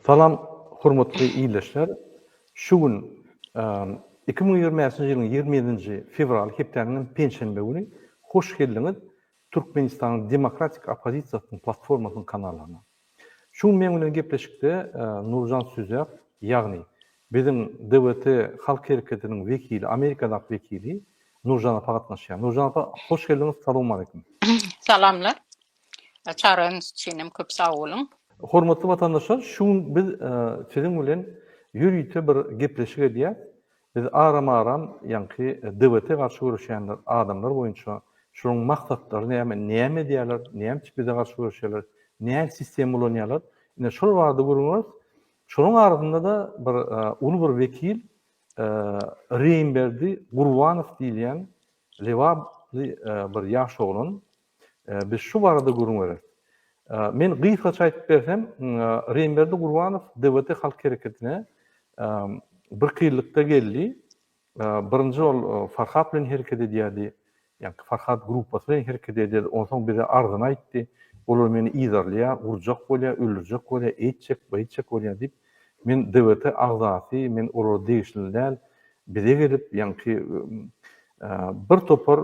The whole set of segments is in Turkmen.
Salam, hormatly iýleşler. Şu gün 2020 ýylyň 27 fevral hepdeniň penşenbe güni hoş geldiňiz Türkmenistanyň Demokratik Opozisiýasynyň platformasynyň kanalyna. Şu men bilen gepleşikde Nurjan Süzek, ýagny biziň DWT Halk Hereketiniň wekili, Amerikadaky wekili Nurjan apa gatnaşýar. Nurjan apa, hoş geldiňiz. Salamu aleykum. Salamlar. Çağırığınız için köp sağ olun. Hormatly vatandaşlar, şu biz siziň bilen ýürüýte bir gepleşik edýär. Biz aram ýa-ni DWT garşy görüşýänler adamlar boýunça şonuň maksatdary näme diýerler, näme tipde garşy görüşýärler, näme sistem bolanýarlar. Ine şol barada görüňiz. Şonuň arasynda da bir uly bir wekil Reýinberdi Gurbanow diýilen lewaply bir ýaş oglun. Biz şu barada görüňiz. Men gysgaça aýtyp bersem, Reýinberdi Gurbanow DWT Halk Hereketine bir kıylykda geldi. Birinji ol Farhat bilen hereket edýärdi. Yani Farhat grupasy bilen hereket edýärdi. Onsoň biri argyny aýtdy. Olar meni izarlaýar, urjak bolýar, öldürjek bolýar, etjek, beýtjek bolýar diýip men DWT agzasy, men olar degişliler bize gelip yani bir topar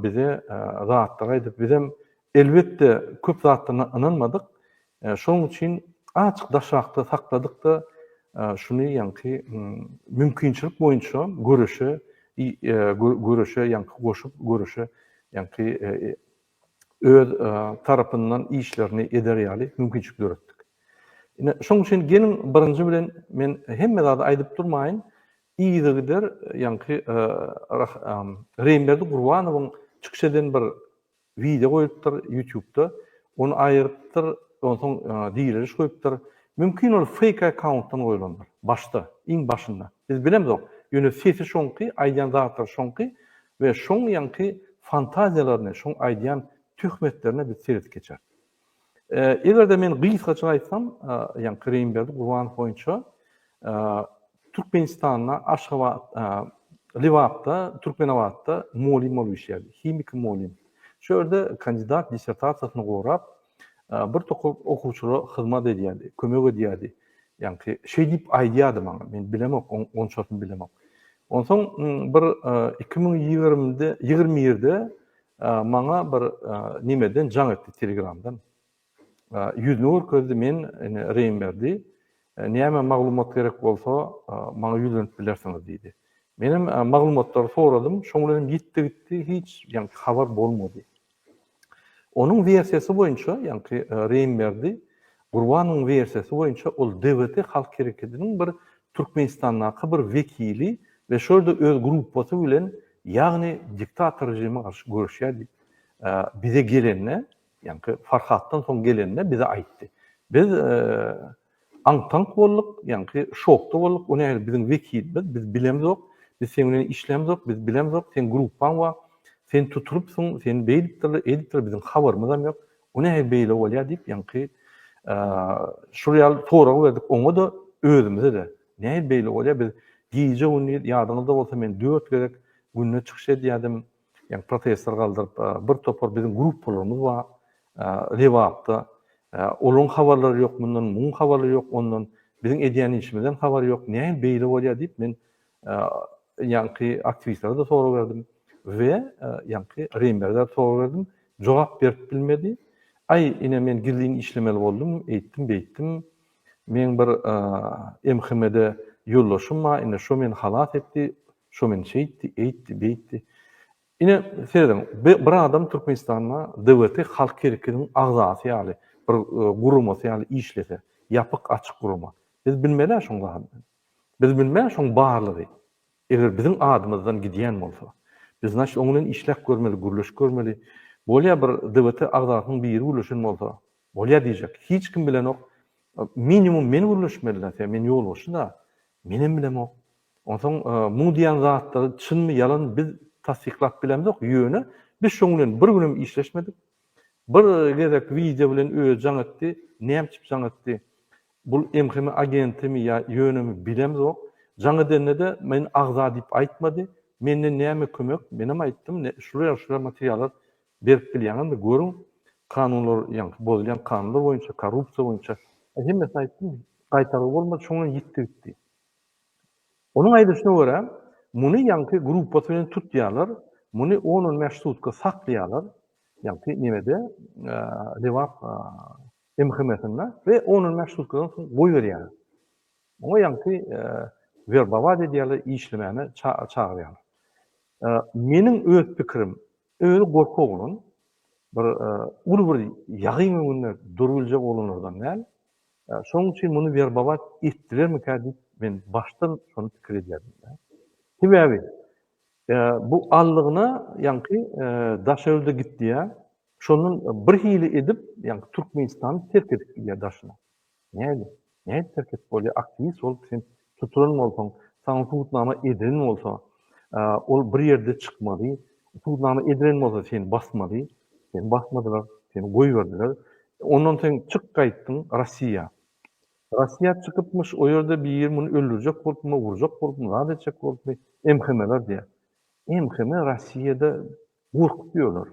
bize zatlar aýdyp bizem elbette köp zatlarına inanmadyk. Şonuň üçin açyk daşakda sakladyk da şunu ýa-ni mümkinçilik boýunça görüşe ýa-ni goşup görüşe ýa-ni öz tarapyndan işlerini ederýäli mümkinçilik öğretdik. Ine şoň üçin genim birinji bilen men hemme zat aýdyp durmaýyn. Iýde gider ýa-ni Reýinberdi Gurbanowyň çykşeden bir video goýupdyr YouTube'da. Onu aýrypdyr, onsoň diýileriş goýupdyr. Mümkin ol fake accountdan goýulandyr. Başda, iň başynda. Biz bilemdik. Ýöne sesi şoňky, aýdýan zatlar şoňky we şoň ýa-ni fantaziýalaryny, şoň aýdýan töhmetlerine biz seredip geçer. Egerde men gysgaça aýtsam, ýa-ni Reýinberdi Gurbanow boýunça Türkmenistanyna Aşgabat, Lewapda, Türkmenawatda molim bolýardy. Himik molim. Şöyle kandidat dissertasiýasyny gorap, bir tokop okuwçylara hyzmat edýärdi, kömek edýärdi. Yani şey diýip aýdýardy maňa, men bilemok, onçasyny bilemok. Onsoň bir 2020-de maňa bir nimeden jaň etdi Telegramdan. Ýüzüne görkezdi men Reýinberdi. Näme maglumat gerek bolsa, maňa ýüzlenip bilersiňiz diýdi. Menim maglumatlary soradym, şoňlaryň gitdi, hiç ýa-ni habar bolmady. Onun versiýasy boýunça, ýa-ni Reýinberdi Gurbanowyň versiýasy boýunça ol DWT Halk Hereketiniň bir Türkmenistanyň bir wekili we şolda öz grupasy bilen ýagny diktator rejime garşy görüşýärdi. Bize gelenne, ýa-ni Farhatdan soň gelenne bize aýtdy. Biz aňtank boldyk, ýa-ni şokda boldyk. Onu biziň wekilimiz, biz bilemzok. Biz sen bilen işlemzok, biz bilemzok. Sen gruppan wa sen tuturypsyň, sen beýlipdir, biziň habarymyz hem ýok. Onu beýle bolýar diýip, ýa-ni şurýa soraw berdik. Oňa da özümize de. Näme beýle bolýar? Biz giýje ony ýadyňyzda bolsa men 4 gerek günne çykyş edýärdim. Ýa-ni protestler galdyryp bir topar biziň gruplarymyz bar. Lewapda olaň habarlary ýok mundan, muň habarlary ýok ondan. Biziň edýän işimizden habar ýok. Näme beýle bolýar diýip men ýa-ni aktivistlere de soraw berdim. Ve ýa-ni Reýinberdi soraw berdim. Jogap berip bilmedi. Ay ine men girdiň işlemeli boldum, eýtdim. Men bir MHM'de ýollaşym bar, ine şo men halat etdi, şo men eýtdi, beýtdi. Ine seredem, bir adam Türkmenistanyna DWT Halk Hereketiniň agzasy ýaly, bir gurumasy ýaly işlese, ýapyk açyk guruma. Biz bilmeler şoňa. Biz bilmeler şoň barlygy. Eger biziň adymyzdan gidýän bolsa, biz näçe oňdan işlek görmeli, gürleş görmeli. Bolýa bir DWT agzasynyň biri gürleşen bolsa, bolýa diýjek. Hiç kim bilenok. Minimum men gürleşmeliler, men ýolbaşy da menem bilemok. Onsoň muň diýen zatlary çynmy ýalan biz tasdiklap bilemzok ýöne. Biz şoňdan bir günem işleşmedik. Bir gerek video bilen öz jaň etdi, näme tip jaň etdi. Bul MHM agentimi ýa ýönemi bilemzok. Jaň edende de men agza diýip aýtmady. Menden näme kömek? Menem aýtdym, şuraya materiallar berip bilýäňdi, görüň. Kanunlar, ýa-ni bozulýan kanunlar boýunça, korrupsiýa boýunça hemmesini aýtdym. Gaýtaryp bolmady, şoňa ýitdi. Onuň aýdyşyna görä, muny ýanky gruppa bilen tutýarlar, muny onun meşrutka saklaýarlar. Ýanky nimede, Lewap MHM-sinde we onun meşrutlygyny goý berýär. Oňa ýanky werbawad edýärler, işlemäne çagyrýarlar. Meniň öz pikirim, öňe gorka bolan bir uly bir ýagy günler durulja bolanlardan näl. Şoň üçin muny werbawad etdilermikä diýip men başdan şonu pikir edýärdim. Sebäbi bu allygyna ýanky daşölde gitdiýär. Şonun bir hili edip, ýanky Türkmenistany terk edip gidýär daşyna. Näde? Näde terk edip bolýar? Aktivist bolup sen tutulan bolsaň, sana tutnama edilen bolsa, ol bir ýerde çykmady, tutnama edilen bolsa sen basmady, sen basmadylar, seni goý berdiler. Ondan soň çyk gaýtdyň Rossiýa. Rossiýa çykypmyş, o ýerde bir ýer muny öldürjek bolupmy, urjak bolupmy, zat etjek bolupmy, MHM-ler diýär. MHM Rossiýada gorkutýarlar.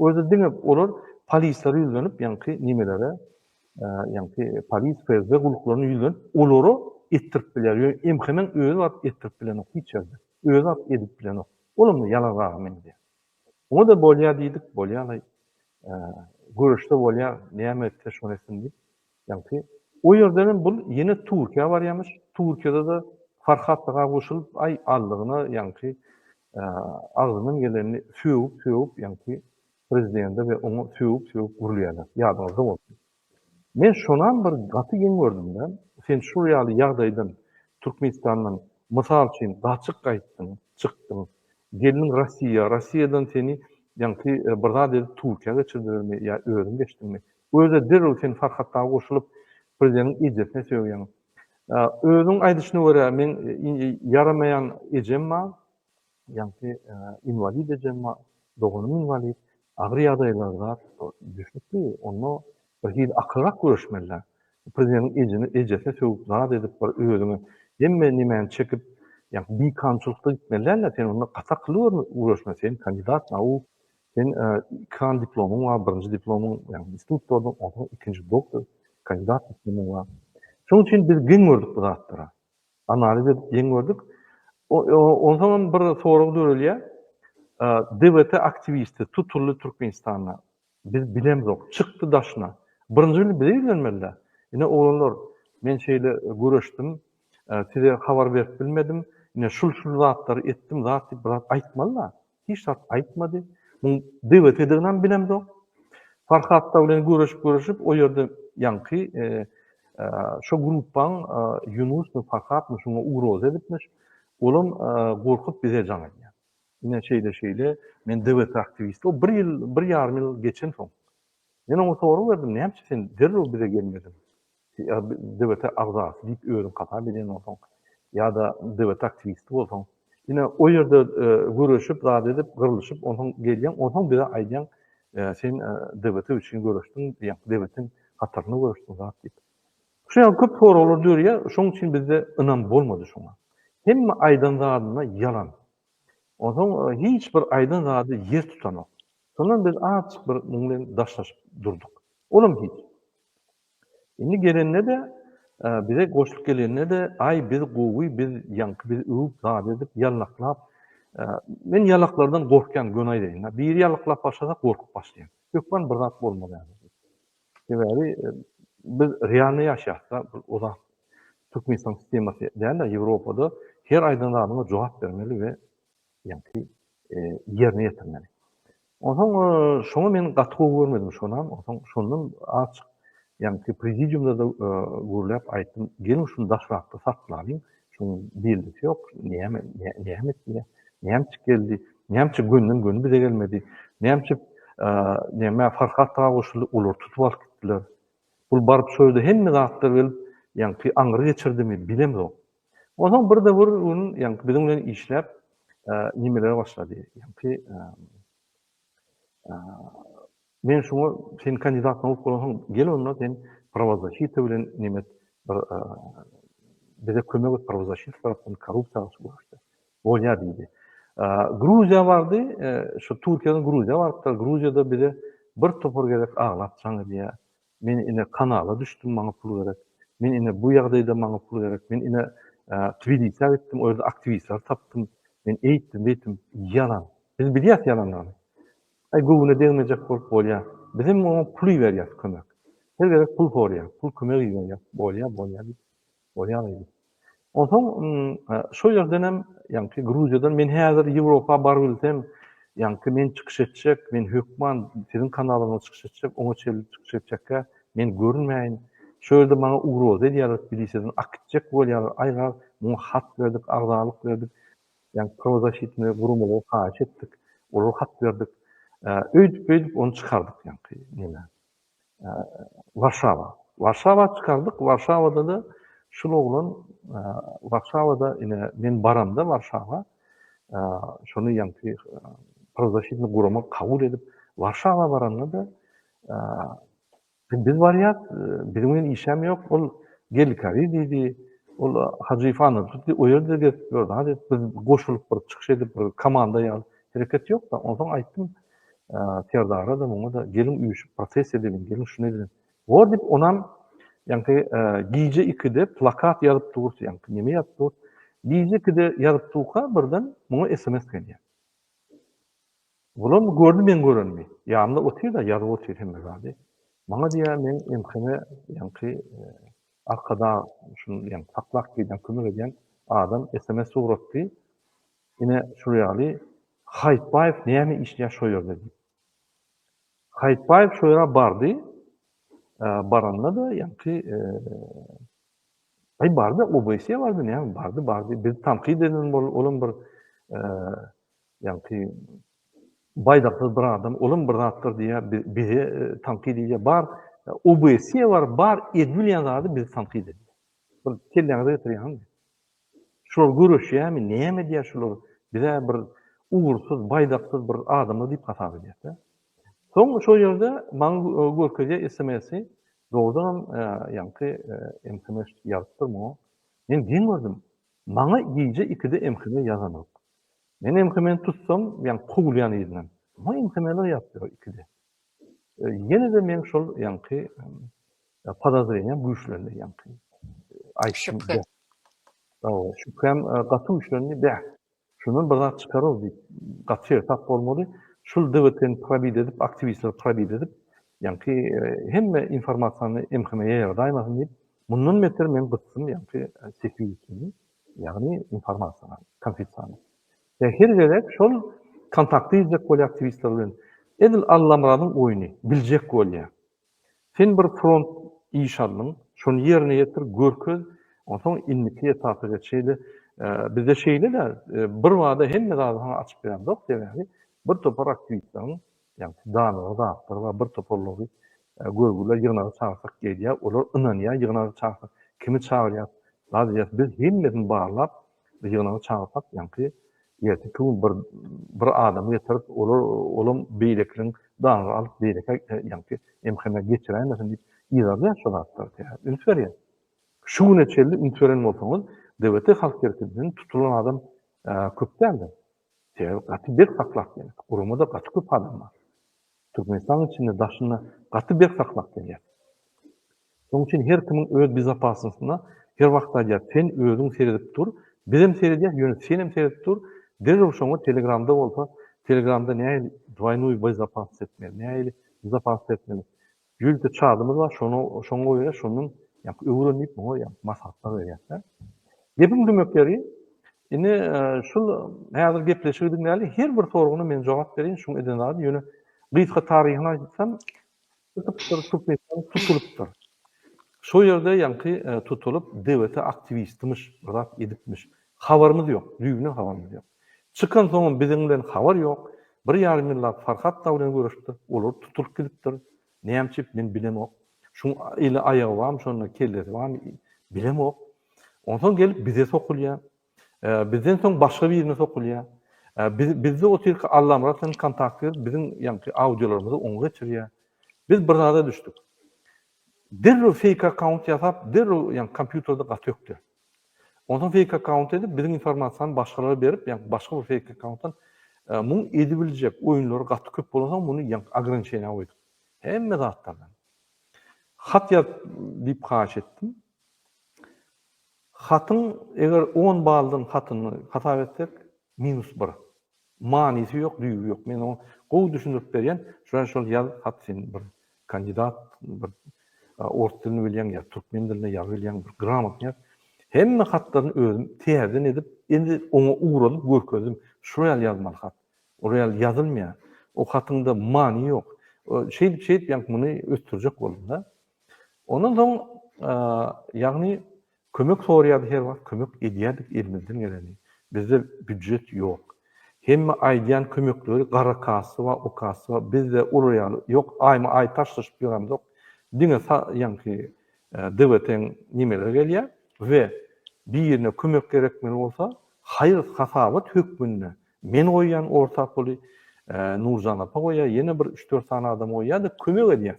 Özü diňip olar polisler ýüzlenip ýanky nimelere, ýanky polis FSB gulklaryny ýüzlenip olary etdirip bilýär. MHM-iň özü atyp etdirip bilen hiç ýerde. Özü atyp edip bilen. Olamy ýalaga mende. Oňa da bolýar diýdik, bolýar. Görüşde bolýar, näme etdi şonusyň diýip. Ýanky o ýerden bul ýene Türkiýe barýarmyş. Türkiýede de Farhatlyga goşulyp ay allygyna ýanky agzyndan gelenini söwüp ýanky prezidente we onu söwüp gurulýarlar. Ýadyňyzda bolsun. Men şonan bir gaty ýen gördüm-de. Sen şu ýaly ýagdaýdan Türkmenistanyň mysal üçin gaçyk gaýtdyň, çykdyň. Gelin Rossiýadan seni ýanky bir zat edip Türkiýe geçirdilermi ýa özüň geçdiňmi? Özü derul sen Farhatlyga goşulyp prezidentiň ejesine söýýän. Özüň aýdyşyna görä men yaramayan ejemma, ýanky invalid ejemma, dogunum invalid, agyr ýagdaýlarda düşnükdi. Onu bir hil akylrak görüşmeliler. Prezidentiň ejesine söýüp zat edip bir özüňi hemme nimeni çekip ýa bir kançylykda gitmeliler, sen onu gatak kılıp görüşme, sen kandidat naw, sen kan diplomyň bar, birinji diplomyň, ýa institutdan, ondan ikinji doktor, kandidat diplomyň bar. Şoň üçin biz giň gördük bu zatlary. Analiz edip giň gördük. Ondan bir sorag dörelýär. DVT aktivisti tutully Türkmenistanda biz bilemzok, çykdy daşyna. Birinji ýyly bilemediler. Ine oğlanlar, men şeýle görüşdim, size habar berip bilmedim, ine şul zatlary etdim, zat diýip birat aýtmalylar. Hiç zat aýtmady. Bu DVT diňden bilemzok. Farhatda bilen görüşüp o ýerde ýanky şu gruppaň Yunus we Farhat şoňa ugroz edipmiş. Olam gorkup bize jaň edýär. Ine şeýle men DVT aktivisti. O bir ýarym ýyl geçen soň. Men oňa sorag berdim, näçe sen derrüw bize gelmedin? DVT agzasy diýip özüň kata bilen bolsaň, ýa da DVT aktivisti bolsaň, ine o ýerde görüşüp, zat edip, gyrlyşyp, ondan gelýän, ondan bize aýdýan, sen DVT üçin görüşdiň, ýa DVT'ň hataryny görüşdiň zat diýip. Şoňa köp soraglar dörýär, şoň üçin bizde ynam bolmady şoňa. Hemme aýdan zadyna ýalan. Ondan hiç bir aýdan zady yer tutanok. Şondan biz açyk bir muňdan daşlaşyp durduk. Olam hiç. Indi gelenine de bize goşulyp gelenine de ay biz gowy biz ýanky biz öwüp zat edip ýalaklap men ýalaklardan gorkýan gönaý diýin. Bir ýalaklap başlasak gorkup başlaýan. Hökmen bir zat bolmady. Sebäbi biz realny ýaşaýakda ozak Türkmenistan sistemasy däl Ýewropada her aýdan zadyna jogap bermeli we ýanky ýerine ýetirmeli. Ondan şoňa men gaty görmedim şonam. Ondan şondan açyk ýanky prezidiumda da gurulap aýtdym, gelin şunu daşrakda saklaýyn, şunu bildiki ýok, näme geldi, näme günden bize gelmedi, näme Farhatlyga goşulyp olar tutup alyp gitdiler. Bul baryp şöýde hemme zatlar gelip ýanky aňyry geçirdimi bilemzok. Ondan bir gün ýanky biziň bilen işläp nimelere başlady. Ýanky men şoňa sen kandidat bolup golaň, gel onda sen pravozащита bilen nimet bize kömek et pravozащита tarapdan korrupsiýa başlaýar. Bolýar diýdi. Gruziýa bardy, şu Türkiýeden Gruziýa bardy. Gruziýada bize bir topar gerek aglap çaňy diýär. Men ine kanala düşdüm, maňa pul gerek. Men ine bu ýagdaýda maňa pul gerek. Men ine Tbilisi'e gittim, orada aktivistler taptım. Men eýitdim. Yalan. Biz bilýäs ýalanlaryny. Ay gowuna degmejek bolup bolýar. Bizim oňa pul berýär kömek. Her gerek pul berýär. Pul kömek berýär. Bolýar. Oňsoň şo ýerden hem ýanky Gruziýadan men häzir Ýewropa baryp bilsem, ýanky men çykyş etjek, men hökman sizin kanalyňyza çykyş etjek, oňa çelip çykyş etjekkä men görünmäýin. Şo ýerde maňa ugroz edýär, bilýärsiň akitjek bolýar, aýgar muňa hat berdik, agdalyk berdik. Yani prozashitni gurumulu haç etdik. Olar hat berdik. Öýdüp onu çıkardık yani. Nime? Varşava çıkardık. Varşavada da şul oglan Varşavada ine men baramda Varşava. Şonu ýanky prozashitni guruma kabul edip Varşava baranda da biz barýat, bizim işem ýok. Ol gelkari diýdi. Ol Hacıifany tutdy, o ýerde gelip gördü. Hadi biz goşulyp bir çykyş edip bir komanda ýaly hereket ýok da. Ondan aýtdym, Terdara da muňa da gelin üýüşüp protest edelim, gelin şunu edelim. Bor dip onam ýanky giýje 2-de plakat ýazyp durdy, ýanky neme ýazyp durdy. Giýje 2-de ýazyp durka birden muňa SMS gelýär. Bulan gördü men görenmi. Ýanymda otyr da ýazyp otyr hemme zady. Maňa diýär men emkine ýanky arkada şunu yani taklak diýen kömek edýän adam SMS uğratdy. Ine şurýaly Haytbaýew näme işleýär şo ýerde diýip. Haytbaýew şo ýere bardy. Baranda da ýanky bardy, OBS bardy, näme bardy. Biz tanqid eden bolan bir ýanky baýdakly bir adam, olam bir zatdyr diýär, bizi tanqid edýär. Bar OBS bar edilýän zady bizi tanqid edýär. Bir telläňde ýetirýän. Şol görüşýärmi, näme diýär şolar? Bize bir uğursuz, baýdaksyz bir adamy diýip hasap edýär. Soň şo ýerde maňa görkezýär SMS-i. Doğrudan ýanky SMS ýazypdyrmy? Men diň gördüm. Maňa giýje 2-de MHM ýazanok. Men MHM tutsam, ýani gugulýan edinem. Maňa MHM'ler ýapdyr 2-de. Ýene de men şol ýanky podozreniýa güýçlendi ýanky. Şüphe. Şüphem gaty güýçlendi de. Şunun bir zat çykaryp diýip, gaty tap bolmady. Şol dewletden probit edip, aktivistler probit edip, ýanky hemme informasiýany MHM-ye ýardaýmasyn diýip, mundan beter men gitdim ýanky security, ýagny informasiýa, konfidensiýal. Her gerek şol kontakty edip bolýar aktivistler bilen. Edil Allamradyň oýuny biljek bolýar. Sen bir front iş aldyň, şonu ýerine ýetir, görköz, ondan inniki etapy geçýärdi. Bizde şeýle de bir wada hemme zady açyp berýär, diýär. Bir topar aktivistleriň, ýani danyny zapdyr we bir toparlary görgüler ýygynagy çağırsak gelýär, olar ynanýar, ýygynagy çağırsak kimi çağırýar? Laýat biz hemmesini barlap ýygynagy çağırsak, ýani ýeti bir adamy getirip olam beýlekliň danyny alyp beýleke ýani MHM geçiräýärmisin diýip ýygynagy şolatdyr diýär. Ünsberýär. Şu güne çeldi ünsberen bolsaňyz, dewleti halk herketinden tutulan adam köpdändi. Gaty bir saklak gelýär. Gurumda gaty köp adam bar. Türkmenistan içinde daşyna gaty bir saklak gelýär. Şoň üçin her kimiň öz bizapaslygyna her wagtda ýa sen özüň seredip dur, bizim seredýär, ýöne senem seredip dur. Derhal şoňa Telegramda bolsa, Telegramda näýe двойной безопасность etmeli, näýe безопасность etmeli. Ýülte çağdymyz bar, şoňa göre şonuň ýa-da öwrenip moňa maslahatlar berýär. Gepim kömekleri ine şol häzir gepleşigdiň näli her bir sorugyna men jogap berýän, şoň eden zady ýöne gyýtka taryhyna aýtsam, tutulupdyr. Şo ýerde ýanky tutulup dewlete aktivistmiş, zat edipmiş. Habarymyz ýok, düýbüne habarymyz ýok. Çıkan soň biziň bilen habar ýok. 1,5 ýyllar Farhat Dawlan görüşdi. Olar tutulup gidipdir. Näme men bilemok. Şu ile ayağı var, şonda kellesi var, bilemok. Ondan gelip bize sokulýar. Bizden soň başga bir ýerine sokulýar. Bizde o türk Allamratyň kontakty, bizim ýanky audiolarymyzy oňa geçirýär. Biz bir zada düşdük. Derhal fake account ýasap, derhal ýani kompýuterde gatyokdy. Ondan fake account edip, bizim informasiýany başgalara berip, ýani başga bir fake accountdan muň edibiljek oýunlar gaty köp bolsa, muny ýani agrançeýna goýdyk. Hemme zatlardan. Hat ýap diýip haş etdim. Hatın eger 10 baldan hatyny hata etsek -1. Manisi yok, düýbi yok. Men o gowy düşünüp berýän, şol ýaz hat sen bir kandidat, bir ors dilini bilýän ýa türkmen diline ýa bilýän bir gramatny. Hemme hatlaryny özüm täzeden edip, endi oňa uğralyp görkezdim. Şuraya ýazmaly hat. Oraya ýazylmaýar. O hatynda many ýok. Şeýip ýa muny ötürjek boldum da. Ondan soň ýagny kömek soraýardy her wagt, kömek edýärdik elimizden geleni. Bizde büdjet ýok. Hemme aýdýan kömekleri gara kasy we o kasy we bizde uraýaly ýok, aý taşlaşyp ýöram ýok. Diňe ýa-ni dewletiň nimeler gelýär we birine kömek gerekmeli bolsa, haýır hasabat hökmünde men goýan ortak boly Nurjan apa goýar, ýene bir 3-4 tane adam goýar da kömek edýär.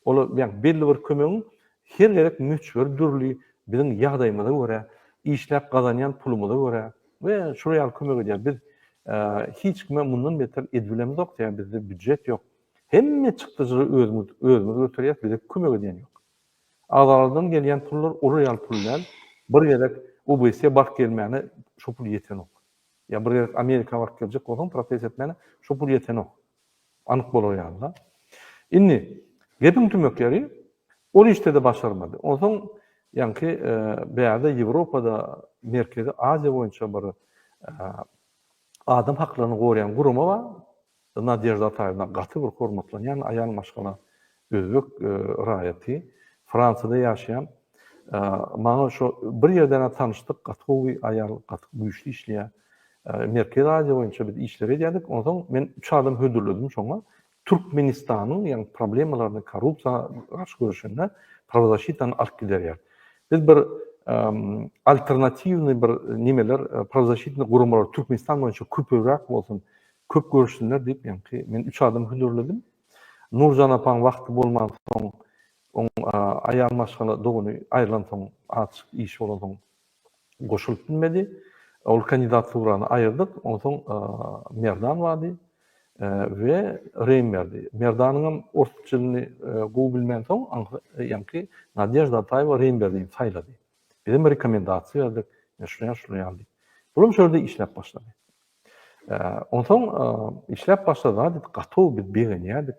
Ola ýa belli bir kömegiň her gerek müçber dürli biziň ýagdaýymyza görä, işläp gazanýan pulumyza görä we şuraya kömek edýär. Biz hiç kime mundan beter edilemiz yok, yani bizde büdjet yok. Hemme çıktıcıları özümüz götürüyor, bizde kömek edýän yok. Adalardan gelýän pullar, orayal pullar, bir gerek OBS bark gelmäni, şo pul ýeten ok. Ya bir gerek Amerika bark geljek bolsa, protest etmäni, şo pul ýeten ok. Anyk bolar ýa-da. Indi gepiň tümekleri ol işte de başarmadı. Ondan ýa-ki beýerde Ýewropada, Merkezi Aziýa boýunça bir adam haklaryny gorayan guruma var. Nadejda Ataýewiň gaty bir hormatlanýan aýal maşgala özbek raýaty Fransada ýaşaýan. Maňa şo bir ýerden tanışdyk, gaty aýal, gaty güýçli işleýär. Merkezi Aziýa boýunça biz işler edýärdik. Ondan men 3 adam hödürledim şoňa. Türkmenistanyň ýa problemalaryny, korrupsiýa garşy görüşinde pravzashitan alyp giderýär. Biz bir alternativni bir nimeler, pravzashitni gurumlar Türkmenistan boýunça köpürak bolsun, köp görüşsinler diýip ýa-ki men 3 adam hödürledim. Nurjan apaň wagty bolman soň aýal maşgala doguny aýrylan soň açyk iş bolan soň goşulyp bilmedi. Ol kandidaturany aýyrdyk. Ondan Merdan wady we Reýmerdi. Merdanyň ortaçylyny gowy bilmän soň ýa-ki Nadejda Ataýewa Reýmerdi saýlady. Bizim bir rekomendasiýa berdik, şuraya ýaldy. Bulum şöyle işläp başlady. Ondan işläp başlady, gatow biz berenýärdik.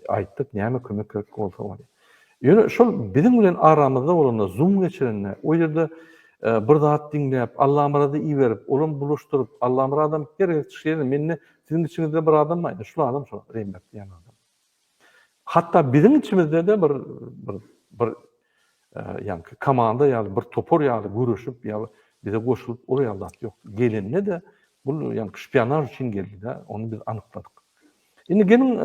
Aýtdyk, näme kömek gerek bolsa boldy. Ýöne şol bizim bilen aramyzda bolan Zoom geçirenler, o ýerde bir zat diňläp, Allah marady iý berip, olam buluşturup, Allah maradam gerek şeýle menne siziň içiňizde bir adam var, şu adam şu Reýmer diýen adam. Hatta bizim içimizde de bir yani komanda ýaly bir topor ýaly görüşüp ýa bize goşulyp oraya zat ýok. Gelinne de bu yani şpionaj üçin geldi de onu biz anykladyk. Indi gelin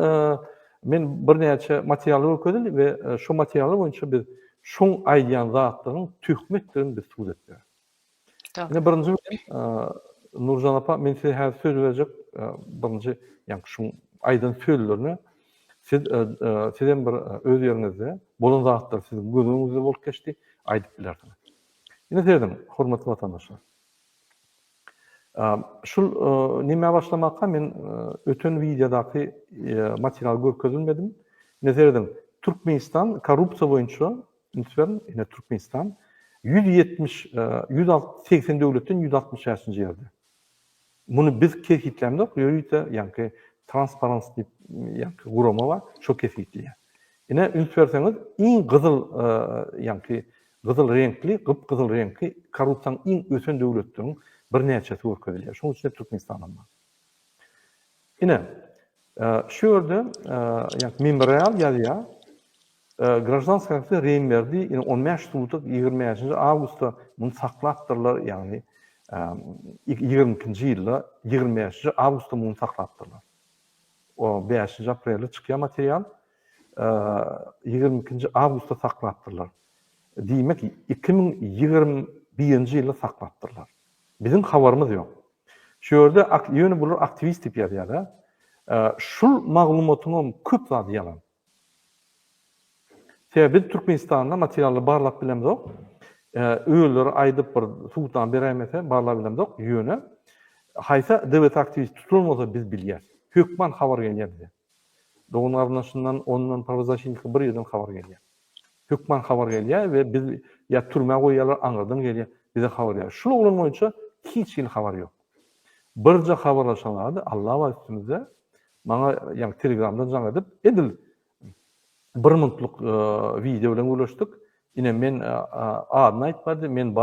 men bir näçe material öküdüm we şu material boýunça biz şoň aýdýan zatlaryň töhmetlerini biz suwd etdik. Indi birinji Nurjan apa men size her söz berjek, birinji yani şu aýdan sözlerini sizden bir öz ýerinizde bolan zatlar sizin gözüňizde bolup geçdi, aýdyp bilerdiňiz. Ine dedim, hormatly vatandaşlar. Şul nime başlamakka men ötön videodaky material görkezilmedim. Ine dedim, Türkmenistan korrupsiýa boýunça, ine Türkmenistan 180 döwletden 160-njy ýerde. Muny biz kehitlemdik, ýöýte ýa-ki transparans diýip ýa-ki gurama var, şo kehitleýär. Ine üns berseňiz, iň gyzyl ýa-ki gyzyl renkli, gyp-gyzyl renkli korrupsiýanyň iň ösen döwletleriň bir näçesi görkezilýär. Şoň üçin Türkmenistan bar. Ine şu ýerde ýa-ki Memorial ýazýar, Gражданский akty Reýmerdi, ine 15 tutuk 20 awgustda muny saklapdyrlar, ýagny 22-nji ýylda 20 awgustda muny saklapdyrlar. O 5 aprelde çykýan material 22 awgustda saklapdyrlar. Diýmek 2021-nji ýylda saklapdyrlar. Bizim habarymyz ýok. Şu ýerde ýöne bular aktivist diýip ýazýar. Şul maglumatyny köp zat ýalan. Biz Türkmenistanda materialny barlap bilemiz ok. Öýleri aýdyp bir suwdan beremese barlap bilemiz ok. Ýöne haýsa dewlet aktivist tutulmasa biz bilýär. Hökman habar gelýär bize. Doğun arnaşından ondan pravzashinlik bir ýerden habar gelýär. hükman habar gelýär we biz ya türme goýýarlar aňyrdan gelýär, bize habar gelýär. Şol bolan boýunça hiç il habar ýok. Birce habarlaşanlardy Allah we üstümizde maňa ýa Telegramdan jaň edip edil 1 minutluk video bilen görüşdik. Ine men adyny aýtmady, men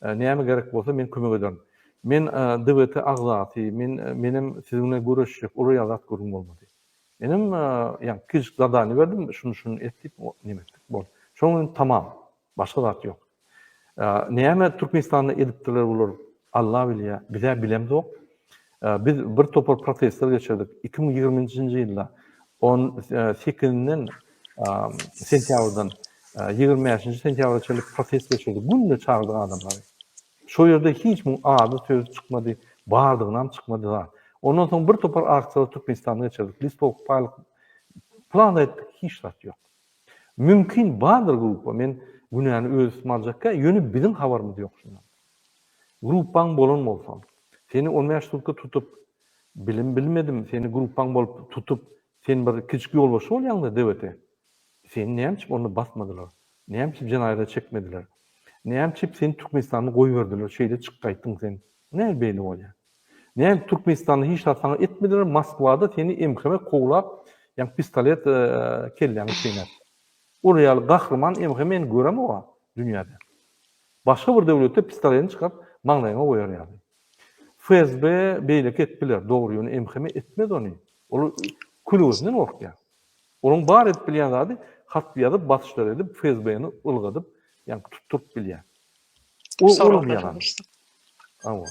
näme gerek bolsa men kömek ederim. Men DWT agzaty, menim sizinle görüşjek, ury azat görüm bolmady. Menim ýa kiş zadany berdim, şunu etdik, nimetdik bol. Şoň tamam, başga zat ýok. Näme Türkmenistanda edipdiler bolar? Allah bilýär, bize bilemzok. Biz bir topar protestler geçirdik. 2020-nji ýylda 18-nden sentýabrdan 25-nji sentýabra çelik protest geçirdik. Günde çağırdyk adamlary. Şo ýerde hiç ady söz çykmady, bardygynam çykmady da. Ondan soň bir topar akçylar Türkmenistanda geçirdik. Listok paýlyk plan etdik, hiç zat ýok. Mümkin bardyr grupa, men günäni öz maljakka ýöne bizim habarymyz ýok şundan. Grupaň bolan bolsam, seni 10 ýaşlykda tutup, bilmedim, seni grupaň bolup tutup, sen bir kiçik ýol başy bolýaňda debete. Seni näme onu basmadylar? Näme janaýda çekmediler? Näme seni Türkmenistanyň goýberdiler, şeýle çykgaýtdyň sen. Näme beýle bolýar? Näme Türkmenistanyň hiç saňa etmediler, Moskwada seni emheme koglap, ýa pistolet kelläňi çeýnäp. Oraya gahrman emhemen görem o dünýäde. Başga bir döwletde pistoletini çykap maňlaýyna goýar ýaly. FSB beýlek etdiler, dogry ýöne emheme etmedi ony. Ol kulüzünden orkýar. Onun bar et bilýän zady hat ýazyp batışlar edip FSB-ni ılgadyp, ýa tutturup bilýär. O ýalan. Awa.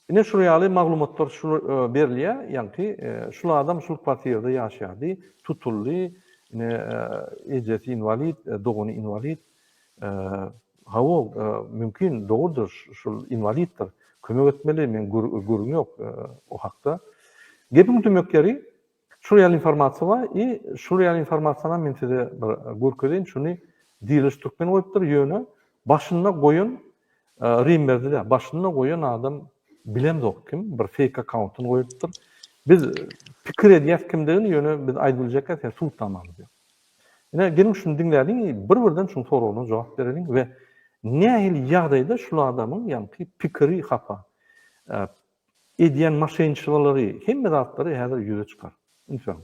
Ine şu ýaly maglumatlar şu berilýär, ýa-ki şu adam şu kwartyrda ýaşaýardy, tutuldy, ine ejeti invalid, dogony invalid, hawa mümkin dogrudur, şu invaliddir. Kömek etmeli, men görgüm ýok o hakda. Gepim tümökleri, şu ýaly informasiýa bar, şu ýaly informasiýany men size görkezin, şunu diýilişdirmen goýupdyr ýöne, başyna goýun Rimberdi de, başyna goýan adam bilemzok kim, bir fake account'unu goýupdyr. Biz pikir edýär kimdigini ýöne biz aýdyljak sen suw tamamyz. Ine gelim şunu diňlädiň, bir-birden şunu soragyna jogap bereliň we nähili ýagdaýda şu adamyň ýa-ki pikiri hapa. Edýän maşençilary, hemme zatlary häzir ýüze çykar. Inşallah.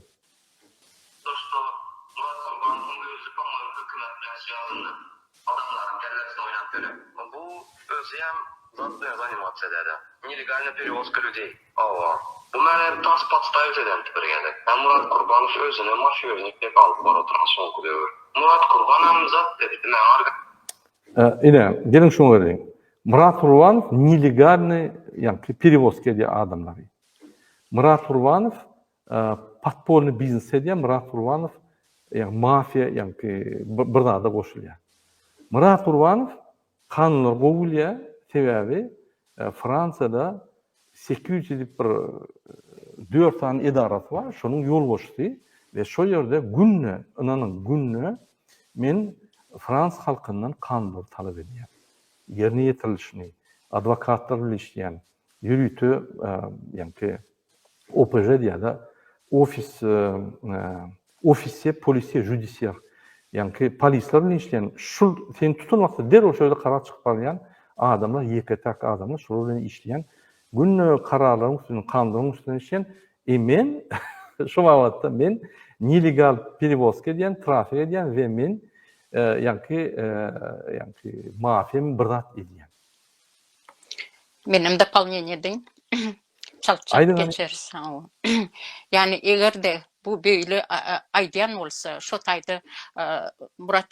Нелегальная перевозка людей. Bu məni tas podstavit eden bir geldi. Ben Murat Kurbanov özüne mafyöznik dep alıp baratran soňky döwür. Murat Kurbanam zat dedi. Ine, gelin şunu vereyim. Murat Kurbanov nelegalny, yani перевозка ediyor adamları. Murat Kurbanov подпольный biznes ediyor. Murat Kurbanov yani mafya, yani bir daha da koşuluyor. Murat Kurbanov kanunlar kovuluyor. Sebebi Fransa'da 800 edip bir 4 tane edarası var. Şunun yol boşluğu ve şu yerde günne men Frans halkından kanunlar talep ediyor. Yerine yetirilişini, advokatlarla işleyen, yürütü, yani OPJ diye de ofisiye, polisiye, judisiyer, yani polislerle işleyen, şu seni tutulmakta derhal şöyle karar çıkıp alayan adamlar, YKTK adamlar, şöyle işleyen, günlük kararların üstüne, kanunların üstüne işleyen, men şu vakitte men nelegal перевозка ediyen, trafik ediyen ve men yani mafiyem bırdat ediyen. Benim doполнениеден çalçak geçersin. Yani eğer de bu böyle aydiyan olsa, şu tayda Murat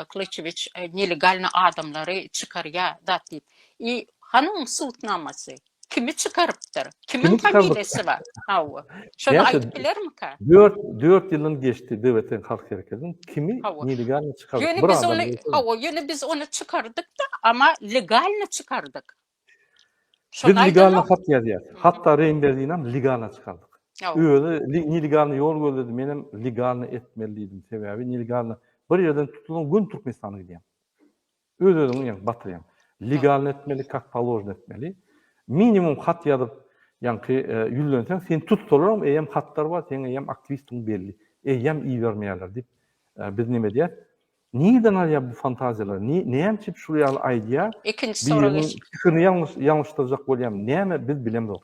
Kılıçeviç nelegalni adamları çıkarıya da deyip. Hanım sultnaması kimi çıkarıptır? Kimin familiyası var? Şunu ayıp bilir mi ki? 4 yılın geçti devletin halk hareketinin kimi nelegalni çıkardık. Yine biz onu çıkardık da ama legalni çıkardık. Biz legalni hat yazıyorduk. Hatta Reimberdi'yle legalni çıkardık. Öyle nelegalni yol gözledim. Benim legalni etmeliydim sebebi. Nelegalni bir yerden tutulan gün Türkmenistan'a gideyim. Öyle dedim yani batırayım. Legalni etmeli, kak положено etmeli. Minimum hat yazıp yani yüzlönsen sen tutulurum, eyem hatlar var, sen eyem aktivistin belli. eýem iyi bermeýärler diýip biz nime diýär? Niden alýar bu fantaziyalar? Näme şu ýaly idea İkinci bir soru ýeriniň geç. fikrini ýalňyşdyrjak bolýar. Näme biz bilemdik.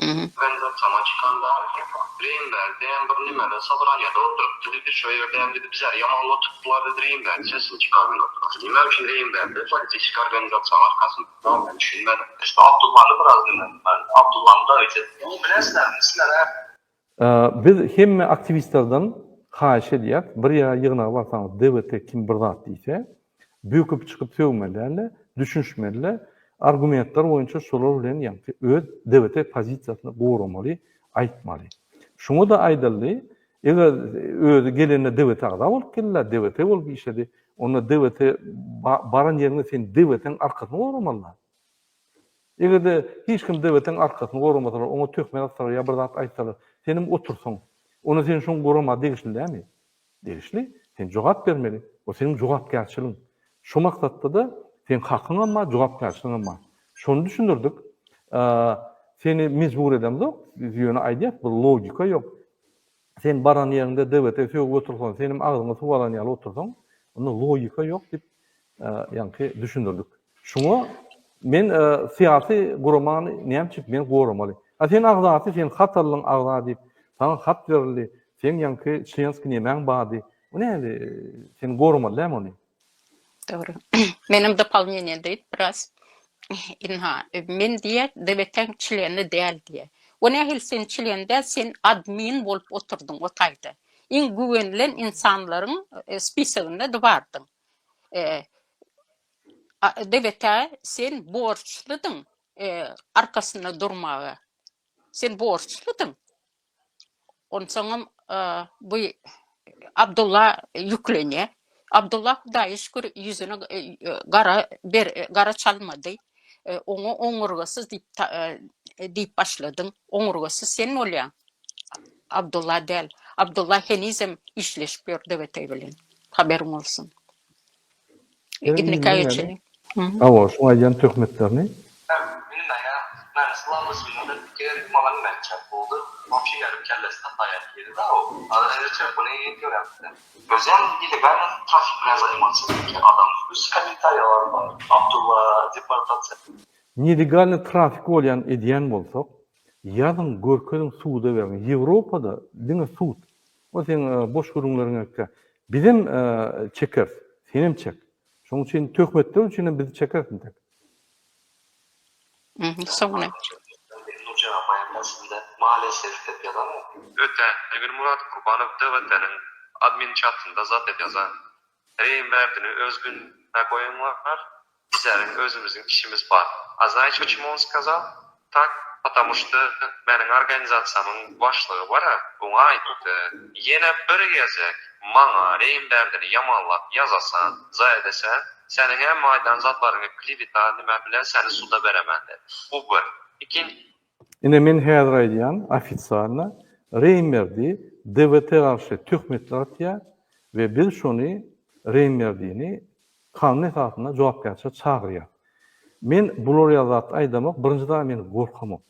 Ben de sama çıkanda Dreamberg'den bir nimede Sabraniyada oturup dedi şu yerden dedi bize yamanla tuttular dedi Dreamberg sesini çıkarmıyor. Bilmem ki Dreamberg'de politik organizasyon arkasında ben düşünmedim. İşte Abdullah'ı biraz dinledim ben. Abdullah'ı da öğretim. Bilesler mi? Sizler Biz hemme aktivistlerden haýyş edýär. Bir ýa ýygyna barsaňyz DWT kim bir zat diýse, büýküp çykyp söwmelerle, düşünşmeliler, argumentler boýunça şolar bilen ýa-ni öz DWT pozisiýasyny goramaly, aýtmaly. Şunu da aýdyldy, eger özü gelende DWT agda bolup gelýär, DWT bolup işledi, onda DWT baran ýerine sen DWT'ň arkasyny goramaly. Eger de hiç kim DWT'ň arkasyny goramasalar, oňa tökmen atsalar ýa bir zat aýtsalar, senim otursaň, ona sen şoň gorama degişli dämi? Degişli, sen jogap bermeli. O senin jogapkärçiligiň. Şu maksatda da sen hakyň amma jogapkärçiligiň amma. Şonu düşündirdik. Seni mecbur edemdik. Ýöne aýdýar, bu logika ýok. Sen baran ýerinde DWT söýüp otursaň, senim agzyňa suw alan ýaly otursaň, onda logika ýok diýip ýa-ni düşündirdik. Şunu men siyasi gurmany näme men goramaly. Sen agzaty, sen hatarlyň agza diýip, sana hat berildi. Sen ýa-ni Çenski nämeň bady. Bu näde? Sen goramaly däme ony? Doğru. Benim doполнение deyip biraz inha men diye devletin çileni değil diye. O ne hil sen çilende sen admin bolup oturdun o tayda. İn güvenilen insanların spisagında da vardın. Devlete sen borçludun arkasında durmağa. Sen borçludun. Ondan sonra bu Abdullah yükleniyor. Abdullah Hudaýa şükür yüzüne gara çalmadı. Onu oňurgasız diýip başladın. Oňurgasız sen bolýan. Abdullah del. Abdullah henizem işleşip ýördi wete bilen. Haberim bolsun. İbn Kayyçyň. Awa, şu aýdan töhmetlerini benim de ya ben Slavos bilmeden bir kere malan ben çap oldu. Mafşi yarım kellesine dayak yedi de o. Ayrıca bunu göremdi. Özel illegal trafik bilen zayımatsın ki adam üst kalitayalar var. Abdullah deportasyon. nelegalny trafik bolýan edýän bolsak, ýazyň görkezin suwda berýän Ýewropada diňe suwd. O sen boş gurumlaryňa bizim çeker, senim çek. Şoň üçin töhmetler üçin bizi çekersin tek. Sonra. Maalesef hep yalan. Öte, eger Murat Kurbanov DWT'nin admin chatında zat et yazan Reimberg'ini özgün koyun var. Bizlerin özümüzün işimiz var. А знаете, почему он сказал? Так, потому что benim organizasyonun başlığı var ha, buna aytdı. Yine bir gezek, maňa Reimberg'ini yamanlap yazasan, zay edesen, senin hem aydan zatlarını klivita nime bilen seni suda beremän dedi. Bu bir. İkinci, Ine men häzir aýdýan ofitsialna Reimberg'i DWT garşy töhmetler atýar we biz şonu Reimberg'ini kanun esasynda jogapkärçilikçe çagyrýar. Men bular ýazat aýdamak birinjide men gorkamam.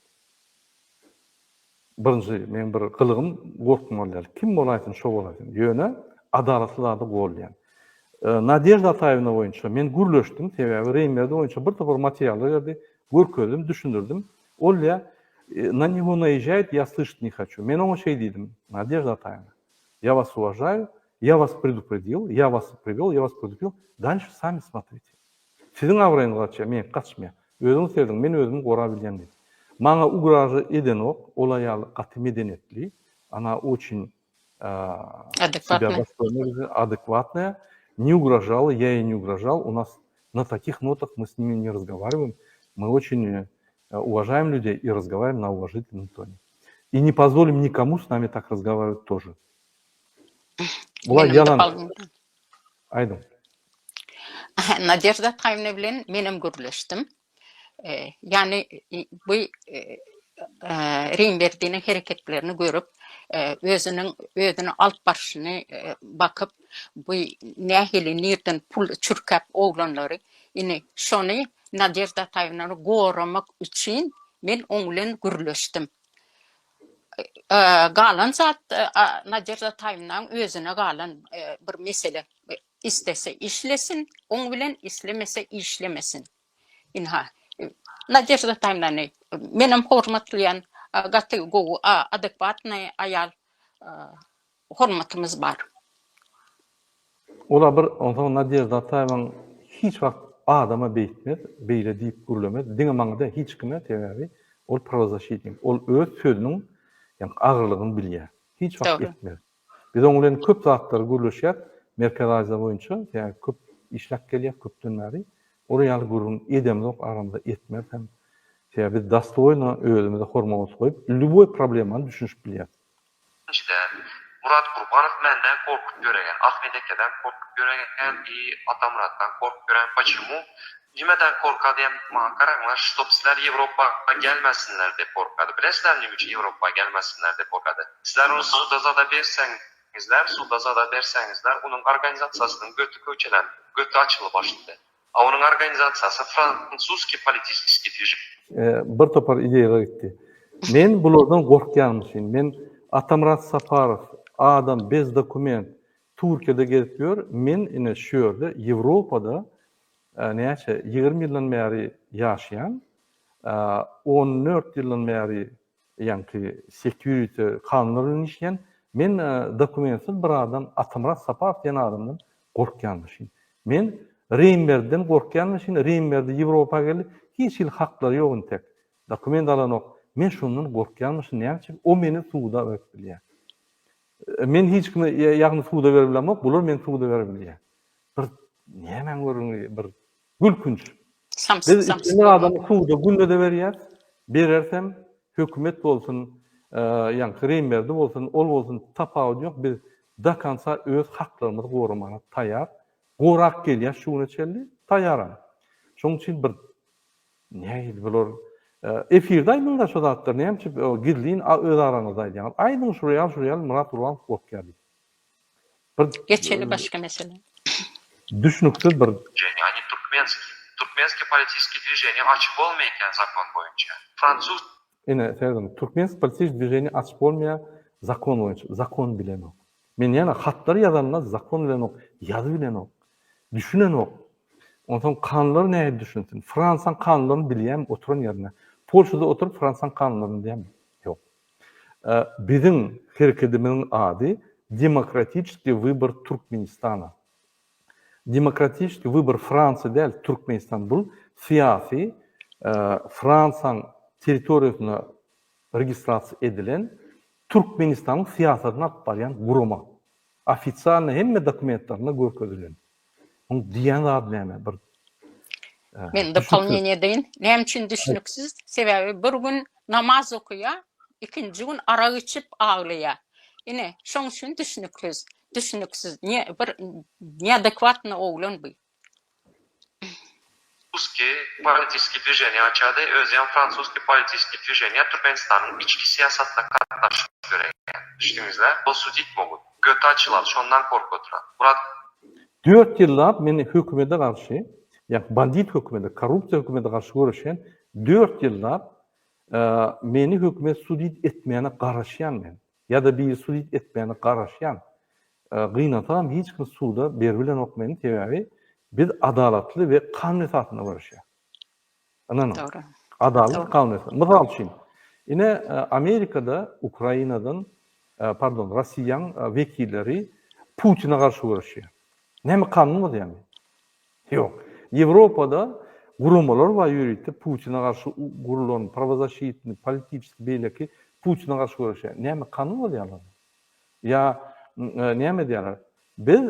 Birinji men bir kılygym gorkmam bolýar. Kim bolaýsyn şo bolaýsyn. Ýöne adalatly zady bolýan. Nadejda Ataýewiň boýunça men gürleşdim. Sebäbi Reimberg boýunça bir topar materiallar berdi. Görkezdim, düşündirdim. Olya на него наезжает, я слышать не хочу. Мен он şey dedim. Надежда Атаевна, я вас уважаю, я вас предупредил, я вас привел, я вас предупредил. Дальше сами смотрите. Sizin awraýyňyzga men gaçmaya. Özüň sevdiň, men özümi gora bilýän diýip. Maňa ugraja eden ok, ola ýaly gaty medeniyetli, ana очень адекватная, не угрожала, я ей не угрожал. У нас на таких нотах мы с ними не разговариваем. Мы очень уважаем людей и разговариваем на уважительном тоне. И не позволим никому с нами так разговаривать тоже. Була yalan. Aydın. Nadejda Ataýewiň bilen menem görleşdim. Yani bu Reimberg'iniň hereketlerini görüp, özüni alt başyny bakyp, bu nähili nerden pul çürkäp oglanlary, ine şonu Nadejda Ataýewiňi goramak üçin men oňlan gürleşdim. galan zat Nadir Taym'dan özüne galan bir mesele istese işlesin, on bilen islemese işlemesin. Inha. Nadir Taym'dan menem hormatlayan gatı go adekvatne ayal hormatımız var. Ola bir ondan Nadezhda Atayewan hiç vakt adama beýtmez, beýle diýip gürlemez. Diňe maňda hiç kime tebi ol prozaşydyň. Ol öz sözüniň ýani agyrlygyny bilýär. Hiç vakt Doğru. etmez. Biz oň bilen köp zatlar gürleşýär. Merkez Aziýa boýunça ýani köp işlek gelýär, köpden bäri. Ora ýaly gurun edemlik aramda etmez hem tebi dastoýna özümize hormat goýup, lüboy problemany düşünüp bilýär. İşte Murat Kurbanov menden korkup göregen, Ahmet Eke'den korkup göregen, Atamurat'tan korkup göregen. Почему? Nimeden korkadı hem kararlar, stop sizler Avrupa'ya gelmesinler de korkadı. Bilesizler ne için Avrupa'ya gelmesinler de korkadı. Sizler onu Sudaz'a da versengizler, onun organizasyasının götü köçelen, götü açılı başladı. Onun organizasyası Fransuski politiski dijim. Bir topar ideýalar gitdi. Men bulardan gorkýanmyşyn. Men Atamurat Saparov adam bez dokument Türkiýede gelip ýör. Men ine şu ýerde Ýewropada näçe 20 ýyldan bäri ýaşaýan, 14 ýyldan bäri ýani security kanunlaryny işleýän men dokumentsiz bir adam Atamurat Saparov diýen adamdan gorkýanmyşyn. Men Reimberden gorkýanmyşyn. Reimberde Ýewropa geldi. Hiç il haklary ýok tek. Dokument alanok. Men şundan gorkýanmyşyn. Näçe o meni suwda öpdilýär. Men hiç kime ýagny suwda berebilem, bular men suwda berebilýär. Bir nämen görüň bir gülkünç. Biz iki adamy suwda günde de berýär. Berersem hökümet bolsun, ýani Reimberde bolsun, ol bolsun tapawy ýok. Biz da kansa öz haklarymyzy gorumana taýýar. Gorak gelýär şuňa çeldi, taýýaram. Şoň üçin bir näýdi bular efirde aýdymda şu zatlar näme gidliň öz araňyzda aýdýan. Aýdyň şuraya Murat Urban gorkýardy. Geçeli başka mesele. Düşünüksiz bir Yani Türkmenski политический движение açık olmayan zakon boyunca. Fransuz Türkmenski politik движение açyk bolmaýan zakon boýunça, zakon bilen ok. Men ýana hatlary ýazanlar zakon bilen ok, ýazy bilen ok, düşünen ok. Ondan kanunlar näme düşünsin? Fransan kanunlaryny bilýän oturan ýerine. Polşada oturup Fransan kanunlaryny diýem. Ýok. Bizim hereketimiň ady demokratический выбор Türkmenistana. Demokratический выбор Fransa değil, Türkmenistan bu siyasi Fransan territoriýasyna registrasiýa edilen Türkmenistanyň siýasatyna barýan guruma. Ofisialny hemme dokumentlaryna görkezdilen. Onu diýen zat näme bir Men doполнение deyin. Näme üçin düşünüksiz? Sebebi bir gün namaz okuya, ikinci gün ara içip ağlaya. Ine şoň üçin düşünüksiz. Неадекватно oglan bu. Fransuski политический движение açadı, özyen Fransuski политический движение Türkmenistan'ın içki siyasetine katnaşıp göregen. Düşünüňizler, o sudit mogu. Götü açılar, şondan korkuturan. Murat 4 ýyllap meni hökümete garşy, ýani bandit hökümete, korrupsiýa hökümete garşy görüşen 4 ýyllap meni hökümet sudit etmeýäne garaşýan men. Ya da bir sudit etmeýäne garaşýan. Gynataam hiç kim suda berbilen ok meni tebi biz adalatly we kanun esasyna barışýar. Anany. Doğru. Adalet kanun esasy. Mysal üçin ine Amerikada, Ukrainadan, Russiýanyň wekilleri Putin'e garşy görüşýär. Näme kanun var ýani? Ýok. Ýewropada gurumalar var ýürüýdi. Putin'e garşy gurulan provozaşyýetni, politiski beýleki Putin'e garşy görüşýär. Näme kanun var ýani? Ya näme diýerler? Biz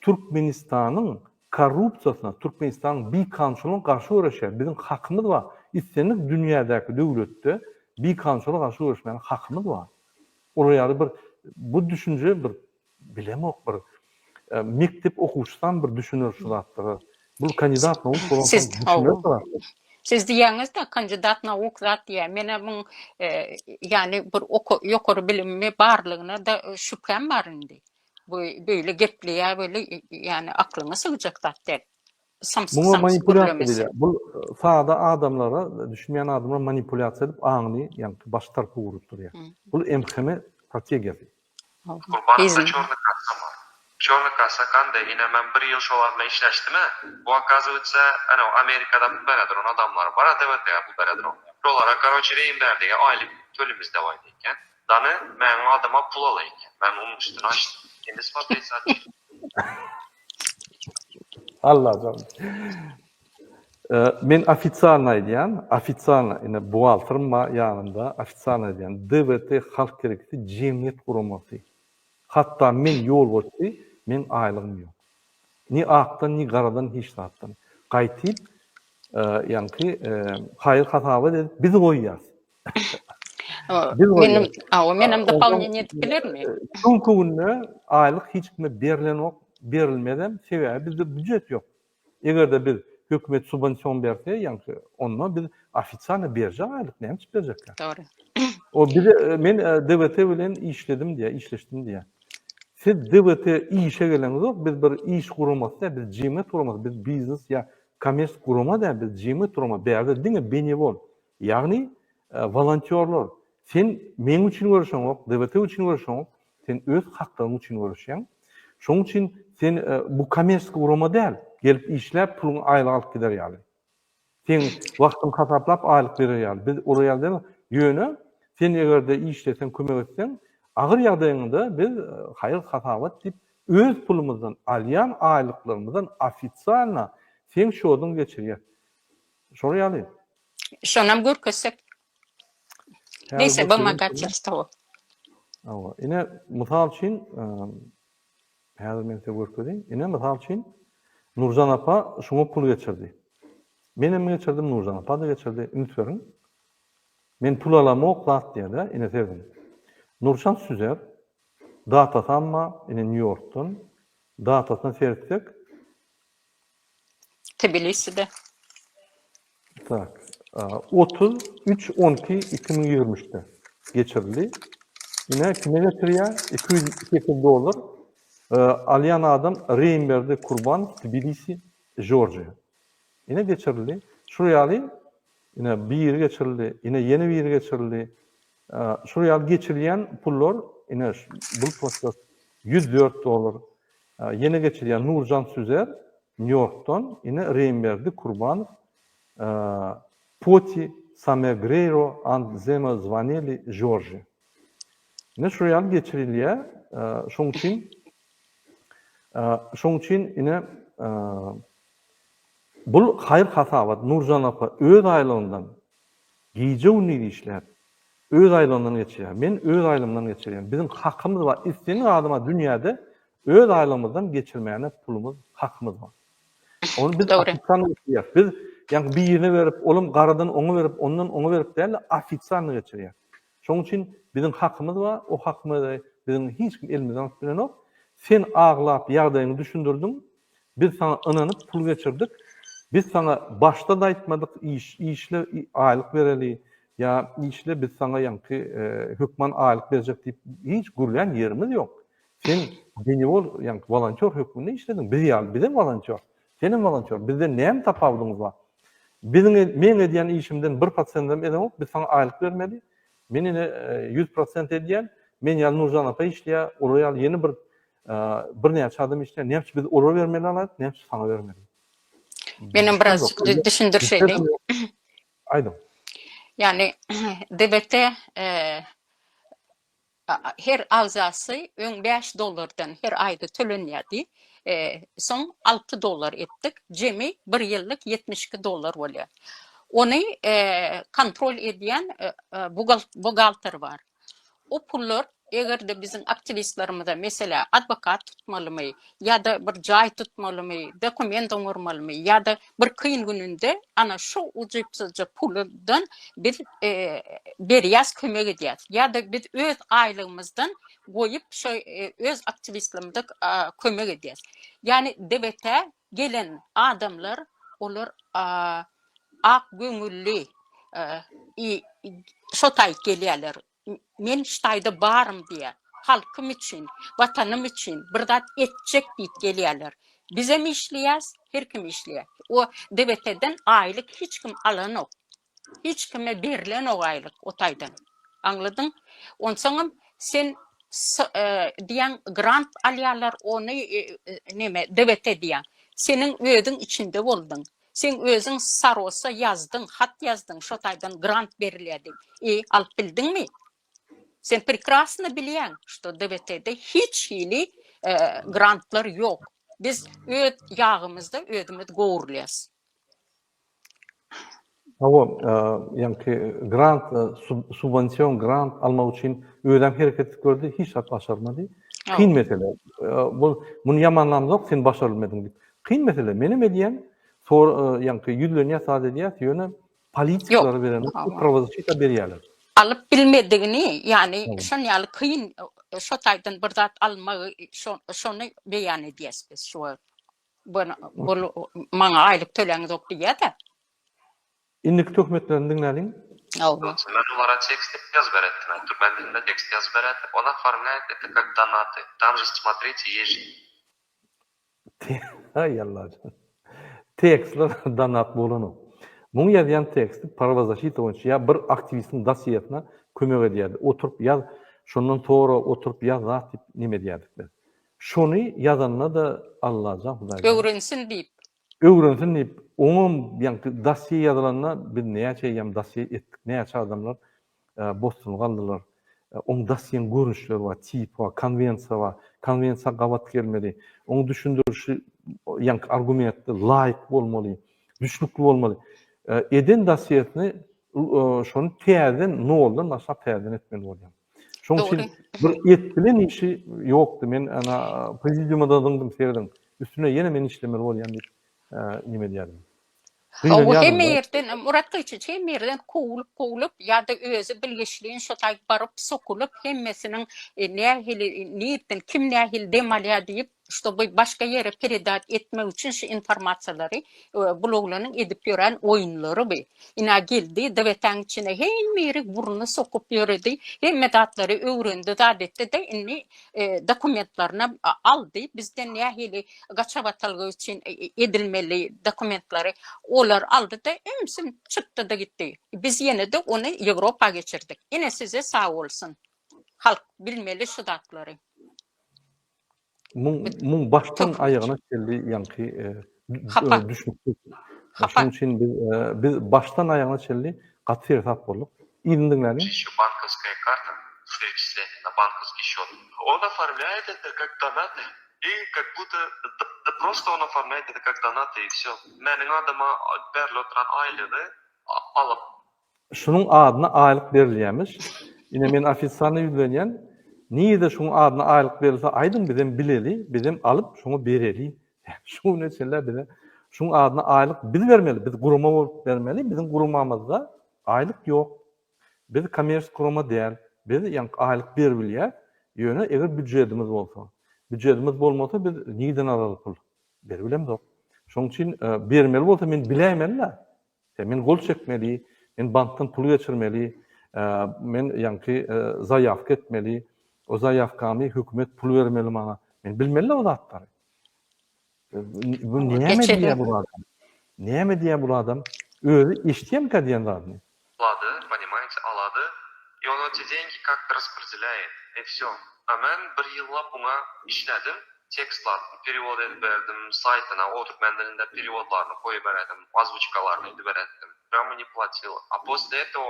Türkmenistanyň korrupsiýasyna, Türkmenistanyň bir kançylygyna garşy görüşýär. Bizim hakymyz var. İstenik dünýädäki döwletde bir kançylyga garşy görüşmäň hakymyz var. Oraya bir bu düşünce bir bilemok bir mektep okuwçydan bir düşünür şu zatları. Bu kandidat nauk bolan Siz diýäňiz da kandidat nauk zat diýär. Mene bu yani bir ýokary bilimi barlygyna da şüphem bar indi. Bu böyle gepliýär, böyle yani aklyňa sygjak zat der. Buna samsız manipülasyon gürlemesi. edilir. Bu sahada adamlara, düşünmeyen adamlara manipülasyon edip ağını, yani baş tarafı vurup Bu emheme strategiyası. Kurbanımda Izin. çorlu kassa var. Çorlu kassa kanda yine ben bir yıl şovarla işleştim ha. Bu akazıvıtsa ana Amerika'da bu beredron adamlar var da evet ya bu beredron. Dolara karoçi reyim derdiye aylık tölümüzde var deyken. Danı ben adama pul alayken. Ben onun üstüne açtım. Kendisi var tesisat. Allah canım. Men ofitsialna diyen, ofitsialna, yani buhaltırma yanında ofitsialna diyen DVT halk gerekti cemiyet kuruması. Hatta men yol boştu, men aylığım yok. Ni aktan ni garadan hiç tattan. Qaytip, yani ki hayır hatava dedi, biz koyuyaz. Benim дополнение edip bilir mi? Çünkü günne aylık hiç kime berilen yok, berilmeden sebebi bizde büdjet yok. Eğer de bir hükümet subvensiyon berse, yani onunla biz ofitsialna berjek aylık, neymiş berjekler? Doğru. O bir de men DVT bilen işleştim diye. Siz DVT işe geleniz yok, biz bir iş kuruması da, biz cemiyet kuruması, biz biznes ya komers kuruma da, biz cemiyet kuruma, berde dine benevol. Yani volontörler. Sen men üçün görüşen yok, DVT üçün görüşen yok, sen öz hakların üçün görüşen. Şoň üçün sen bu komers kuruma değil, gelip işlep pulun aylık alıp gider yani. Sen wagtyny hasaplap aylyk berer ýaly. Biz oraya değil mi? Ýöne sen egerde işlesen, kömek etsen, agyr ýagdaýynda biz hayır hasabat dip öz pulumuzdan alýan aýlyklarymyzdan ofitsialna sen şodan geçirýär. Şol ýaly. Şonam görkezsek. Neyse bu magaçysta o. Awa, ine mysal üçin häzir men size görkezeyim. Ine mysal üçin Nurjan apa şoňa pul geçirdi. Menem geçirdim, Nurjan apa da geçirdi. Ünsörün. Men pul alama oklat diýdi, ine sevdim. Nurşan Süzer, datasanma, ine New York'tan, datasına sertsek, Tbilisi'de. tak, 33-12-2023'te geçirildi. Yine kime getiriyor? $200 alyan adam Reimber'de kurban Tbilisi, Georgia. Yine geçirildi. Şuraya alayım. Yine bir yeri geçirildi. Yine yeni bir yeri geçirildi. Şuraya geçirilen pullar yine bu podcast $104. Yeni geçirilen Nurjan Süzer New York'tan yine Reimber'de kurban Poti Samegreiro and Zema Zvaneli Georgia. Yine şuraya geçiriliyor. Şoň üçin yine bu hayır hasabat Nurjan apa öz aýlygyndan giýje uny işler. Öz aýlygyndan geçýär. Men öz aýlygymdan geçirýän. Bizim hakkymız var. İstediğin adama dünýäde öz aýlygymyzdan geçirmäne pulumuz, hakkymız var. Onu biz ofitsialny geçirýär. Biz ýani bir ýerine berip, olum garadan oňa berip, ondan oňa berip däl, ofitsialny geçirýär. Şoň üçin bizim hakkymız var. O hakkymyzy bizim hiç kim elimizden bilen ok. Sen ağlap ýagdaýyny düşündirdiň. Biz sana inanyp pul geçirdik. Biz sana başta da aýtmadyk, işle aýlyk bereli, ya işle biz sana ýanky hökman aýlyk berjek diýip hiç gürlen ýerimiz ýok. Sen benevol ýanky volontör hökmünde işlediň. Biz ýaly, bizim volontör. Senin volontör. Bizde näme tapawdyňyz bar? Bizim men edýän işimden 1% edem ok, biz sana aýlyk bermeli. Men ine 100% edýän, men ýaly Nurjan apa işleýär, oraya ýeni bir näçe adam işleýär. Näçe biz oraya bermeli alat, näçe sana bermeli. Benim biraz düşündürşeydi. Aydın. Yani DBT her agzasy $5 her aýda tölenýärdi. Son $6 etdik. Jemi bir ýyllyk $72 bolýar. Onu kontrol edýän bugalter var. O pullar eğer de bizim aktivistlerimize mesela advokat tutmalymy ya da bir jaý tutmalymy, dokument oňurmalymy ya da bir kıyın gününde ana şu ucupsuzca puldan bir berýäs kömek edýäs ya da biz öz aýlygymyzdan goýup şu öz aktivistlerimize kömek edýäs. Yani DBT gelen adamlar olar ak göňüllü şotay gelýärler. Men ştaýda barym diye, halkym üçin, watanym üçin bir zat etjek diýip gelýärler. Bize mi işleyez, her kim işleyez. O DBT'den aylık hiç kim alan yok. Hiç kime verilen o aylık o taydan. Anladın? Ondan sen diyen grant alyalar onu neme DBT diyen. Senin ödün içinde oldun. Sen özün sarosa yazdın, hat yazdın, şu taydan grant veriledi. Alıp bildin mi? Sen прекрасно biliyorsun, что DBT'de hiç hili grantlar yok. Biz yağımızda ödümüz goğurlayız. O yani grant, subvensiyon grant almak için ödem hareket gördü, hiç başarmadı. Kıyın mesele. Bunu yamanlam yok, sen başarılmadın. Kıyın mesele. Benim ediyen, yani yüzlönüye sadece yöne politikaları veren, bu provozasyon da beriyorlar. Alıp bilmediğini, yani şunyalı kıyın, şu taydan bir zat almayı, şunu beyan ediyes biz şu bana aylık tölen yok diye de. İndik töhmetlerini dinleyin. Ben onlara tekst yazıp verettim. Ben de tekst yazıp verettim. Ona оформляет это как донаты. Там же смотрите, есть. Hay Allah. Tekstler donat bolunu. Bunu yazan teksti parvazaşit oyuncu ya bir aktivistin dasiyetine kömek ediyordu. Oturup yaz, şundan sonra oturup yaz dip nime diyordu. Şunu yazanına da Allah'a Huday'a. Öğrensin deyip. Öğrensin deyip. Onun yani dasiye yazılanına bir neye yam dasiye ettik. Neye adamlar Boston kaldılar. Onun dasiyenin görünüşleri var, tip var, konvensiya var. Konvensiya qavat gelmeli. Onu düşündürüşü yani argumentli, layık olmalı, güçlükli olmalı. Eden dasiyetini şunu teyden ne oldu? Nasıl teyden etmeli oluyor. Şunun için bir etkilen işi yoktu. Men ana prezidyuma da dındım seyredim. Üstüne yine men işlemeli oluyor deyip nime diyelim. O hem yerden Murat Kıyçıç hem yerden kovulup ya da özü bilgiçliğin şotay barıp sokulup hemmesinin niyetten kim nehil demalya deyip işte bu başka yere peridat etme için şu informasyonları bloglarının edip gören oyunları bu. İna geldi devletin içine hem yeri burnunu sokup yürüdü hem medatları öğrendi adetti de inni dokumentlarına aldı. Bizden nehili gaçabatalgı için edilmeli dokumentları olar aldı da emsim çıktı da gitti. Biz yine de onu Avrupa geçirdik. Yine size sağ olsun. Halk bilmeli şu datları. Mun baştan ayağına geldi yankı düşmüştük. Şunun için biz baştan ayağına geldi katı etap olduk. İlindinlerin. Еще банковская карта с перечислением на банковский счет. Он оформляет это как донаты. И как будто просто он оформляет это как донаты и все. Menin adıma berli oturan aylığı alıp. Şunun adına aylık verilýärmiş. Yine men ofitsialny ýüzlenýän. Niýe şunun adına aylık verilse aydın bizem bileli, bizem alıp şunu bereli. Şunu neçeler bize şunun adına aylık biz vermeli, biz guruma bolup vermeli. Bizim gurumamızda aylık yok. Biz komers guruma däl. Biz ýa aylyk berbilýär. Ýöne eger büdjetimiz bolsa. Büdjetimiz bolmasa biz niýeden alaly pul? Berbilem zor. Şoň üçin bermeli bolsa men bileýmen-la. Men gol çekmeli, men bankdan pul geçirmeli, men ýa-ni zayafka etmeli. O zayafkamy hökümet pul bermeli maňa. Men bilmeli o zatlary. Bu näme diýär bu adam? Näme diýär bu adam? Özü işleýän kadýan zadyny. Алады, понимаете, алады. И он эти деньги как-то распределяет. И все. А мен bir yıllap buna işledim. Tekstlarını перевод edip verdim. Saytına oturup men dilinde переводlarını koyup verdim. Озвучкаларını edip verdim. Прямо не платил. А после этого,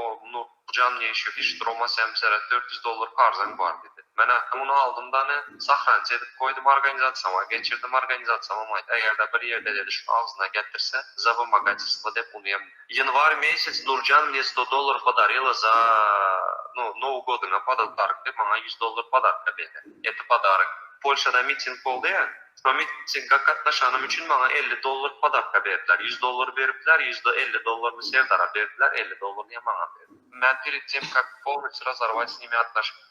Can мне еще пишет, Рома, sen mesela $400 karzan var dedi. Ben onu aldım da sahranç edip koydum organizasyama, geçirdim organizasyama. Eğer de bir yerde dedi şu ağzına getirse, за вымогательство деп bunu yem. Январь месяц Нурджан мне $100 подарила за Новый год на подарок. Деп bana $100 подарок verdi. Это подарок. Polşa'da miting oldu ya. O mitinge katlaşanım için bana $50 padatka verdiler. $100 verdiler, $50 Serdar'a verdiler, $50 bana verdiler. Ben перед тем, как полностью разорвать с ними отношения.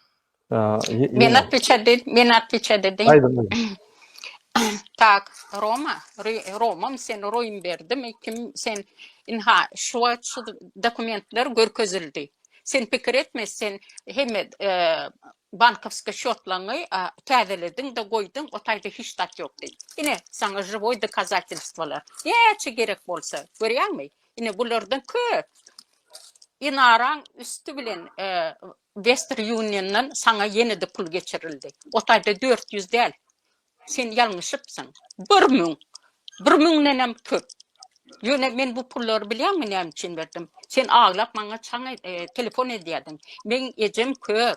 Men atveçededim. Aydın. Так, Romam sen royun verdim. Kim sen şu dokumentler görkezildi. Sen fikir etmezsen hem bankovska şotlaňy täzeledin de goýdun, o taýda hiç tat ýok diýdi. Ine saňa живой доказательстволар. Näçe gerek bolsa, görýärmi? Ine bulardan köp. Inaran üstü bilen Western Union'dan sana yeni de pul geçirildi. O taýda 400 değil. Sen yanlışypsyň. 1000. 1000 nenem köp. Ýöne men bu pulları bilýärmi näme üçin berdim? Sen aglap maňa çaňa telefon edýädiň. Men ejem kör.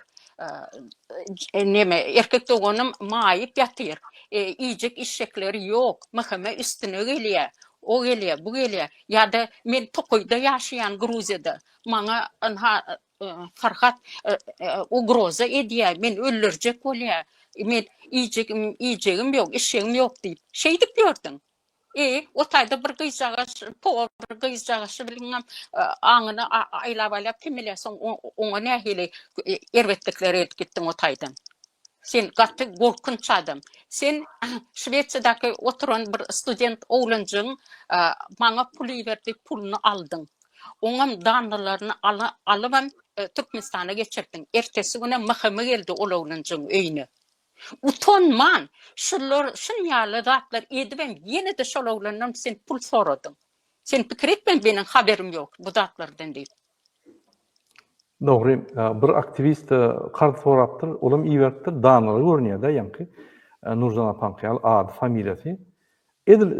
Neme erkek doganım maýyp ýatyr. Iyicek işşekleri ýok. Mahkeme üstüne gelýär. O gelýär, bu gelýär. Ýa-da men Tokoyda ýaşaýan Gruziýada maňa Farhat ugroza edýär. Men öldürjek bolýar. Men iyicegim ýok, işşegim ýok diýip şeýdip ýördiň. O taýda bir gyýjagaşy bilen aňyny aýlap kimleýäsiň oňa nähili erwetlikleri edip gitdiň o taýdan. Sen gaty gorkunç adam. Sen Şweçiýadaky oturan bir student oglanjyň maňa pul berdi, pulunu aldyň. Oňam danlaryny alyp Türkmenistana geçirdiň. Ertesi güne mahkeme geldi ol oglanjyň öýüne. Utanman, şunlar ýaly zatlar edibem, ýene de şol oglandan sen pul soradyň. Sen pikir etmen, benim haberim ýok bu zatlardan diýip. Dogry, bir aktivist kart sorapdyr, olam iýerdir, danary görnýär da ýanky. Nurjan Apankyal ad familiýasy. Edil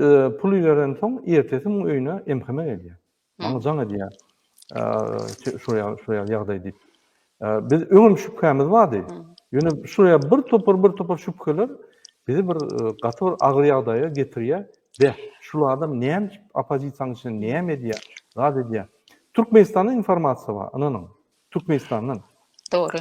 pul ýeren soň ertesi muň öýüne emheme gelýär. Maňa jaň edýär. Şuraya ýagdaý diýip. Biz öňüm şüphemiz bardy. Ýöne şuraya bir topar şüpheler bizi bir gaty bir agyr ýagdaýa getirýär. Şol adam näme opozisiýanyň içinde näme edýär? Zat edýär. Türkmenistanyň informasiýasy bar, ananyň. Türkmenistanyň. Doğru.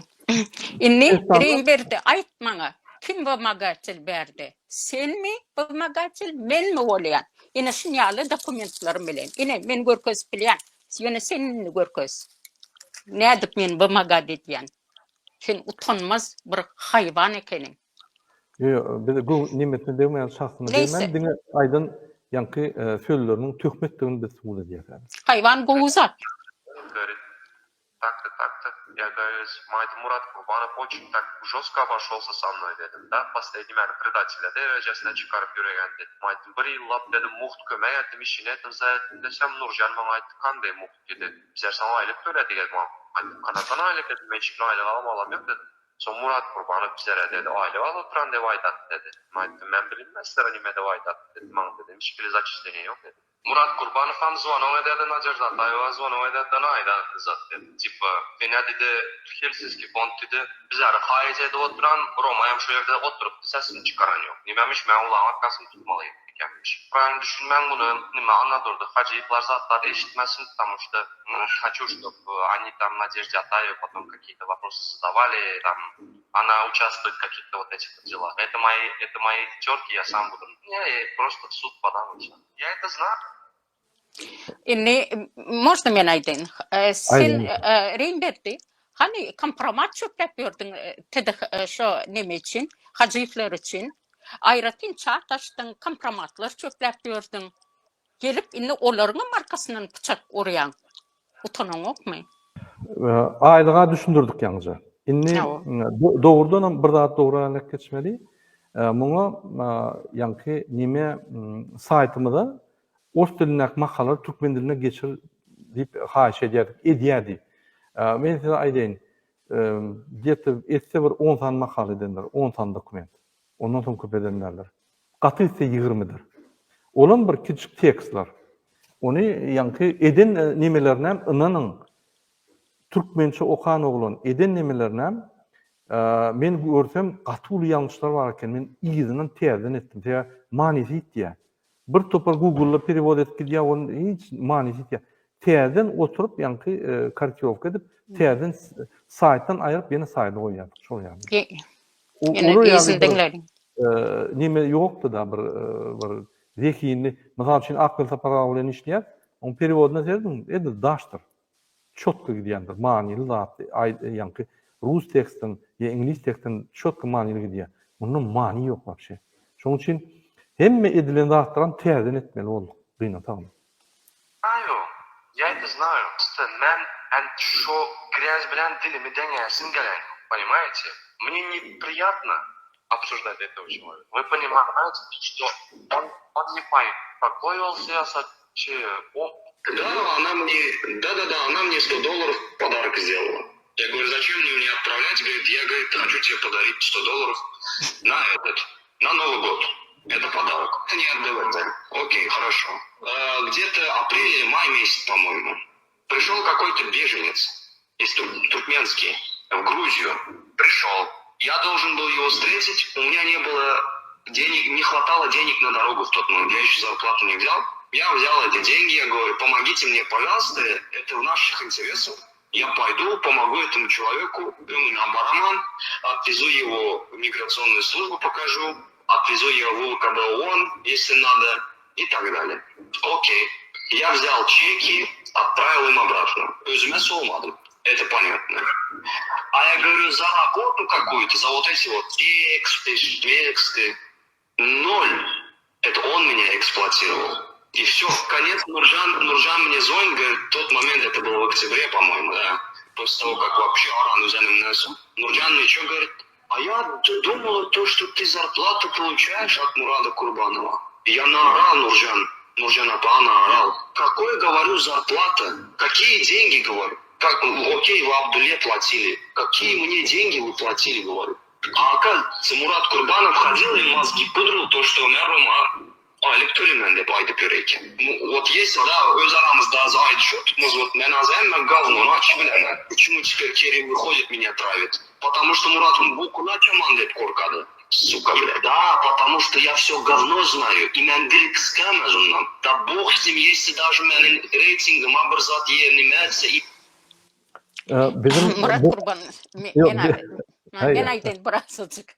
Inni berdi, ayt maňa. Kim bu magaçyl berdi? Sen mi bu magaçyl, men mi bolýan? Ine şunýaly dokumentlarym bilen. Ine men görköz bilýän. Ýöne sen görköz. Nädip men bu magad edýän? Sen utanmaz bir hayvan ekeniň. Biz bu nimetini degmeýän şahsyny bilmän, diňe aýdyn ýanky sözleriniň töhmetdigini biz subul edýär. Hayvan gowuzat. Говорит, так-то. Я говорю, Мурат Курбанов очень так жестко обошелся со мной, dedim. Да, последний meni предателя derecesine çıkarıp yürüyen dedim. Aytdım, bir yıllap dedim, muht kömek ettim, işini ettim, zaten desem Nurcan bana aytdı, kanday muht dedi. Bizler sana aylık töledik dedim. Aytdım, kanatdan aylık dedim, ben hiçbir aylık alam yok dedim. Son Murat Kurbanov bizlere dedi, aylık al oturan dev aydat dedi. Aytdım, ben bilinmezler nime dev aydat dedim. Ben dedim, hiçbir zachistliğine yok dedim. Murat Kurbanov ham звонок ededi Надежда Атаева, звонок ededi aydatdı zat dedi. Tipa, beni dedi, Helsinki fond dedi, bizler Hayze'de oturan, Roma hem şu yerde oturup sesini çıkaran yok. Nimemiş, ben ulan arkasını tutmalıyım. Ben düşünmem bunu, nime anladırdı. Hacıyıklar zatlar eşitmesin, потому что хочу, чтобы они там Надежде Атаевой потом какие-то вопросы задавали, там, она участвует в каких-то вот этих делах. Это мои тёрки, я сам буду. Я просто в суд подам. Я это знаю. Inni, можно men aydın? Sen Reynberdi, hani kompromat çöplep gördün şu neme için, hacıyıklar için. Ayratin çağtaştın kompromatlar çöplep gördün. Gelip inni olarının markasının bıçak oryan. Utanan ok mu? Aylığa düşündürdük ýalňyja. Inni doğrudan bir zat doğru alak geçmeli. Muňa ýanky nime saytymyzda Os diline makalar Türkmen diline geçir diýip haýyş edýärdi. Men size aýdaýyn. Etse bir 10 tan makal edenler, 10 tan dokument. Ondan soň köp edenler. Gaty ise 20'dir. Olan bir kiçik tekstler. Onu ýanky eden nimelerinem ynanyň türkmençe okan oglan eden nimelerinem men görsem gaty ýalňyşlar bar eken men iýidinden terden etdim. Teýär manysy diýär. Bir topar Google'la perewod etdi diýär, onun hiç manysy diýär. Terden oturup ýanky kartýowka edip terden saytdan aýryp ýene sayda goýýar. Şol ýaly. Ýene izindiňler. Nime ýokdy da bir zekiyini, mysal üçin akıl tapara bilen işleýär. On perewoduna serdim, edi daşdyr. Çotky gidýändir, manyly zat, ýanky rus tekstin, ýa ingliz tekstin çotky manyly gidýär. Onuň many ýok wapşe. Şoň üçin hemme edilen zatlaryň terden etmeli boldyk. Gyna tamam. Ayo, я это знаю. Просто мен шо грязь bilen dilimi deňäsin gelen. Понимаете? мне неприятно обсуждать этого человека. Вы понимаете, что он не покоил саясатчы, да, она мне $100 в подарок сделала. Я говорю, зачем мне отправлять? Говорит, я, говорит, хочу тебе подарить $100 на Новый год. Это подарок. Не отдавать. Окей, хорошо. Где-то апрель или май месяц, по-моему, пришел какой-то беженец из туркменский в Грузию. Пришел. Я должен был его встретить. У меня не было денег, не хватало денег на дорогу в тот момент. Я еще зарплату не взял. Я взял эти деньги, я говорю, помогите мне, пожалуйста, это в наших интересах. Я пойду, помогу этому человеку, на бараман, отвезу его в миграционную службу, покажу, отвезу его в ООН, если надо, и так далее. Окей. Я взял чеки, отправил им обратно. Özüme soğumadım. Это понятно. А я говорю, за работу какую-то, за вот эти вот тексты, 0. Это он меня эксплуатировал. И все, конец, Нуржан мне звонит, говорит, в тот момент, это было в октябре, по-моему, да, после того, как вообще Аран взяли на носу. Нуржан мне что говорит? А я думала, то, что ты зарплату получаешь от Мурада Курбанова. Я наорал Нуржан Апа наорал. Какое, говорю, зарплата? Какие деньги, говорю? Как, окей, вы Абдуле платили. Какие мне деньги вы платили, говорю? А оказывается, Мурад Курбанов ходил и мозги пудрил то, что Мервам aylık төлümden de baydı pöreyken. Вот есть, да, öz aramızda az aydı şotumuz, вот мен азайым, мен говно, açı bilemem. Почему теперь Керим выходит, меня травит? Потому что Мурат букуна чаман деп коркады. Сука, бля. Да, потому что я все говно знаю, и мен дил кыскамaz ondan. Да бог с ним, если даже менин рейтингim bir zat yerine и... Murat Kurban, men aytayın birazcık.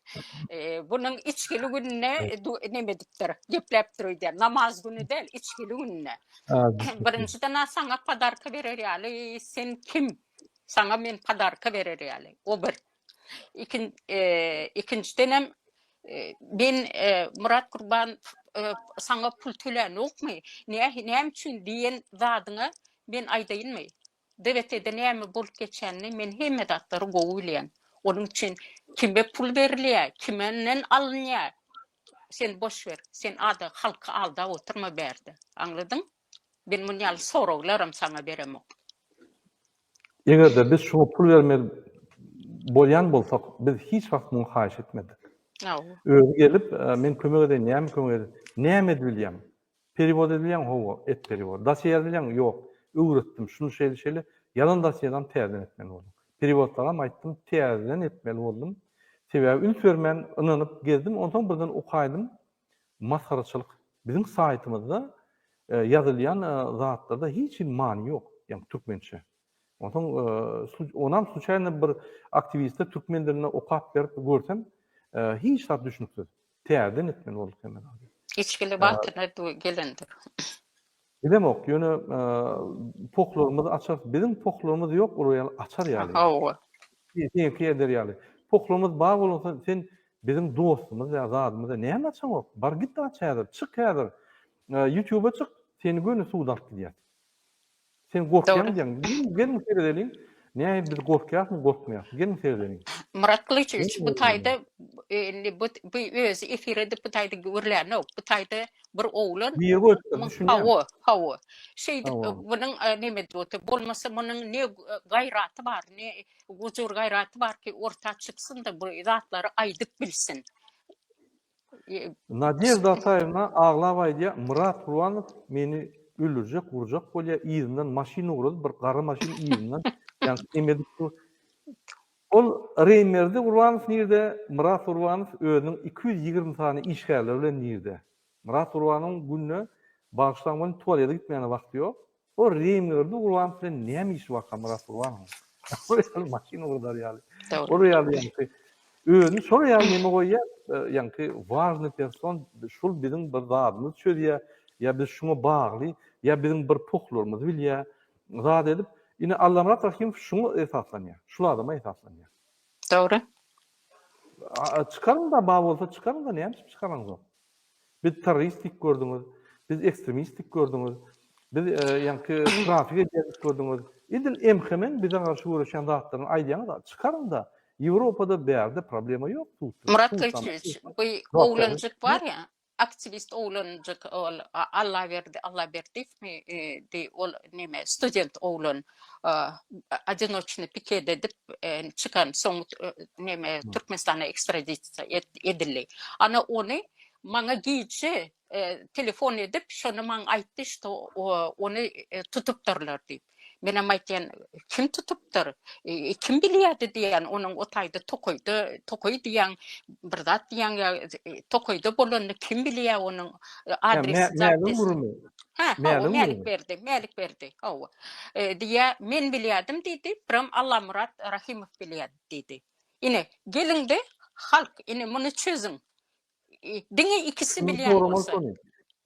Bunun içkili gününe nemediktir, gepleptir öyle. Namaz günü değil, içkili gününe. Birinciden sana padarka verir yani, sen kim? Sana men padarka verir yani, o bir. İkinciden ben Murat Kurban sana pul tölen yok mu? Ne için diyen zadını ben aytayın mı? DVT'de neymi bulup geçenini men hem datları goğuylayan. Onun için kime pul veriliyor, kimenden alınıyor. Sen boş ver, sen adı halka alda oturma berdi. Anladın? Ben bunu yalı sorularım sana veremem. Eger de biz şuna pul vermeli bolyan bolsak, biz hiç wagt bunu haýyş etmedik. Öňe gelip, men kömek edeyim, näme kömek edeyim? Näme edilýän? Perewod edilýän howa, et perewod. Dasy edilýän ýok. Öwretdim, şunu şeýle yalan dasyadan täzeden etmeli boldum. Perewodlara aýtdym, täzeden etmeli boldum. Sebäbi üns bermän ynanyp gezdim, ondan birden okaýdym. Maskaraçylyk. Bizim saýtymyzda ýazylýan zatlarda hiç many ýok, ýani türkmençe. Ondan случайно bir aktiviste türkmen diline okap berip görsem, hiç zat düşünipdir. Täzeden etmeli bolduk hemen. İçkili batına gelendir. Bilemok, ýöne poklarymyzy açar. Bizim poklarymyz ýok, oraya açar ýaly. Sen eder ýaly. Poklarymyz bar bolsa, sen bizim dostumyz ýa zadymyz näme açamok? Bar git açaýar, çık ýadyr. YouTube'a çık, seni göni suwdan gidýär. Sen gorkýan, gelin seredeliň. Näme biz gorkýasmy, gorkmaýasmy? Gelin seredeliň. Murat Kılıçoviç bu taýda bu öz efirde bu taýda görläne, bu taýda bir oğlan hawa. Şeýdi bunyň näme diýip bolmasa bunyň ne gaýraty bar, ne gujur gaýraty bar ki orta çyksyn da bu zatlary aýdyp bilsin. Nadezhda Ataýevna aglap aýdýar, Murat Kurbanov meni öldürjek, urjak bolýar, ýyzynyň maşyna urady, bir gara maşyna ýyzynyň. Ýani emedik ol Reýmerde Kurbanov nirde, Murat Kurbanov özüniň 220 sany işgärleri bilen nirde. Murat Kurbanowň gününe bagşlanmaly tuvaleta gitmegine wagty ýok. O Reýmerde Kurbanov bilen näme iş waka Murat Kurbanov? O maşyna urady ýaly. O ýaly özüni şol ýaly näme goýýar? Ýani важный person, şol biziň bir zadymyz çözýär, ýa biz şuňa bagly, ýa biziň bir poklarymyz bilýär. Zat edip ine Allah Murat Rahim şunu esaslanýar. Şol adama esaslanýar. Doğru. Çıkarın da bağ bolsa çıkarın da näme çıkaranyňyz? Biz terroristlik gördüňiz, biz ekstremistlik gördüňiz, biz ýani trafik edýän gördüňiz. Edil emhemen bize garşy görüşen zatlaryň aýdýany da çıkarın da Avropada berde problema yok. Murat Tuğ tamam. Kılıçevich, bu Yok, oğlancık var ya, aktivist oğlancık, Allah verdi, Allah verdi mi, de ol neme, student oğlan, одиночный piket edip çıkan son neme, Türkmenistan'a ekstradisiya edildi. Ana onu bana giyce telefon edip şunu bana ayttı işte onu tutupturlar deyip. Ben aytyan kim tutuptur? Kim bilýärdi diýen onun otayda tokoy diýen bir zat diýen ya tokoyda bolany kim bilýär onun adresi Mälum gurumy. Ha, Mälum melik berdi. Hawa. Diýä men bilýärdim diýdi, biram Allah Murat Rahimov bilýärdi diýdi. Ine gelinde halk ine muny çözün. Diňe ikisi bilýär bolsa.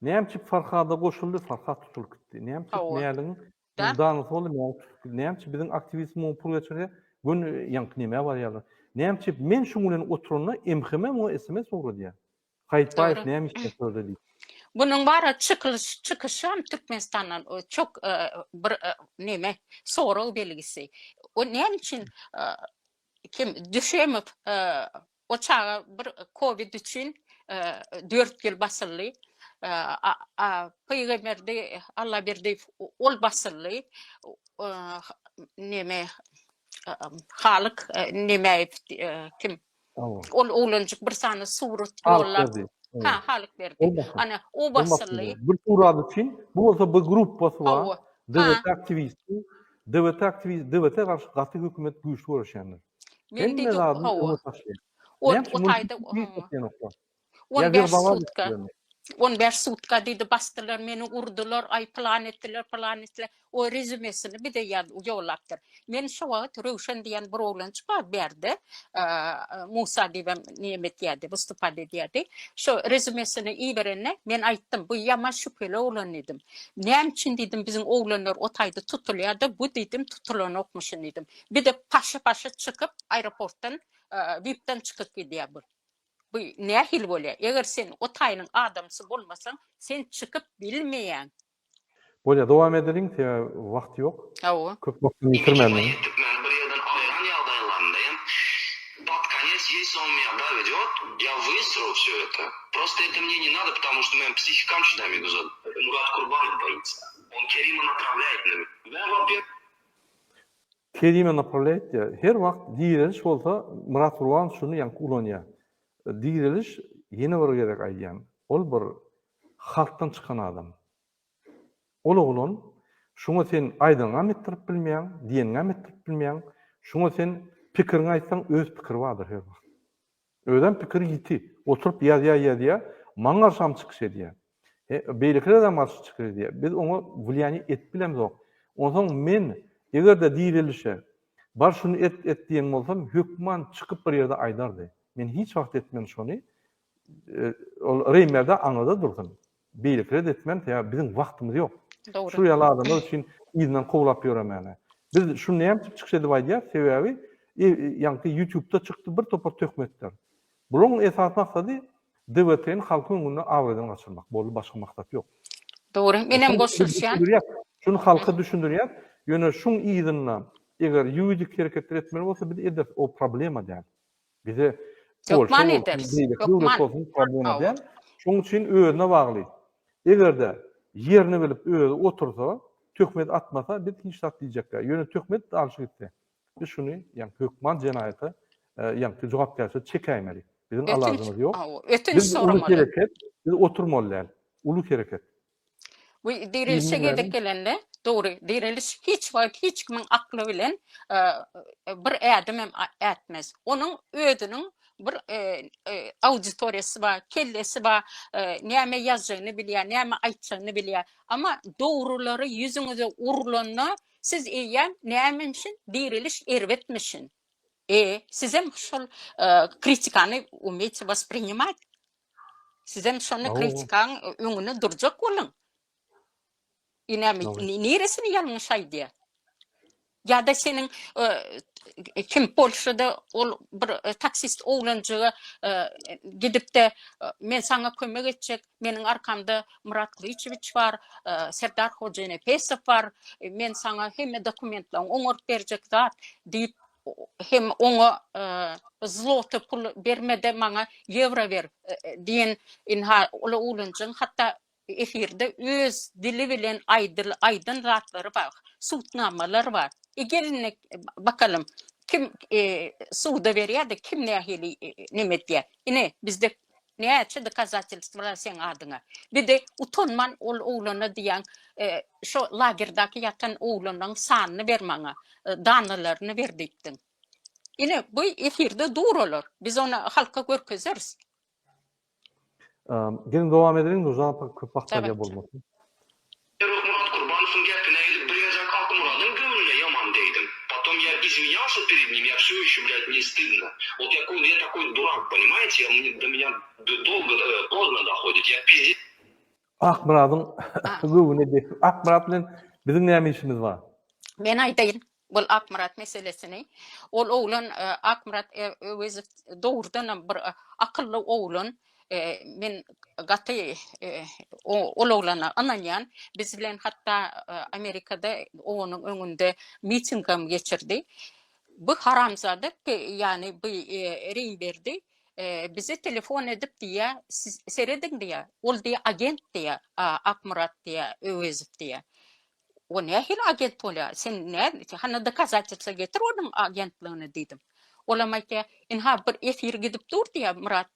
Näme Farhada goşuldy, Farhad tutulup gitdi. Näme mälum Da. Danı solu näme biziň aktivizm pul geçirýär. Gün ýanky näme bar ýaly. Näme men şu bilen oturuny emheme o SMS ugry diýär. Haýtbaýew näme işe söýledi diýip. Bunun bara çıkışam Türkmenistan'dan çok bir neme soru belgisi. O ne için kim düşemip o çağa bir Covid için 4 yıl basıllı Peygamberde Allah berdi ol basıllı neme halık neme kim ol olancık bir sany surat yollar ha halık berdi. Ana o basıllı. Bir turady için bu bolsa bir grup basıwa devlet aktivisti, devlet garşy gaty hökümet güýçli görüşýänler. Men diýdim hawa. O tayda 15 sutka. 15 sutka diýdi bastılar meni urdular, ay plan etdiler. O rezümesini bir de ýolapdyr. Men şu wagt Röwşen diýen bir oglan çyka berdi. Musa diýen nimet ýerdi, Mustafa diýdi. Şu rezümesini iýberenne men aýtdym, bu ýama şüpheli oglan edim. Näme üçin diýdim biziň oglanlar o taýda tutulýardy, bu diýdim tutulan okmuşyn diýdim. Bir de paşa çykyp aeroportdan VIP'den çykyp gidýär bu. Bu nähil bolýar? Eger sen o taýynyň adamsy bolmasaň, sen çykyp bilmeýän. Bolýar, dowam ederiň, wagt ýok. Hawa. Köp wagtyny ýitirmänden. Bir yerden ayıran ýagdaýlaryndaýym. Под конец, если он меня доведет, я высру все это. Просто это мне не надо, потому что моим психикам сюда медуза. Мурат Курбанов боится. Он Керима направляет на меня. Да, во-первых. Kerime направляет ya. Her wagt diýeriliş bolsa Murat Kurban şunu ýanky ulanýar. Diýeriliş ýene bir gerek aýdýan. Ol bir halkdan çykan adam. Ol oglan şuňa sen aýdyňa mettirip bilmeýän, diýeniňe mettirip bilmeýän, şuňa sen pikiriňi aýtsaň öz pikir bardyr her wagt. Öden pikir ýiti, oturup ýazýar, maňa şam çykyş edýär. Beýlikler de marş çykyş edýär. Biz oňa wulýany etbilemiz ok. Ondan men eger de diýerilişe bar şunu et diýen bolsam, hökman çykyp bir ýerde aýdardy. Men hiç wagt etmem şonu. Ol reýmerde aňada durdum. Beýlikler etmem, biziň wagtymyz ýok. Doğru. Şu ýaly adamlar üçin ýygynyň kowlap ýöremäne. Biz şunu näme çykyş edip aýdýar, sebäbi ýanky YouTube'da çykdy bir topar tökmetler. Bunuň esas maksady DWT'nin halkyň öňünde awradan gaçyrmak. Boldy, başga maksat ýok. Doğru. Menem goşuşýan. Şunu halka düşündürýär. Ýöne şuň ýygynyna eger ýuridik hereketler etmeli bolsa biz edip o problema däl. Bize Gökman ederiz. problema däl. Şoň üçin özüne bagly. Eger de ýerini bilip özü otursa, tökmet atmasa biz hiç zat diýjekler. Ýöne tökmet alşy gitdi. Biz şunu ýani hökman jenaýaty ýani jogapkärçilik çekäýmeli. Bizim alazymyz ýok. Ötünç soramaly. Biz oturmaly. Uluk hereket. Bu dirilişe gedip gelende doğru. Diriliş hiç kimin aklı bilen bir adam etmez. Onun ödünün bir auditoriyası var, kellesi var, näme ýazjagyny bilýär, näme aýtjagyny bilýär. Ama doğruları yüzüňize urulanda siz eýän näme üçin diriliş erwetmişin. Sizem şol kritikany umetь воспринимать. Sizem şonu kritikan öňüne durjak bolun. Neresini ýalňyş aýdýar? Ya da senin kim Polşada ol bir taksist oglanjyga gidip de men sana kömek etjek, meniň arkamda Murat Kılıçevich bar, Serdar Hoca Nepesov bar, men sana hemme dokumentlaryň oňurup berjek zat diýip hem ona zloty pul bermede maňa euro ber diýen inha ola ulunjyň hatda efirde öz dili bilen aydyn ratlary bar, suwtnamalar bar. Egeline bakalım kim suwda berýärdi, kim nähili nimetdiýär. Ine bizde näçe doказательстволар sen adyňa. Bir de utanman ol oğlana diýen şo lagerdaki yatan oğlanyň sanyny bermaňa, danalaryny berdikdiň. Ine bu efirde dur olur. Biz onu halka görkezeriz. Gelin devam edelim de o zaman köp wagtga Evet. bolmasyn. Murat Курбанов'un gapine edip Brezak Altımural'ın gönlüne yaman değdim. Потом я извинялся перед ним, я все еще, блядь, мне стыдно. Вот я такой дурак, понимаете? До меня долго, поздно доходит. Я пиздец. Akmuradyň göwüne de Akmurat bilen biziň näme işimiz bar? Men aýdaýyn bol Akmurat meselesini. Ol oğlan Akmurat özü doğrudan bir akıllı oğlan. Men gaty ol oğlana ananýan biz bilen hatda Amerikada onuň öňünde mitingam geçirdi. Bu haramzada yani bu reýin berdi. Bize telefon edip diye seredin diye ol diye agent diye Akmurat diye Öwezip diye. O nähil agent bola? Sen ne? Hana doказательство getir onun agentliğini dedim. Olamayka inha bir efir gidip dur diye Murat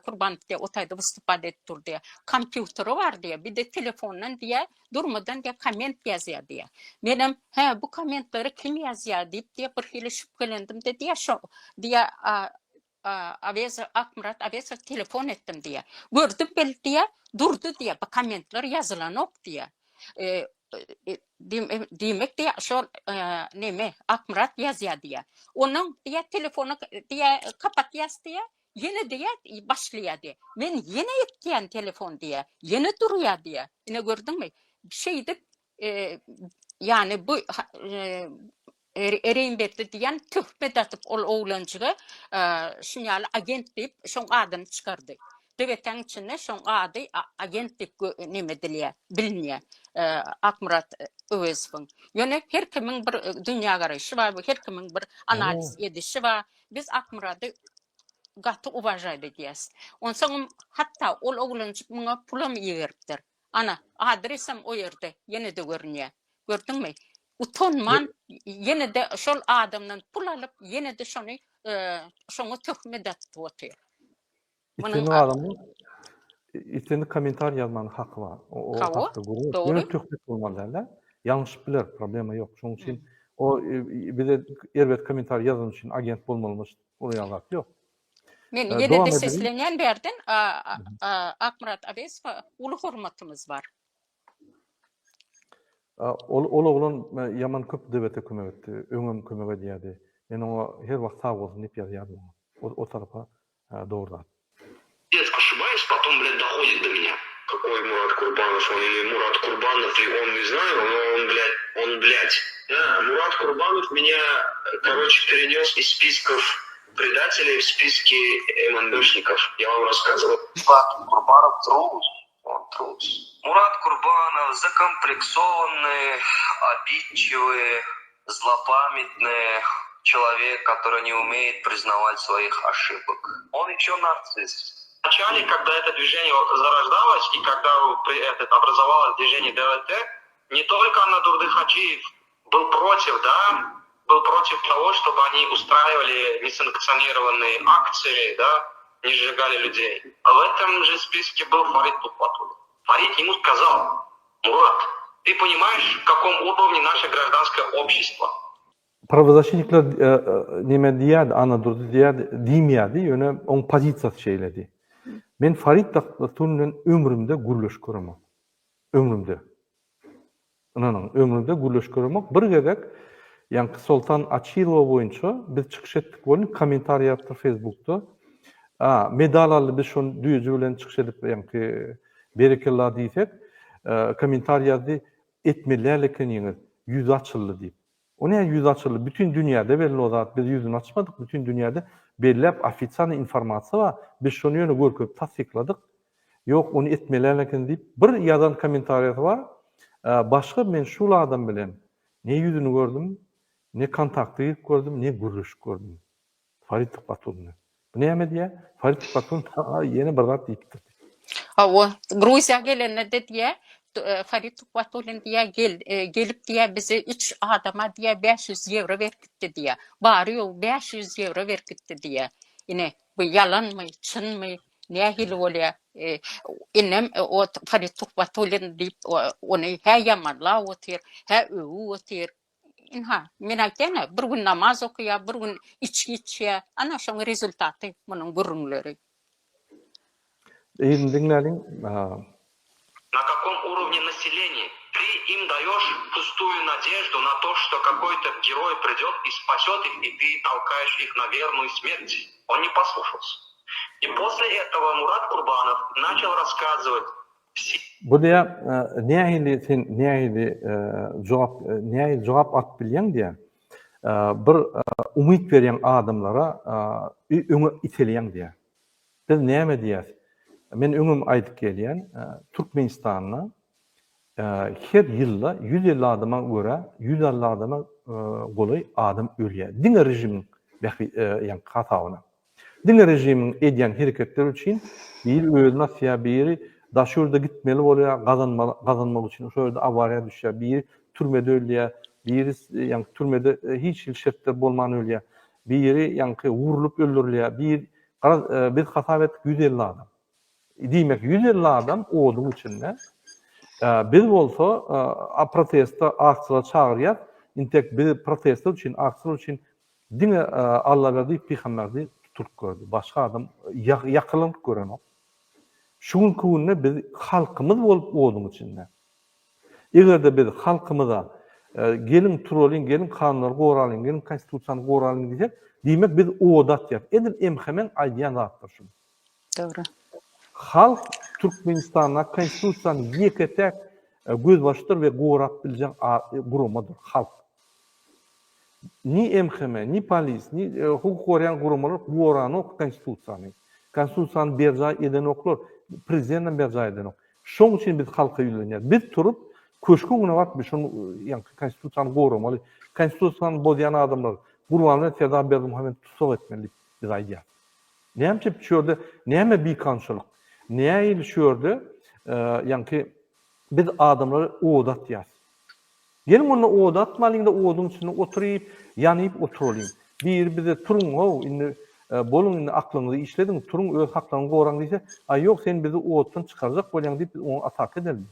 Kurbanov diye otayda vystupad edip dur diye. Kompýuteri var diye. Bir de telefondan diye durmadan diye komment yazýar diye. Menem bu kommentleri kim yazýar diye bir hili şüphelendim de diye şo diye aveza Akmurat aveza telefon ettim diye. Gördüm bel diye durdu diye. Bu kommentler yazılan ok diye. Demek diye şol neme Akmurat yazýar diye. Onun diye telefonu diye kapat yaz diye. Yine diye başlıyor diye. Men yine etken telefon diye. Yine duruyor diye. Yine gördün mü? Bir şeydi yani bu ereğin berdi diyen töhmet atıp ol oğlancığı şunyalı agent deyip şon adını çıkardı. Devletin içinde şon adı agent deyip nemediliye, biliniye. Akmurat Öwezip'in. Yani her kimin bir dünya garayışı var, her kimin bir analiz edişi var. Biz Akmurat'ı gatı uvajaýdy diýäs. Onsoň hatta ol oğlancık muňa pulam ýeripdir. Ana adresem o ýerde, ýene de görünýär. Gördüňmi? Utanman ýene de şol adamdan pul alyp ýene de şonu şoňa töhmet atyp otyr. Ýene adamyň ýetende komentar ýazmany haky bar. O hakda görüyor. Ýene töhmet bolmalylar. Ýalňyş biler, problema ýok. Şoň üçin o bize elbet komentar ýazan üçin agent bolmalymy ýaňak ýok. Men ýene de seslenýän berden Akmurat Öwezip'e uly hormatymyz bar. Ol oğlan yaman köp dewlete kömek etdi, öňüm kömek edýärdi. Men oňa her wagt sag bolsun diýip ýazýardım. O tarafa doğrudan. Ошибаюсь, потом, блядь, доходит до меня. Какой Мурат Курбанов, он или Мурат Курбанов, и он не знаю, но он, блядь. Да, Мурат Курбанов меня, короче, перенес из списков предателей в списки МНДшников. Я вам рассказывал. Мурат Курбанов трус. Он трус. Мурат Курбанов закомплексованный, обидчивый, злопамятный человек, который не умеет признавать своих ошибок. Он еще нарцисс. Вначале, когда это движение зарождалось и когда образовалось движение ДЛТ, не только Анадурды Хаджиев был против, да, был против того, чтобы они устраивали несанкционированные акции, да, не сжигали людей. А в этом же списке был Фарид Тухватуллин. Фарид ему сказал: Мурат, ты понимаешь, в каком уровне наше гражданское общество? Правозащитникler neme diýärdi, Anadolu diýärdi, diýmýärdi, ýöne oň pozisiýasy şeýledi. Men Farid Tuhwatullyň ömrümde gürleş göremem. Ömrümde. Ananyň ömrümde gürleş göremem. Bir gerek ýa-ni Sultan Achilow boýunça biz çykyş etdik bolun komentar ýapdyk Facebookda. Medal aly biz şonu düýüji bilen çykyş edip ýa-ni berekellah diýsek, komentar ýazdy etmelerleken ýeňiz ýüz açyldy diýip. O ne yüz açıldı? Bütün dünyada belli olarak biz yüzünü açmadık. Bütün dünyada belli ofisial informasiya var. Biz şunu yönü görüp tasdikladık. Yok onu etmelerken deyip bir yazan komentariyat var. Başka men şul adam bilen ne yüzünü gördüm ne kontaktı gördüm, ne gürüş gördüm. Farid Tukbatul'unu. Bu näme diye? Farid Tukbatul'un yeni bir zat deyipdir. O Gruziya gelene de diye Farid Tukbatulin diye gelip diye bize 3 adama diye 500 euro vergitti diye. Bağırıyor 500 euro vergitti diye. Yine bu yalan mı, çın mı, ne hili oluyor? İnnem o Farid Tukbatulin deyip onu he yamanla otur, he öğü otur. İnha, men aytene bir gün namaz okuya, bir gün içki içiye. Ana şoň rezultaty munyň gurrunlary. Dinlerin, На каком уровне населения ты им даешь пустую надежду на то, что какой-то герой придет и спасет их, и ты толкаешь их на верную смерть. Он не послушался. И после этого Мурат Курбанов начал рассказывать bu diye nähili cevap at bilýän diye bir umyt berýän adamlara öňe itelýän diye. Biz näme diýäs? Men öňüm aýdyp gelýän Türkmenistanyň her ýylda 150 adama göre 150 adama goly adam ölýär. Diňe rejimiň ýa hatawyna. Diňe rejimiň edýän hereketleri üçin bir ölüne ýa biri daşurda gitmeli bolýar, gazanmak üçin şöyle awariýa düşýär, bir türmede ölýär, biri ýa türmede hiç şertler bolman ölýär, biri ýa wurulup öldürilýär, bir hasabet 150 adam. Diýmek 150 adam oduň içinde. Biz bolsa protesta akçylar çagyrýar, intek bir protesta üçin, akçylar üçin diňe Allah berdi, peýgamberdi tutup gördü. Başga adam ýakylanyp görenok. Şuň gününe biz halkymyz bolup oduň içinde. Egerde biz halkymyza gelin turolin, gelin kanunlary goralyň, gelin konstitusiýany goralyň diýsek, diýmek biz odat ýap. Edil emhemen aýdýan zatdyr şu. Doğru. Halk Türkmenistan'a konstitusiýany ýeketek göz başydyr we gorap biljek gurumadyr halk. Ni emheme, ni polis, ni hukuk gorayan gurumalar gorany konstitusiýany. Konstitusiýany berja eden oklar, prezidentden berja eden ok. Şoň üçin biz halka ýülenýär. Biz turup köşkün güne wagt şonu ýa konstitusiýany goramaly, konstitusiýany bozýan adamlar gurbanly Serdar Berdimuhammed tutsak etmeli biz aýdýar. Näme şurada, näme bir kançylyk? Näme şurada, ýa-ni biz adamlary odat ýas. Gelin onu odat malyňda oduň içinde oturyp, ýanyp oturalım. Bir bize turun ho, indi bolun indi aklyňyzy işlediň, turun öz haklaryny goraň diýse, ay ýok sen bizi oddan çykarjak bolýan diýip onu atak edelim.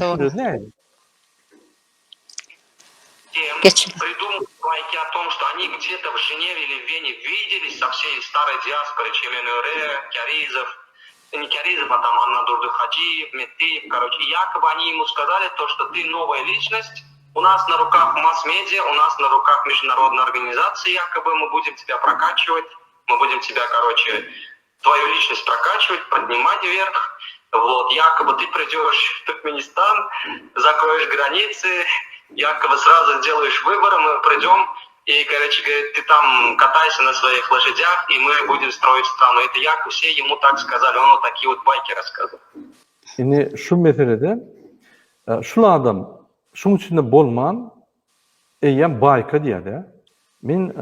Doğru. Придумывают байки о том, что они где-то в Женеве или в Вене виделись со всей старой диаспорой Чеменюре, Кяризов, не Кяризов, а там Анна Дурды-Хаджиев, Метеев, короче. И якобы они ему сказали то, что ты новая личность, у нас на руках масс-медиа, у нас на руках международная организация, якобы мы будем тебя прокачивать, мы будем тебя, короче, твою личность прокачивать, поднимать вверх. Вот, якобы ты придешь в Туркменистан, закроешь границы, якобы сразу сделаешь выбор, мы придем, и, короче, говорит, ты там катайся на своих лошадях, и мы будем строить страну. Это якобы все ему так сказали, он вот такие вот байки рассказывал. Şimdi şu meselede, şu adam, şunun içinde bolman, eýen bayka diýär. Men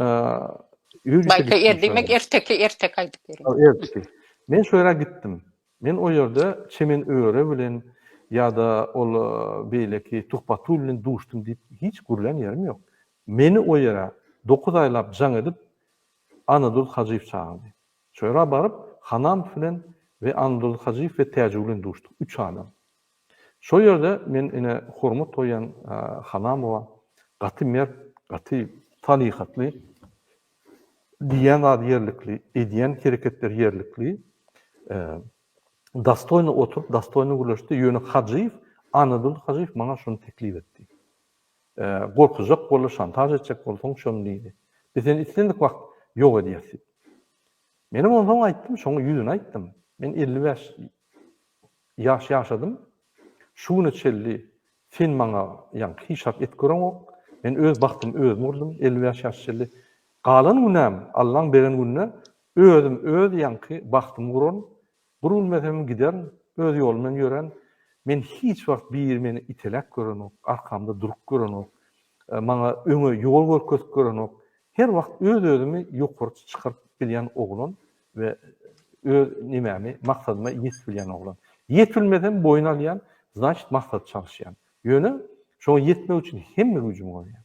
Bayka demek erteki aýdyp berýär. erteki. Men şöyle gittim. Men o ýerde çemen öre bilen ýa-da ol beýleki Tukbatul bilen duşdum diýip hiç gürlen ýerim ýok. Meni o ýere 9 aýlap jaň edip Anadolu Hajiyev çağırdy. Şöyle barıp Hanam bilen ve Anadolu Hajiyev ve Täjü bilen duşduk. 3 adam. Şo ýerde men ine hormat toýan Hanamowa gaty mer, gaty tanihatly diýen ad ýerlikli, edýän hereketler ýerlikli, dastoyny oturup, dastoyny gürleşdi. Ýöne Hajiyev, Anadolu Hajiyev maňa şunu teklif etdi. Gorkujak bolar, şantaj etjek bolsaň şonu diýdi. Bizen islendik wagt ýok edýärsiz. Menim onu aýtdym, şoňa ýüzüne aýtdym. Men 55 ýaş ýaşadym. Şunu çelli, sen maňa ýa hiçap et göreňok. Men öz bagtym özüm urdum, 55 ýaş çelli. Galan günäm, Allahyň beren gününe özüm öz ýa-ki bagtym guran, gurulmasam gider, öz ýolumdan ýören. Men hiç wagt bir meni itelek görenok, arkamda durup görenok. maňa öňe ýol görkezip görenok, her wagt öz-özümi ýokary çykaryp bilýän oglan we öz nimämi, maksadyma ýetip bilýän oglan. Ýetilmeden boyun alýan, значит maksat çalışýan. Ýöne şoňa ýetmek üçin hemme güjümi goýýan.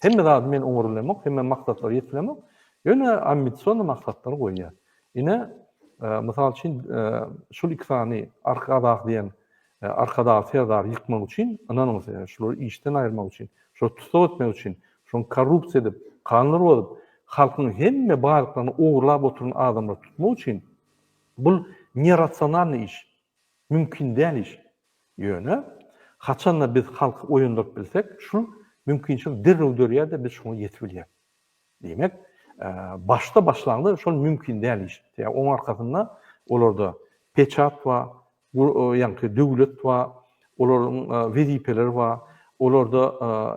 Hemme zat men oňurlamak, hemme maksatlara ýetlemek, ýöne ambisiýonly maksatlar goýýar. Ine mysal üçin şol ikisany arkadaş diýen arkada serdar ýykmak üçin, ananyň şolary işden aýyrmak üçin, şo tutap etmek üçin, şoň korrupsiýa edip, kanlar bolup, halkyň hemme barlyklaryny ogurlap oturan adamlar tutmak üçin bul nerasionalny iş, mümkin däl iş. Ýöne haçanda biz halk oýundaryp bilsek, şol mümkinçilik derrew dörýärde biz şoňa ýetip bilýär. Demek, başta başlandy, şol mümkin däl iş. Ýa oň arkasynda olarda peçat we ýa-ni döwlet we olaryň wezipeleri we olarda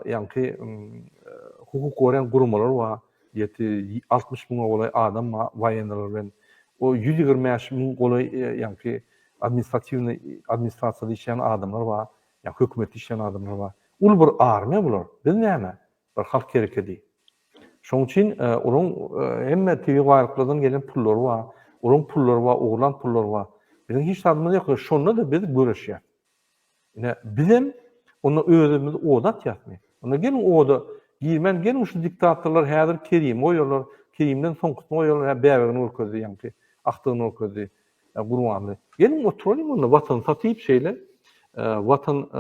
ýa-ni hukuk gören gurumlar we ýeti 60 000 golay adam we waýenler bilen o 125 000 golay ýa-ni administrasiýada işleyen adamlar we ýa hökümetde işleyen adamlar we ul bir armiýa bular. Biz näme? Bir halk gerekedi. Şoň üçin olaň hemme TV gaýryklardan gelen pullar we olaň pullar we oglan pullar we bizim hiç adamymyz ýok. Şonda da biz göreşýär. Ine bizim onu özümüz odat ýatmy. Ona gelin oda girmen gelin şu diktatorlar häzir Kerim oýarlar, Kerimden soňky oýarlar bäwegini ölkedi ýa-ni aktygyny ölkedi. Gurmanly. Gelin oturalım onda vatan satyp şeýle vatan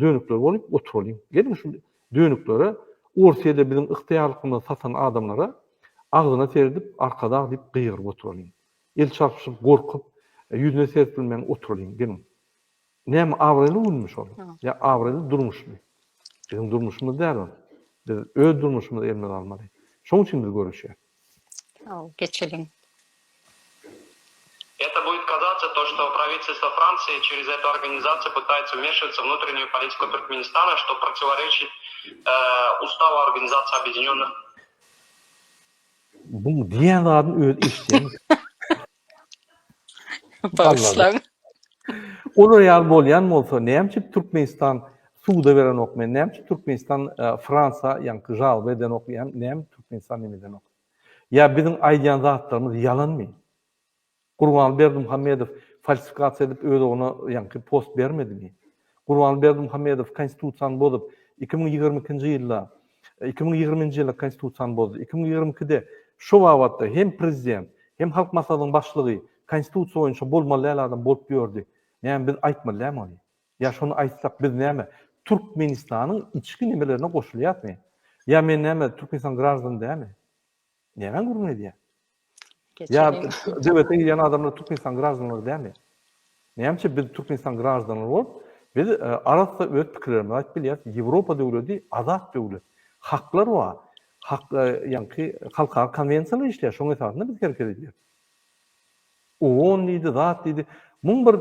dönükler bolup oturalım. Gelin şu dönüklere ortaýda bizim ykhtiyarlykymyzy satan adamlara agzyna serdip arkada diýip gyýryp oturalım. El çarpyşyp gorkup ýüzüne serpilmän oturalım. Gelin. Näme awraly bolmuş ol? Ya awraly durmuşmy? Bizim durmuşymyz däl. Biz öz durmuşymyzy elmä almaly. Şoň üçin biz görüşýär. Geçelim. Это будет казаться то, что правительство Франции через эту организацию пытается вмешиваться в внутреннюю политику Туркменистана, что противоречит уставу Организации Объединенных. Bu diýen zadyň öz işleýän. Bağışlan. Olar ýaly bolýan bolsa, näme Türkmenistan suwda beren okmen, näme Türkmenistan Fransa ýa-ni jalby eden okyan, näme Türkmenistan nimeden ok. Ya bizim aýdýan zatlarymyz ýalanmy? Gurbanberdi Muhammedow falsifikasiýa edip öz oguna ýa-ni post bermedimi? Gurbanberdi Muhammedow konstitusiýany bozup 2022-nji ýylda 2020-nji ýylda konstitusiýany bozdy. 2022-de şu wagtda hem prezident hem halk maslahatynyň başlygy konstitusiýa boýunça bolmaly adam bolup ýördi. Näme biz aýtmalymy ony? Ya şonu aýtsak biz näme? Türkmenistanyň içki nimelerine goşulýarmy? Ya men näme Türkmenistan gраждан dämi? Näme gurun edýär? Ya devlete giden adamlar Türkmenistan gражданлары dämi? Näme biz Türkmenistan gражданlary bolup biz arasda öz pikirlerimizi aýtyp bilýär. Ýewropa döwleti azat döwlet. Haklar var. Hak ýa-ni halkara konwensiýalar işleýär. Şoň esasında biz hareket edýär. O neydi, zat dedi. Bunun bir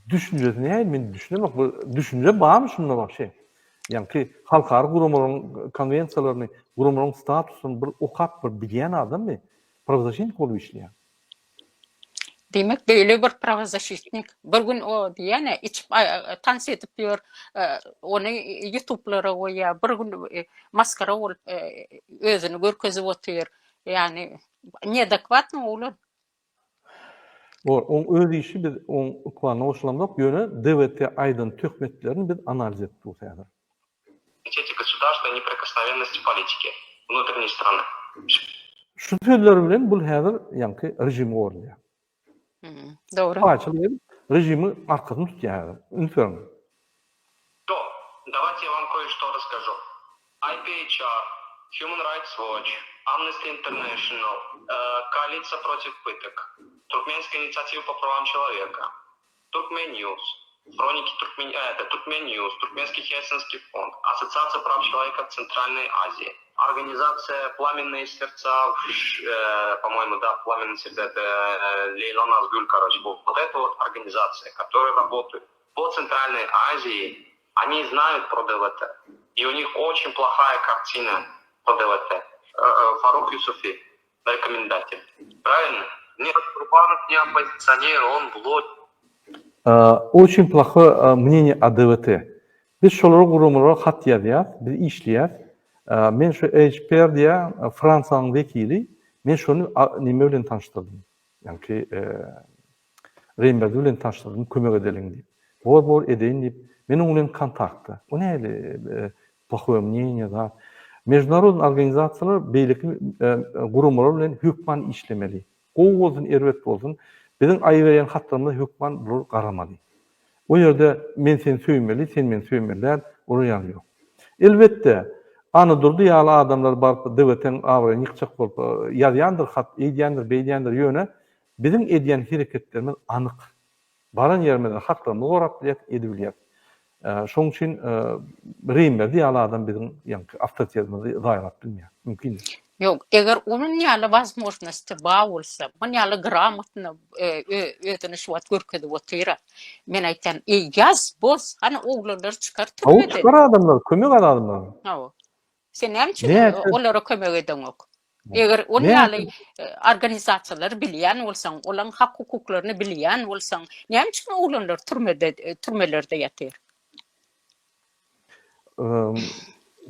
düşüncesi ne? Men düşünemek, bu düşünce barmy şunda bak şey. Yani ki halkara gurumlaryň konwensiýalaryny, gurumlaryň statusunu bir okap bir bilýän adam mı? Pravozachitnik bolup işleýär. Demek böyle bir pravozachitnik. Bir gün o diýene içip tans edip ýör, onu YouTube'lara goýýar. Bir gün maskara bolup özüni görkezip oturýar. Yani neadekvatny bolar. On öz işi biz on ukwana oşulamdak ýöne DVT aýdyn töhmetlerini biz analiz etdik bu häzir. Эти государства неприкосновенности политики внутренней страны. Şu sözler bilen bul häzir ýa-ni rejim gorulýar. Doğru. Açylyp rejimi arkasyny tutýar. Unutmayın. То, давайте я вам кое-что расскажу. IPHR, Human Rights Watch, Amnesty International, Коалиция против пыток, Туркменская инициатива по правам человека, Туркменnews, Хроники Туркменnews, Туркменский Хельсинский фонд, Ассоциация прав человека в Центральной Азии, Организация «Пламенные сердца», по-моему, да, «Пламенные сердца» — это Лейла Назгуль, короче, вот эта вот организация, которая работает по Центральной Азии, они знают про ДВТ, и у них очень плохая картина по ДВТ. Фарух Юсуфи, рекомендатель. Правильно? Нет, Курбанов не оппозиционер, он блогер. Очень плохое мнение о ДВТ. Biz şolara gurumlara hat ýazýar, biz işleýär. Men şu HPR diye Fransa'nın vekili, men şonu nime bilen tanıştırdım. Yani ki Reimberg bilen tanıştırdım, kömek edelim diye. Bor edeyin diye. Men onunla kontaktı. O neydi? Плохое мнение da. Международный organizatsiyalar beýleki gurumlar bilen hökman işlemeli. Gow bolsun, erwet bolsun. Bizim aý beren hatlarymyza hökman bul garamady. O ýerde men seni söýmeli, sen meni söýmeliler, ora ýaly ýok. Elbetde ana durdy ýaly adamlar baryp dewleten awry ýykjak bolup ýazýandyr, hat edýändir, beýdýändir ýöne bizim edýän hereketlerimiz anyk. Baran ýermeden hatlarymyzy gorap bilýär, edip bilýär. Şoň üçin Reimberg ýaly adam bizim ýa-ni awtoritetimizi daýrap bilmeýär. Mümkin. Yok, eğer onun ýaly возможности ba bolsa, onun ýaly gramotny ödüni şuwat görkezip otyra. Men aýtdan, ýaz boz, hani oglanlar çykar O türmeden. çıkar adamlar, kömek adamlar. Hawa. Sen näçe Ne? olara kömek edeňok? Eger onun Ne? ýaly organizasiýalar bilýän bolsaň, olaryň hak hukuklaryny bilýän bolsaň, näçe oglanlar türmelerde ýatyr?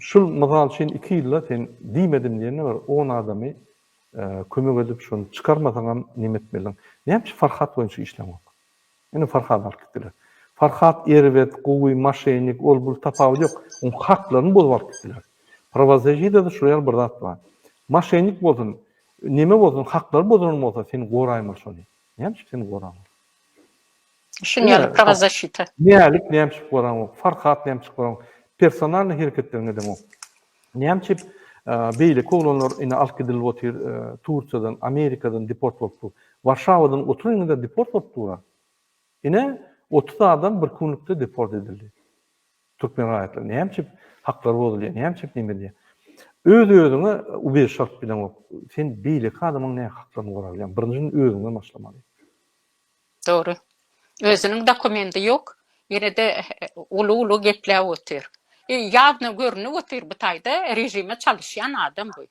Şul mysal üçin 2 ýylda sen diýmedim diýene bar 10 adamy kömek edip şonu çykarmasaňam näme etmeliň? Näme Farhat boýunça işlemek? Ene Farhat alkypdylar. Farhat erwet, gowy, maşenik, ol bul tapawy ýok. On haklaryny bozup alkypdylar. Pravazajida da şoýal bir zat bar. Maşenik bolsun, näme bolsun, haklary bozulan bolsa seni goraýmar şonu. Näme seni goraýmar? Şunu ýaly pravazashita. Näme goraýmar? Farhat näme goraýmar? Personalny hereketlerine demok. Näme beýle kowlanlar ine alkydylip otyr Turkiýadan, Amerikadan deport bolupdy. Warşawadan 30 ýylda deport bolupdy. Ine 30 adam bir kunlukda deport edildi. Türkmen raýatly. Näme haklary bozulýar, näme näme diýär. Öz-özüňe uber şart bilen ok. Sen beýle adamyň näme haklaryny gorabilýän? Birinçi özüňden başlamaly. Doğru. Özünün dokumenti yok. Yine de ulu gepler otur. Yavna görünüp otur bu taýda rejime çalışýan adam bu.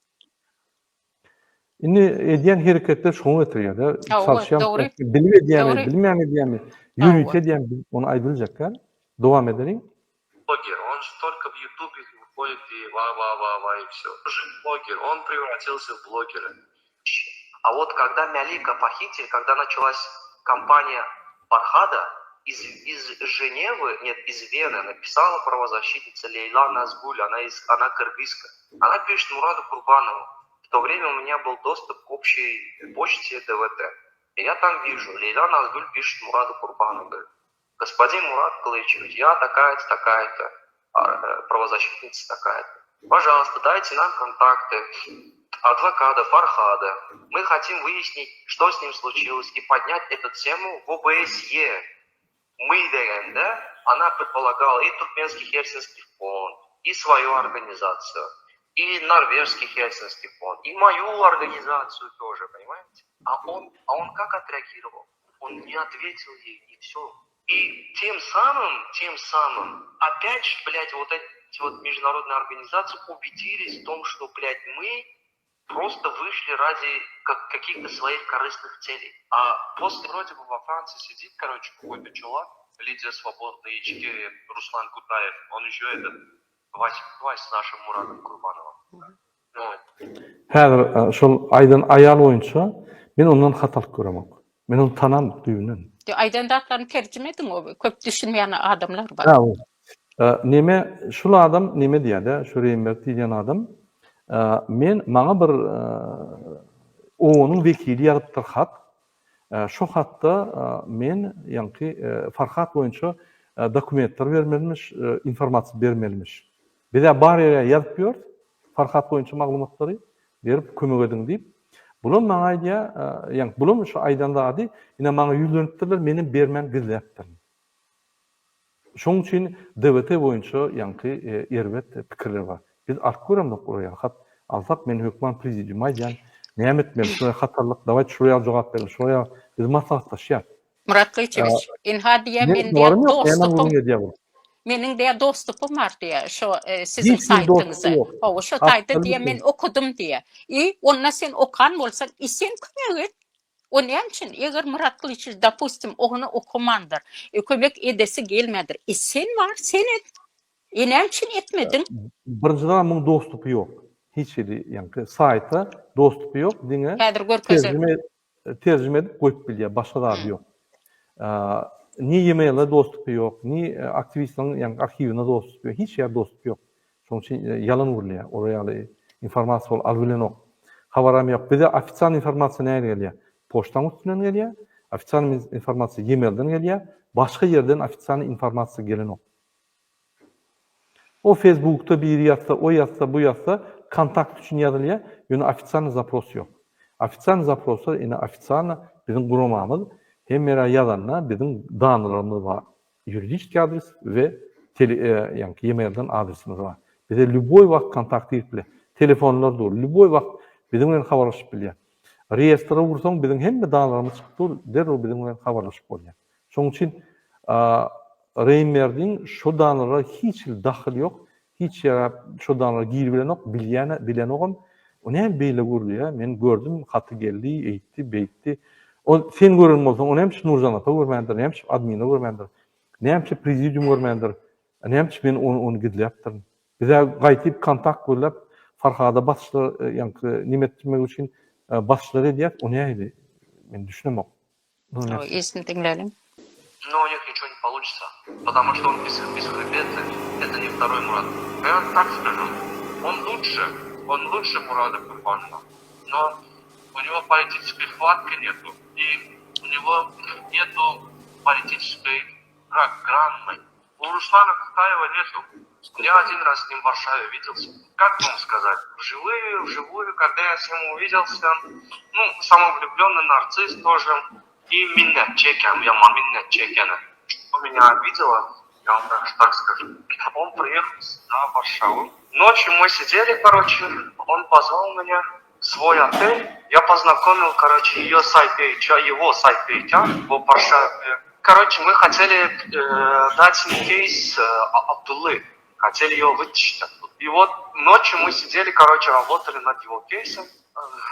Indi edýän hereketler şoňa getirýär da. Çalışýan, bilip edýänmi, bilmeýän edýänmi, ýürüýt edýänmi, onu aýdyljak. Dowam edelim. Блогер, он же только в Ютубе выходит и ва и все. Уже блогер, он превратился в блогера. А вот когда Мялика похитили, когда началась кампания Фархада, из Женевы, нет, из Вены написала правозащитница Лейла Назгуль, она кыргызка. Она пишет Мураду Курбанову. В то время у меня был доступ к общей почте ДВТ. И я там вижу, Лейла Назгуль пишет Мураду Курбанову, говорит: господин Мурат Клычевич, я такая-то, такая-то, правозащитница такая-то. Пожалуйста, дайте нам контакты адвоката Фархада. Мы хотим выяснить, что с ним случилось, и поднять эту тему в ОБСЕ. Мы, да, она предполагала и Туркменский Хельсинский фонд, и свою организацию, и Норвежский Хельсинский фонд, и мою организацию тоже, понимаете? А он как отреагировал? Он не ответил ей, и все. И тем самым, опять же, блядь, вот эти вот международные организации убедились в том, что, блядь, мы просто вышли ради каких-то своих корыстных целей. А после вроде бы во Франции сидит, короче, какой-то чувак, лидер свободной ячейки Руслан Кутаев. Он еще этот Вась с нашим Мурадом Курбановым. Häzir şol aýdan aýal boýunça men ondan hatalyk göremok. Men onu tanam düýünden. Aýdan datlaryny terjime ediň, o köp düşünmeýän adamlar bar. Neme şul adam neme diýär? Şu Reimberg diýen adam men maňa bir onuň wekili ýazypdyr hat. Şu hatda men ýa-ni Farhat boýunça dokumentler bermelmiş, informasiýa bermelmiş. Bize bar ýere ýazyp ýör, Farhat boýunça maglumatlary berip kömek ediň diýip. Bulan maňa aýdýar, ýa-ni bulan şu aýdan dady, ine maňa ýüzlenipdirler, menin bermem gizläpdir. Şoň üçin DWT boýunça ýa-ni erwet pikirler bar. Biz alt göremdik buraya. Hat alsak men hökman prezidium aýdýan, näme etmeli, şu hatarlyk, dawat şuraya jogap berin, şuraya biz maslahatlaşýar. Murat Kılıçeviç, inhadiye men diýär dostupum. Menin de dostupum var diye şu sizin saytınızı. O şu taýda diye men okudum diye. Onna sen okan bolsaň, sen kömek et. O näçin? Eger Murat Kılıçeviç допустим, onu okumandyr, kömek edesi gelmedir. Sen var, sen et. İnem için etmedin. Birinçiden bunun dostupu yok. Hiç yani sayta dostupu yok. Dine Häzir görkezek. tercüme edip koyup bilýär. Başga da yok. Ni e-mail'e dostupu yok. Ni aktivistlerin yani arşivine dostupu yok. Hiç yer dostupu yok. Şoň üçin yalan urulýar. Oraya informasiýa albilen ok. Habaram yok. Bir de ofisial informasiýa näde gelýär? Poçtan üstünden gelýär. Ofisial informasiýa e-mailden gelýär. Başga yerden ofisial informasiýa gelen ok. O Facebook'ta bir yazsa, o yazsa, bu yazsa kontakt için yazılıyor. Yani ofisial zapros yok. Ofisial zaprosu yine ofisial bizim kurumamız hem mera yazanla bizim danalarımız var. Yuridik adres ve yani e-mailden adresimiz var. Bir de lüboy vakt kontakt edip telefonlar doğru. Lüboy vakt bizimle haberleşip biliyor. Reyestr'a vursan bizim hem danalarımız çıktı. Derhal bizimle haberleşip oluyor. Şoň için Reimber'din şu danalara hiç dahil yok. Hiç yara şu danalara gir bilen yok. Bilen oğun. O ne beyle gurdu ya. Men gördüm. Hatı geldi, eğitti, beytti. O sen görün olsan, o neymiş Nurcan Ata görmendir, neymiş admini görmendir, neymiş prezidium görmendir, neymiş ben onu gidleyaptırım. Bize gaytip kontak görüp, Farhada başlar, yani nimettirmek için başlar ediyat, o neydi? Ben düşünemem. İsmi dinleyelim. Но у них ничего не получится, потому что он бесхребетный, это не второй Мурат. Я так скажу, он лучше Мурада Курбанова, но у него политической хватки нету, и у него нету политической программы. У Руслана Кутаева нету. Я один раз с ним в Варшаве виделся. Как вам сказать, вживую, когда я с ним увиделся, ну, самовлюбленный нарцисс тоже, и миннет чекем, я миннет чекена. Что меня обидело, я вам так скажу. Он приехал сюда, в Варшаву. Ночью мы сидели, короче, он позвал меня в свой отель. Я познакомил, короче, его сайт-пейджа в Варшаве. Короче, мы хотели дать им кейс Абдуллы. Хотели его вытащить оттуда. И вот ночью мы сидели, короче, работали над его кейсом.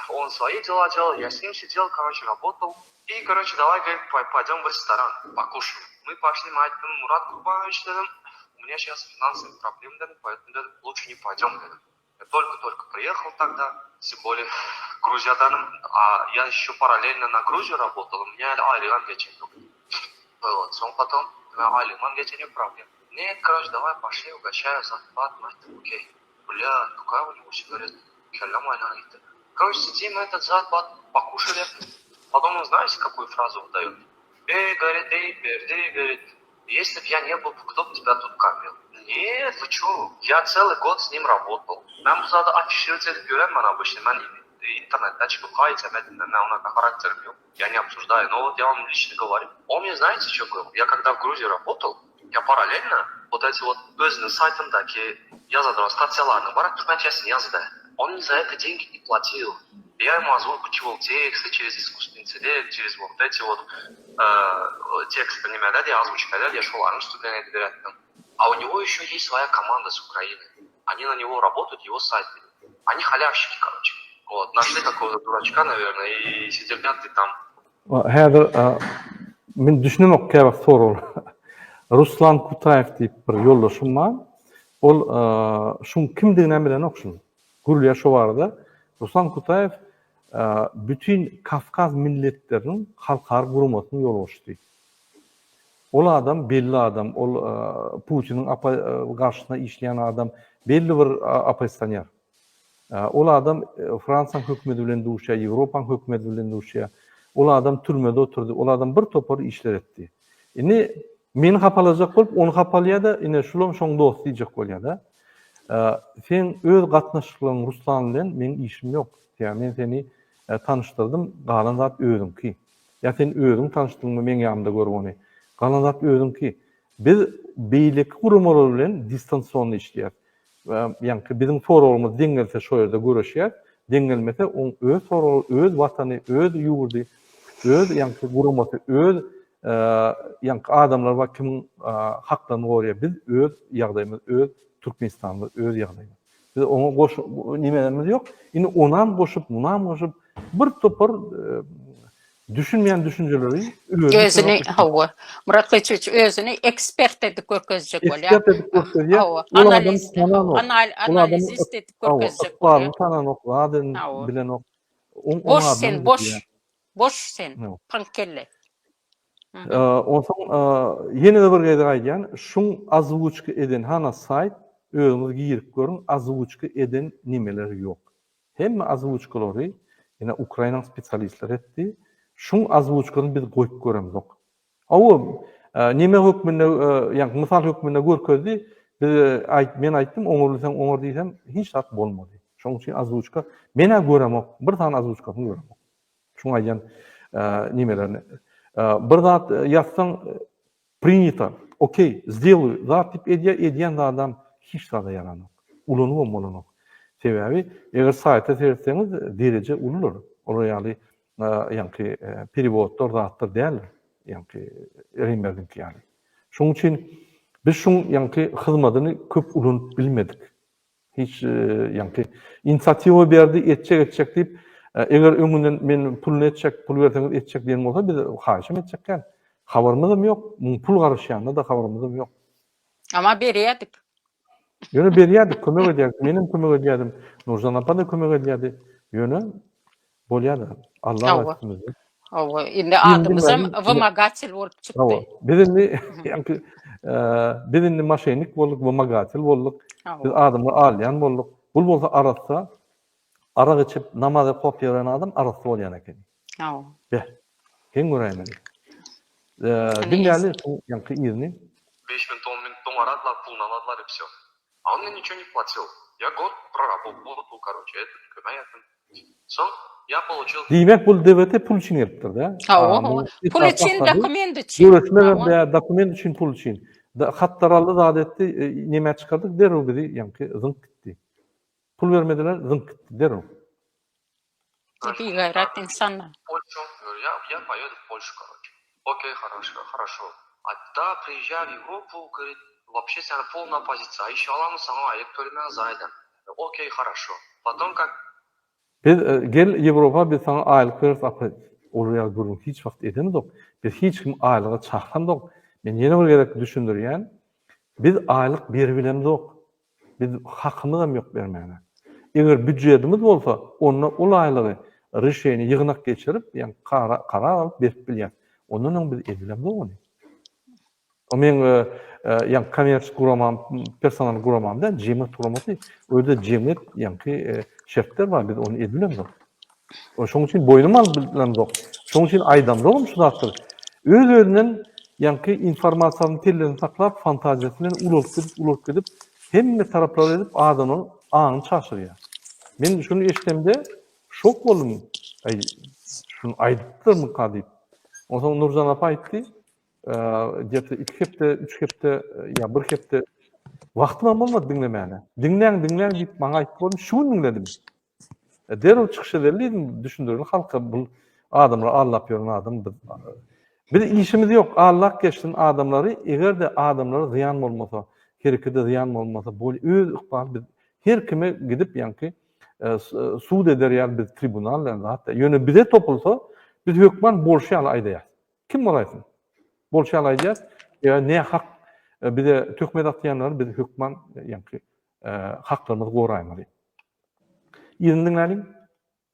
Он свои дела делал, я с ним сидел, короче, работал. И, короче, давай, говорит, пойдем в ресторан, покушаем. Мы пошли, мать, Мурат Курбанович, у меня сейчас финансовые проблемы, поэтому лучше не пойдем. Я только-только приехал тогда, тем более Грузия, а я еще параллельно на Грузию работал, у меня Айлиган вечером. Вот, потом Айлиган вечером проблем. Нет, короче, давай пошли, угощаю, захват, мать, окей. Бля, какая у него сигарета? Хелям Айлиган. Короче, сидим, этот захват, покушали. Потом он, знаете, какую фразу выдает? Говорит, Берди, говорит, если бы я не был, кто бы тебя тут кормил? Нет, вы чё? Я целый год с ним работал. Нам надо афишировать это göremem обычно. Мен интернетте чекаю, на характером yok. Я не обсуждаю, но вот я вам лично говорю. Он мне, знаете, что говорил? Я когда в Грузии работал, я параллельно вот эти вот özünün сайтындaki yazıları, статьяларны бар, Türkmen часть не yazdı. Он мне за это деньги не платил. Я ему озвучивал тексты через искусственный интеллект, через вот эти вот тексты, озвучка, я шел, а у него еще есть своя команда с Украины. Они на него работают, его сайт. Они халявщики, короче. Вот, нашли какого-то дурачка, наверное, и сидят там. Hәзер мен düşünemek kebek sorul. Ruslan Kutaev deyip bir yoldaşım var. Ol şun kimdigine bilen okşun. Gurulya şu vardı. Ruslan Kutaev bütün Kafkaz milletlerinin halkar kurumasını yol açtı. Ol adam belli adam, ol Putin'in karşısına işleyen adam belli bir opozisyonyer. Ol adam Fransa hükümeti bilen duşa, Avrupa hükümeti bilen duşa. Ol adam türmede oturdu. Ol adam bir topar işler etti. Ine meni kapalacak bolup onu kapalaya ine şulum şoň dost diyecek bolýar da. Sen öz gatnaşyklaryň Ruslan bilen meň işim ýok. Yani men seni tanıştırdım, galan zat özüm ki. Ya sen özüň tanıştyrdyňmy meň ýanymda görgeni. Galan zat özüm ki. Biz beýlik gurumalar bilen distansiýonly işleýär. Yani bizim forumumuz deňgelse şo ýerde görüşýär. Deňgelmese on öz forum, öz watany, öz ýurdy, öz ýanky gurumasy, öz ýanky adamlar we kimin haklaryny gorýar. Biz öz ýagdaýymyz, öz Türkmenistan'da öz ýagdaýymyz. Biz ona goşup nimelerimiz yok. Ine onam goşup, munam goşup bir topar düşünmeyen düşünceleri Özüni hawa. Murat Kılıçbiç özüni ekspert edip görkezjek bolýar. ekspert edip gösteriyor. Hawa. Ol adam Analiz, tananok. Ol adam analizist edip görkezjek bolýar. tananok, adın Hawa. bilenok. Boş sen, boş. Boş sen. No. Pankelle. Ondan yeni de bir gaýda aýdýan, şuň azwuçky eden hana sayt özüňiz girip görün, azwuçky eden nimeler ýok. Hemme azwuçkalary ýene Ukraina spesialistleri etdi. Şuň azwuçkany biz goýup göremdik. Awu nime hökmünde, ýani mysal hökmünde görkezdi. Biz men aýtdym, oňurlysan oňur diýsem, hiç zat bolmady. Şoň üçin azwuçka mene göremok, bir tane azwuçkasyny göremok. Şuň aýdan nimelerini bir zat yazsan принято, окей, сделаю, zat dip edýän adam hiç zada yaranok. Ulanyp bolmalanok. Sebäbi eger sayta serseniz derece ululur. Olar ýaly ýani perewodlar zatlar däl, ýani Rimbergink ýaly. Şoň üçin biz şuň ýani hyzmatyny köp ulanyp bilmedik. Hiç ýani inisiatiwa berdi, etjek dip eger öňünden men pul netjek, pul berseňiz etjek diýen bolsa biz haýşym etjekken habarymyzam ýok. Pul garaşýanda da habarymyzam ýok. Ama berýärdik. Ýöne berýärdik, kömek edýärdik. Menim kömek edýärdim. Nurjan apa da kömek edýärdi. Ýöne bolýardy. Allah rahmetimizi. Hawa. Indi adymyzam wymagatel bolup çykdy. Bizindi ýani bizindi maşinik bolduk, wymagatel bolduk. Biz adamlar alýan bolduk. Bul bolsa arasda ara geçip namaz okuyup ýören adam arasda bolýan eken. Hawa. Beh. Ken göreýän. Dinleli янки ирни. 5 минут, 10 минут aradılar, pulunu aldılar и все. А он мне ничего не платил. Я год проработал, короче, это kömeýetdim. Son я получил... Diýmek bul devlete pul için gelipdir da. Hawa. Pul için, dokument için. Görüşmeler dokument için pul için. Hatlar aldı da adetdi neme çıkardık derhal biri янки zınk gitti. Pul vermediler, zınk gitti derhal. Bir gayret insanlar. Польшу, я поеду в Польшу, короче. Окей, хорошо. А да, приезжаю в Европу, говорит, вообще sana полная позиция. А еще аламы сама ayıp төлемен зайдан. Окей, хорошо. Потом как... Biz gel Европа, biz sana aylık veririz, oraya görün hiç vakt edemedik. Biz hiç kim aylığa çaklandık. Ben yeni bir gerek düşündürýän, biz aylık berbilemdik. Biz hakkımız yok bermene. Eger büdjetimiz bolsa, onu ol aylygy reşeni yığınak geçirip, yani karar alıp berip bilýär. Ondan biz edilemdi onu. O men yani kommersiýa guramam, personal guramam da jemgyýet guramaty. Öýde jemgyýet ýani şertler bar, biz onu edilemdi. O şoň üçin boýnum aldylamdyk. Şoň üçin aýdamdym şu zatlar. Öz-özünden ýani informasiýanyň tellerini saklap, fantaziýasyny ulup gidip, hemme taraplar edip adamyň aňyny çaşyrýar. Men şunu eşitemde şok boldum. Şunu aýdypdyrmy kadyp. Ondan Nurjan apa aýtdy. Gete 2 hepde, 3 hepde, ya 1 hepde wagtym bolmady dinlemäne. Dinleň diýip maňa aýtdy boldy, şunu dinledim. Derhal çykyş ederdim, düşündürdim halka bu adamlar Allah ýören adam. Bir işimiz ýok. Allah geçsin adamlary, egerde adamlara ziyan bolmasa, herkede ziyan bolmasa, bol öz ykbal biz her kime gidip ýani suud ederýär biz tribunallarda hatda ýöne bize topulsa biz hökman bolşaly aýdýar. Kim bolaýsyn? Bolşaly aýdýar. Ya ne hak bize tökmet atýanlar biz hökman ýani haklarymyzy goraýmaly. Ýerindiňlärim?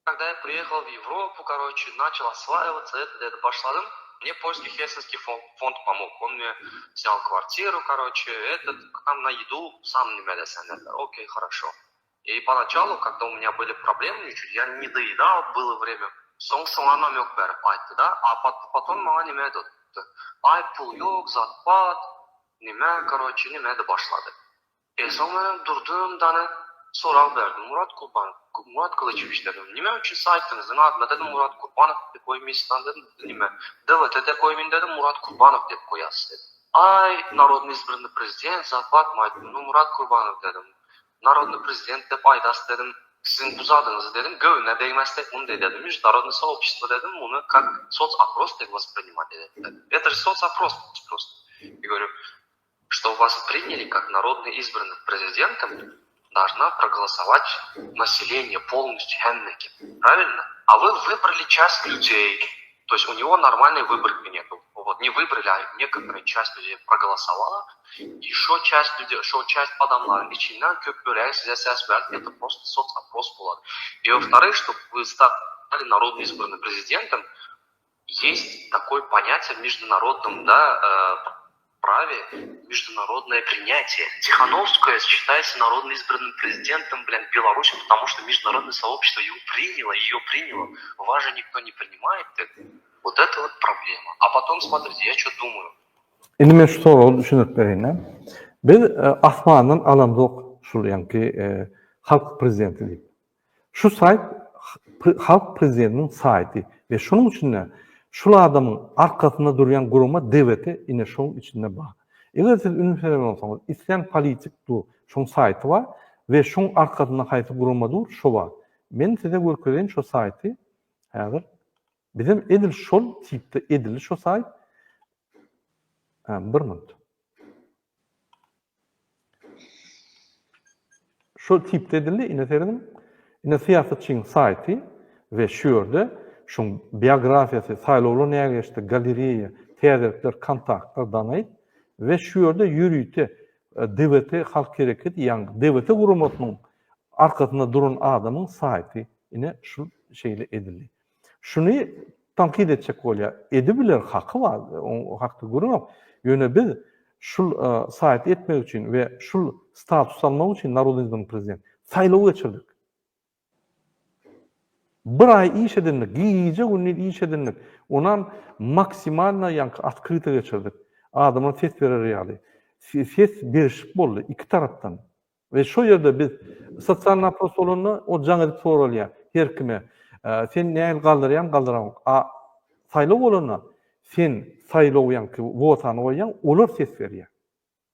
Когда я приехал в Европу, короче, начал осваиваться, это пошлым, мне польский Хельсинский фонд помог. Он мне снял квартиру, короче, там на еду сам не медосенер. Окей, хорошо. И поначалу, когда у меня были проблемы, я не доедал, было время. Соң намек берип айтты, да? А потом мага неме деді. Ай, пул yok, зарплат, неме, короче, неме de başladı. Soň men durdum, dany soral berdim. Murat Kılıçbiç dedim. Nime üçin saytyňyzyň adyna dedim Murat Kurbanov dep koýmysdan dedim. Nime? DVT-de koýmyn dedim Murat Kurbanov dep koýasy dedim. Ay, Народный избранный президент, зарплат maýtdy. Murat Kurbanov dedim. Народный президент dep aýdasy dedim. Sizin buzadyňyzy dedim, göwüne değmezsek bunu dedim. Международное сообщество dedim, bunu как соцопрос так воспринимать dedim. Это же соцопрос просто. Я говорю, что вас приняли как народный избранный президентом, должна проголосовать население полностью, правильно? А вы выбрали часть людей, То есть у него нормальной выборки нету. Вот, не выбрали, а некоторая часть людей проголосовала, и что часть подамларын içinden köp böleği size ses verdi. Это просто соцопрос болады. И во-вторых, чтобы вы стали народно избранным президентом, есть такое понятие в международном, да, праве, международное принятие. Тихановская считается народно избранным президентом, Беларуси, потому что международное сообщество ее приняло. Вас же никто не принимает это. Вот это вот проблема. А потом, смотрите, я что думаю. Indi men şu soragy düşünüp bereyim. Biz asmandan alamdyk şul ýanky halk prezidenti diýip. Şu sayt halk prezidentinin sayti ve şunun üçin şul adamın arkasında durýan guruma devleti ine şoň içinde bar. Eger siz üniversiteden bolsaňyz, islen politik du şoň saýty bar ve şoň arkasında haýsy guruma dur şo bar. Men size görkezýän şo saýty häzir bizim edil şol tipde edil şo saýt bir minut. Şo tipde edildi ine terdim. Ine siýasatçyň saýty ve şu ýerde şoň biografiýasy, saýlawlar näme geçdi, galeriýa, teatrlar, kontaktlar danaýt ve şu ýerde ýürüýti DWT halk hereket ýa-ni DWT gurumatynyň arkasynda duran adamyň saýty ine şu şeýle edildi. Şunu tankid etjek bolýar. Edibiler haky bar, o hakda gurmak. Ýöne biz şul saýt etmek üçin we şul status almak üçin narodyzm prezident saýlaw geçirdik. Bir ay iş edindik, giýje günni iş edindik. Onan maksimalna ýanky atkryta geçirdik. Adamlar ses berer ýaly. Ses berişip boldy iki tarapdan. Ve şu ýerde biz sosial naposoluny o jaňyry soralýar. Her kime sen näil galdyrýan galdyram. Saýlaw bolana sen saýlaw ýanky wotany goýan, olar ses berýär.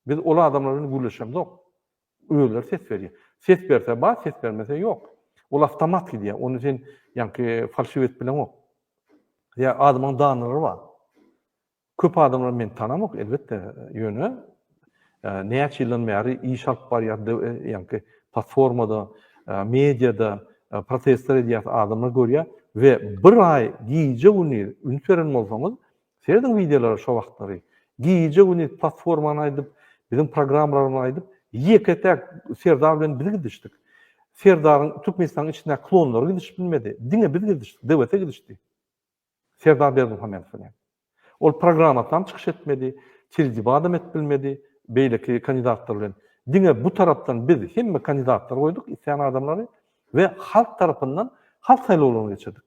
Biz ola adamlar bilen gürleşemdik. Öýler ses berýär. Ses berse ba, ses bermese ýok. Ol avtomat diýär. Onu sen ýanky falşywet bilen ok. Ya adamyň danylary bar. Köp adamlar men tanamak elbetde ýöne. Näçe ýyldan bäri iş alyp barýar ýanky platformada, mediada protestler edýär adamlar görýär we bir ay giýje günni ünperen bolsaňyz, serden videolary şo wagtlary giýje günni platformany aýdyp, bizim programmalaryny aýdyp, ýeketek Serdar bilen birge gidişdik. Serdaryň Türkmenistan'ın içinde klonları gidiş bilmedi. Diňe bir gidişdi, devlete gidişdi. Serdar Berdimuhamedov bilen. Ol programmadan çykyş etmedi, tirji badam et bilmedi, beýleki kandidatlar bilen. Diňe bu tarapdan biz hemme kandidatlar goýduk, isleýän adamlary ve halk tarapyndan halk saýlawlaryny geçirdik.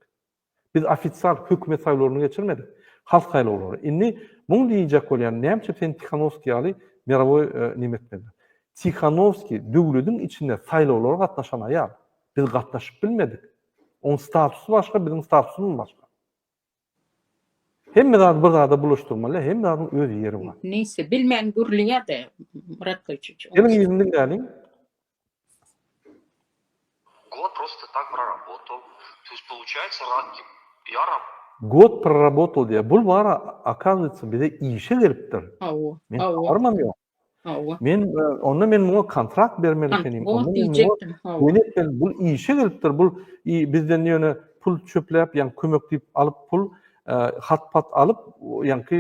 Biz ofisial hökümet saýlawlaryny geçirmedik. Halk saýlawlary. Indi muň diýjek bolýan näme sen Tikhanovskiy ýaly merawoy nimet berdi. Tikhanovskiy döwletiň içinde saýlawlara gatnaşan aýal. Biz gatnaşyp bilmedik. Onun statusy başga, bizim statusymyz başga. Hemme zat bir zada bulaşdyrmaly, hemme zatyň öz ýeri bar. Neyse, bilmeýän gürleýär-de Murat Kılıçyç. Gelin ýüzünden gelin. Год просто так проработал. То есть получается, Год проработал diye. Bul var, оказывается, bize işe gelipdir. Awa, Men awa, barmam ýok. awa. Onda men muňa kontrakt bermeli kenim. O Onda men diýjekdim. muňa bul işe gelipdir. Bul bizden ýöne pul çöpläp, ýani kömekdip alyp pul hat-pat alyp, ýanky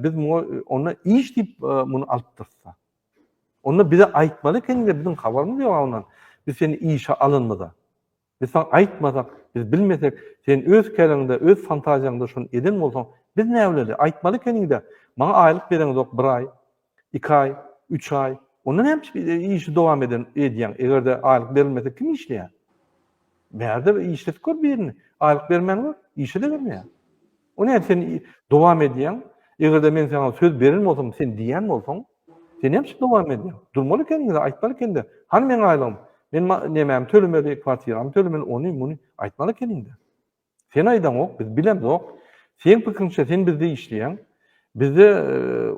biz muňa ona iş diýip muny alypdyrsa. Onda bize aýtmaly keninde bizim habarymyz ýok ondan. Biz seni işe alınmadı. Biz sana aýtmasak, biz bilmesek, sen öz kelingde, öz fantaziýaňda şunu eden bolsaň, biz näwledi? Aýtmaly keninde. Maňa aýlyk bereňiz ok 1 ay, 2 ay, 3 ay. Ondan hem işi dowam edýän. Egerde aýlyk berilmese kim işleýär? Berde işletip gör birini. Aýlyk bermän var, işe de bermeýär. O näme sen dowam edýän? Egerde men sana söz berin bolsam, sen diýän bolsaň, sen hem dowam edýän. Durmaly keninde, aýtmaly keninde. Hani men aýlym men nemem tölemeli kwartiram tölemeli onu aýtmaly keninde. Sen aýdan ok, biz bilemez ok. Sen pikirçe sen bizde işleýän, bizde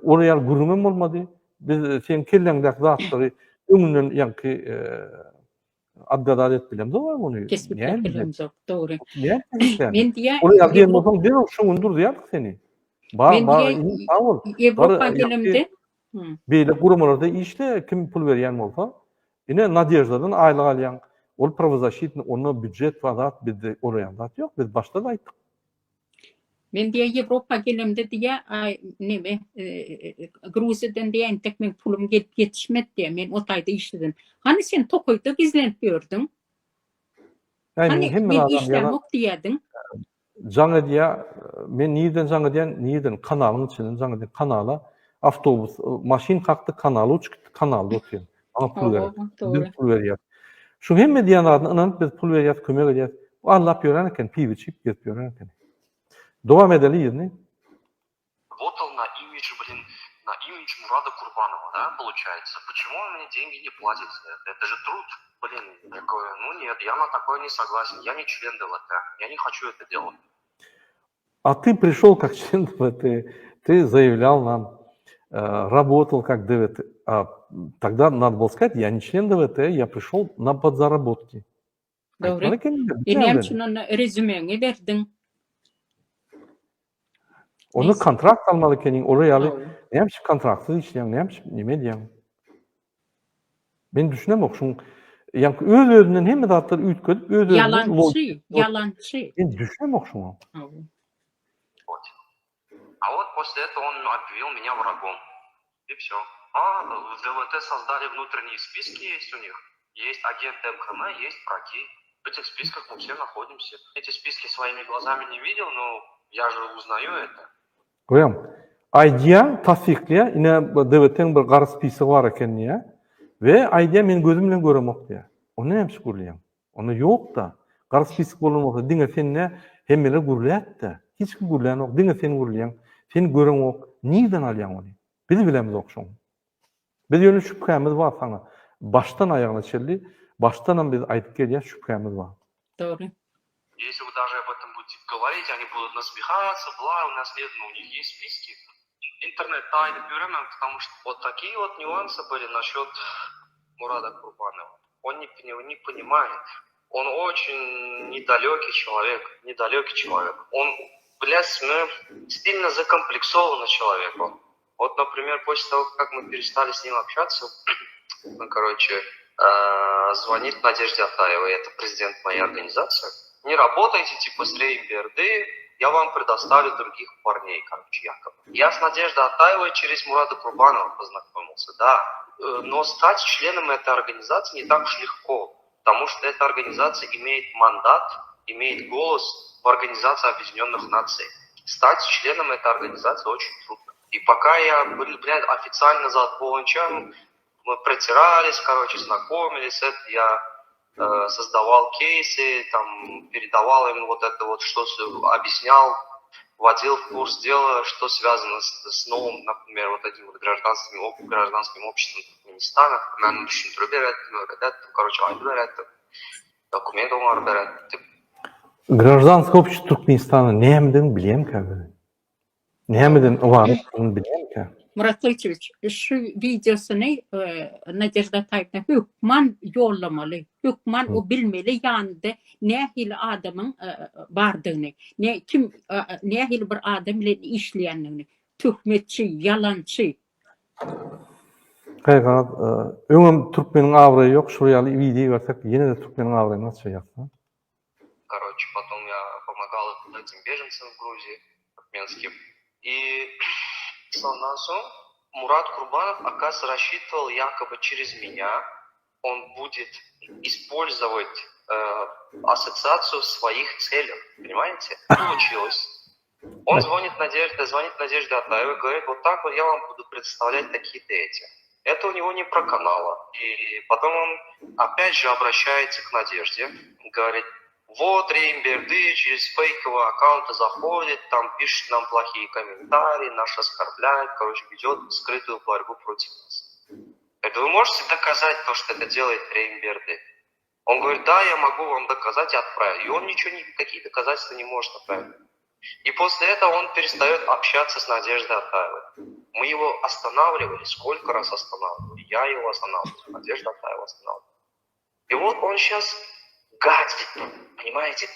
oraya gurumem bolmady. Biz sen kelleňdäki zatlary öňünden ýanky adgadalet bilemez o onu. Kesbitler bilemez ok, dogry. Men diýär, onu ýazyň bolsaň, ben şoň undur diýär seni. Ewropa gelimde. Beýle gurumalarda işle, kim pul berýän bolsa, ine Nadejdadan aýlyk alýan, ol pravozащитный, onu büdjet vadat bizde oraýan zat ýok, biz başda da aýtdyk. Men diye Avrupa gelemde diye neme Gruziyadan diye entek men pulum yetişmedi diye men o tayda işledim. Hani sen Tokoy'da gizlenip gördün? Yani Hani hem men adam işlem yana yok diyedin. жаңы diye men niyeden kanalın içinden жаңы diye kanala avtobus maşin kalktı kanalı çıktı kanalda oturuyor. Bana pul verir. Doğru. Biz pul veriyor. Şu hem diyen adına inanıp biz pul veriyor, kömek ediyor. Allah görürken pivi içip gelip görürken. Devam edeliyiz ne? Работал на имидж, на имидж Мурада Курбанова, да, получается. Почему он мне деньги не платит за это? Это же труд. Блин, я говорю, ну нет, я на такое не согласен. Я не член ДВТ. Я не хочу это делать. А ты пришел как член ДВТ, ты заявлял нам, работал как ДВТ. А тогда надо было сказать, я не член ДВТ, я пришел на подзаработки. Doğru. Yani için onu rezümeni verdin. onu Neyse. kontrakt almalıyken oraya Doğru. ne yapmış kontraktsız işleyen, ne yapmış, ne diyen. Ben düşünemem şun. Yani öz-özünden hem de hatlar ütködüp, öz-özünden Yalancı. Ben düşünemem şunu. А вот после этого он объявил меня врагом. И все. А в ДВТ создали внутренние списки, есть у них. Есть агенты МКМ, есть враги. В этих списках мы все находимся. Эти списки своими глазами не видел, но я же узнаю это. Koyam. Aydiya tasdikliye yine DVT'nin bir qarı spisi var eken ya. Ve aydiya men gözümle göremok diye. Onu hemsi gurlayan. Onu yok da. Qarı spisi bolmasa diňe senne hemmeler gurlayat da. Hiç gurlayan yok. Diňe sen gurlayan. Sen gören ok. Niden alyan onu? Biz bilemiz ok şoň. Biz ýöne şüphemiz var sana. Baştan ayağına çelli. Baştan biz aytıp gelýär şüphemiz var. Doğru. Если вы даже об этом будете говорить, они будут насмехаться, бла, у нас нет, но у них есть списки. Интернет тайны берем, потому что вот такие вот нюансы были насчет Мурада Курбанова. Он не понимает. Он очень недалекий человек. Он, блядь, сильно закомплексованный человек. Вот, например, после того, как мы перестали с ним общаться, звонит Надежде Атаевой, это президент моей организации. Не работайте типа с Реймберды, я вам предоставлю других парней, якобы. Я с Надеждой Атаевой через Мурада Курбанова познакомился, да. Но стать членом этой организации не так уж легко, потому что эта организация имеет мандат, имеет голос в Организации Объединенных Наций. Стать членом этой организации очень трудно. И пока я был, официально за Болончан, мы протирались, знакомились, я создавал кейсы, там, передавал им вот это вот, что объяснял, вводил в курс дела, что связано с новым, например, вот этим вот гражданским обществом Туркменистана. Мен түшүндүрүп берет, айтып берет, документ оңар берет. Гражданское общество Туркменистана немеден билем кәбі. Немеден varıp bilem ki. Murat Kılıçevich, şu videosunu Nadejda Tayyip'ne hükman yollamalı. Hükman o bilmeli yanında ne hil adamın vardığını, ne hil bir adam ile işleyenini, tuhmetçi, yalancı. Kaygat, öňüm Türkmenin awrayı yok, şuraya video görsek, yine de Türkmenin awrayı nasıl çıkacaksın? Потом я помогал этим беженцам в Грузии, туркменским. И сондан соң Мурат Курбанов, оказывается, рассчитывал якобы через меня он будет использовать ассоциацию в своих целях. Понимаете? Получилось. Он звонит Надежде Атаевой, говорит, вот так вот я вам буду представлять такие-то эти. Это у него не проканало. И потом он опять же обращается к Надежде, говорит, вот Реймберды через фейковые аккаунты заходит, там пишет нам плохие комментарии, нас оскорбляет, ведет скрытую борьбу против нас. Это вы можете доказать то, что это делает Реймберды? Он говорит, да, я могу вам доказать и отправить. И он никакие доказательства не может отправить. И после этого он перестает общаться с Надеждой Атаевой. Мы его останавливали, сколько раз останавливали. Я его останавливал, Надежда Атаева останавливала. И вот он сейчас гадит, понимаете,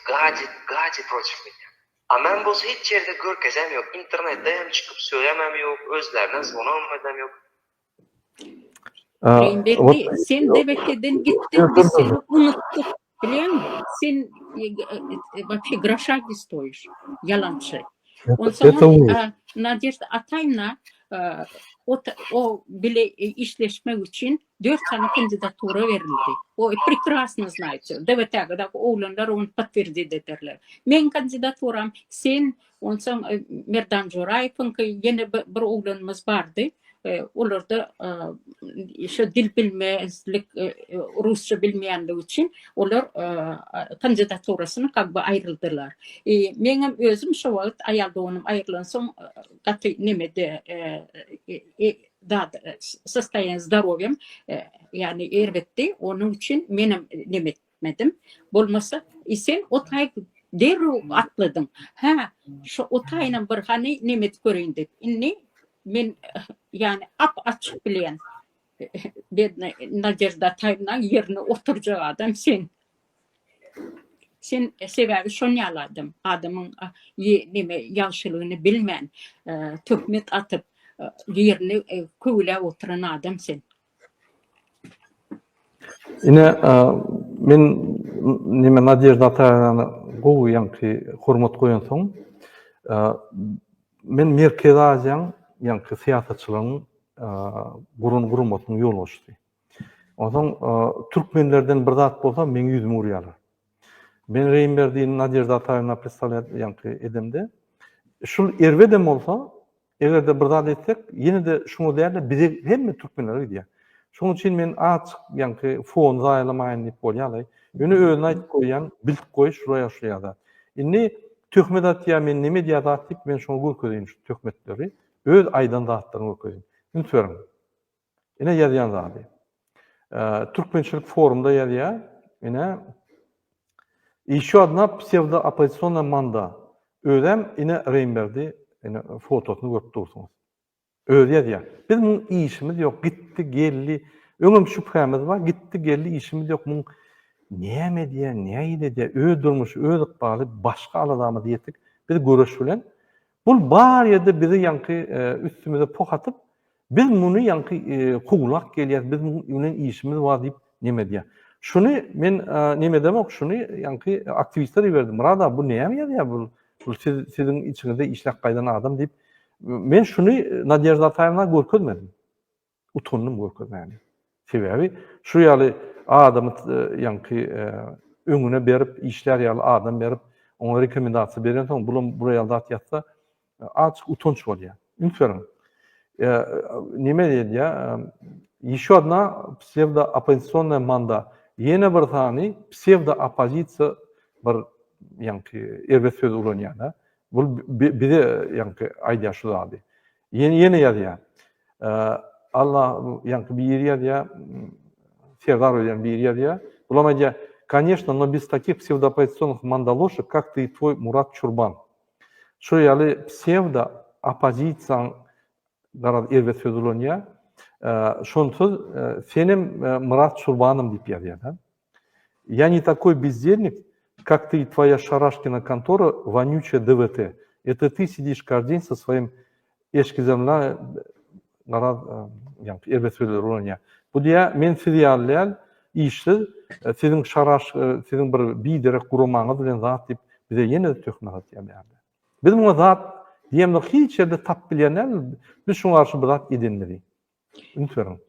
гадит против меня. А мен болса hiç yerde görkezem yok, internetten çıkıp söylemem yok, özlerine zonam edem yok. Reymbirdi, sen DVT'den gittin, biz seni unuttuk. Biliyor musun? Sen вообще гроша не стоишь. Yalançı. Ondan Это sonra умный. Nadezhda Atayevna o bile işleşmek için 4 tane kandidatura verildi. O прекрасно знает. DVT'de oğlanlar onu подтвердит ederler. Men kandidaturam sen, ondan sonra Merdan Jorayev'ın yine bir oğlanımız vardı. Olarda şu dil bilmezlik, Rusça bilmeyenler için onlar kandidaturasını kabı ayrıldılar. Benim özüm şu vakit ayalda onun ayrılansam katı nemede da состояние здоровьем yani elbette onun için benim nemetmedim. Bolmasa sen otay deru atladım. Ha şu otayla bir hani nemet göründü. İnni men yani açık bilen Nadezhda Atayevna yerine oturacağı adam sen. Sen sebebi şunu aladım. Adamın yaşlılığını bilmen, töhmet atıp yerine köyle oturan adam sen. Yine men nime Nadezhda Atayevna'ны gowy ýa-ni hormat goýan soň men Merkez Aziýaň ýa-ni syýasatçylaryň gurulmasynyň ýolu açdy. Oňsoň türkmenlerden bir zat bolsa men ýüzüme urýarlar. Ben Reýinberdiň Nadezhda Atayevna predstavляt ýa-ni edemde. Şul erwedem bolsa, egerde bir zat etsek, ýene-de şuňa däl bize hemme türkmenler diýär. Şoň üçin men açyk ýa-ni fon zaýalamaýyn diýip bolýarlar. Ýöne özüne aýdyp goýan, bilip goýuş şuraya. Indi töhmet atýar men nime diýär diýip men şoňa görkezýän şu töhmetleri öz aýdan zatlaryny görkezýän. Ünferim. Ine ýazýan zady. Türkmençilik forumda ýazýar. Ine еще одна псевдооппозиционная манда. Ödem ine Reýinberdi ine fotosunu görüp dursunuz. Öýdýär ýa. Bizim işimiz ýok, gitdi geldi. Öňüm şüphemiz var, gitdi geldi işimiz ýok. Muň näme diýär, näýde diýär, öldürmüş, öldük baly başga aladamy diýetik. Biz görüş bilen bul bar ýerde bizi ýanky üstümize pok atyp biz muny ýanky kuglak gelýär, biz bilen işimiz var diýip näme diýär. Şunu men näme demek, şunu ýanky aktivistler berdim. Murada bu näme ýa-da bu sizin içinizde işlek gaýdan adam diýip men şunu Nadezhda Atayevna görkezmedim. Utundum görkezmäni. Sebebi şu ýaly adamy ýanky öňüne berip işler ýaly adam berip ona rekomendasiýa beren soň buraya zat ýatsa açyk utunç bolýar. Ünferim. Näme diýär? Еще одна псевдооппозиционная манда. Yine bir tane pseudo-opozisiya bir ýanky erbe söz ulanýar da. Bu bize ýanky aýdýar şu zady. Yine ýazýar. Allah ýanky bir ýer ýazýar, Serdar öýden bir ýer ýazýar. Bulama diýär, конечно, но без таких псевдооппозиционных мандалошек, как ты и твой Мурат Чурбан. Şu ýaly pseudo-opozisiýaň erbe söz ulanýar. Şonsuz senim Murat Чурбаным diýip ýazýar. Я не такой бездельник, как ты и твоя Шарашкина контора, вонючая ДВТ. Это ты сидишь каждый день со своим эшкиземle erbe söýler ulanýar. Bu diýär men sizi ýalyal işsiz, sizin şaraş, sizin bir biderek guramaňyz bilen zat diýip bize ýene töhmet atýar. Biz bu zat diýemde hiç ýerde tap bilýänler, biz şoňa garşy bir zat edenleri. Ünferim.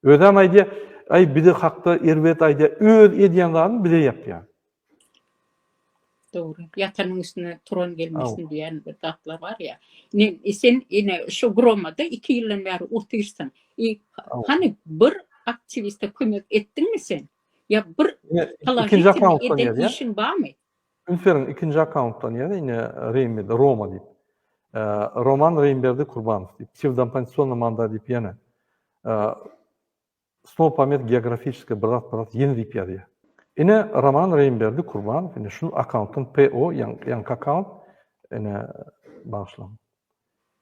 Ödem aýdy, ay bizi hakda erwet aýdy, öz edýän zatny bize ýapýar. Doğru. Yatanın üstüne turan gelmesin diyen bir tatlar var ya. Sen yine şu gromada 2 yıldan beri otursan. Hani bir aktiviste kömek ettin mi sen? Ya bir ikinci account'tan eden işin var mı? Ünferin ikinci account'tan ýa-da yine Reýinberdi, Roma diýip. Roman Reýinberdi Kurbanow diýip. Psevdooppозиционная manda diýip ýene. Снова память географическая брат ýene diýip ýazýar. Ine Roman Reýinberdi Kurbanow, ine şu account'un PO ýanky account, ine başlam.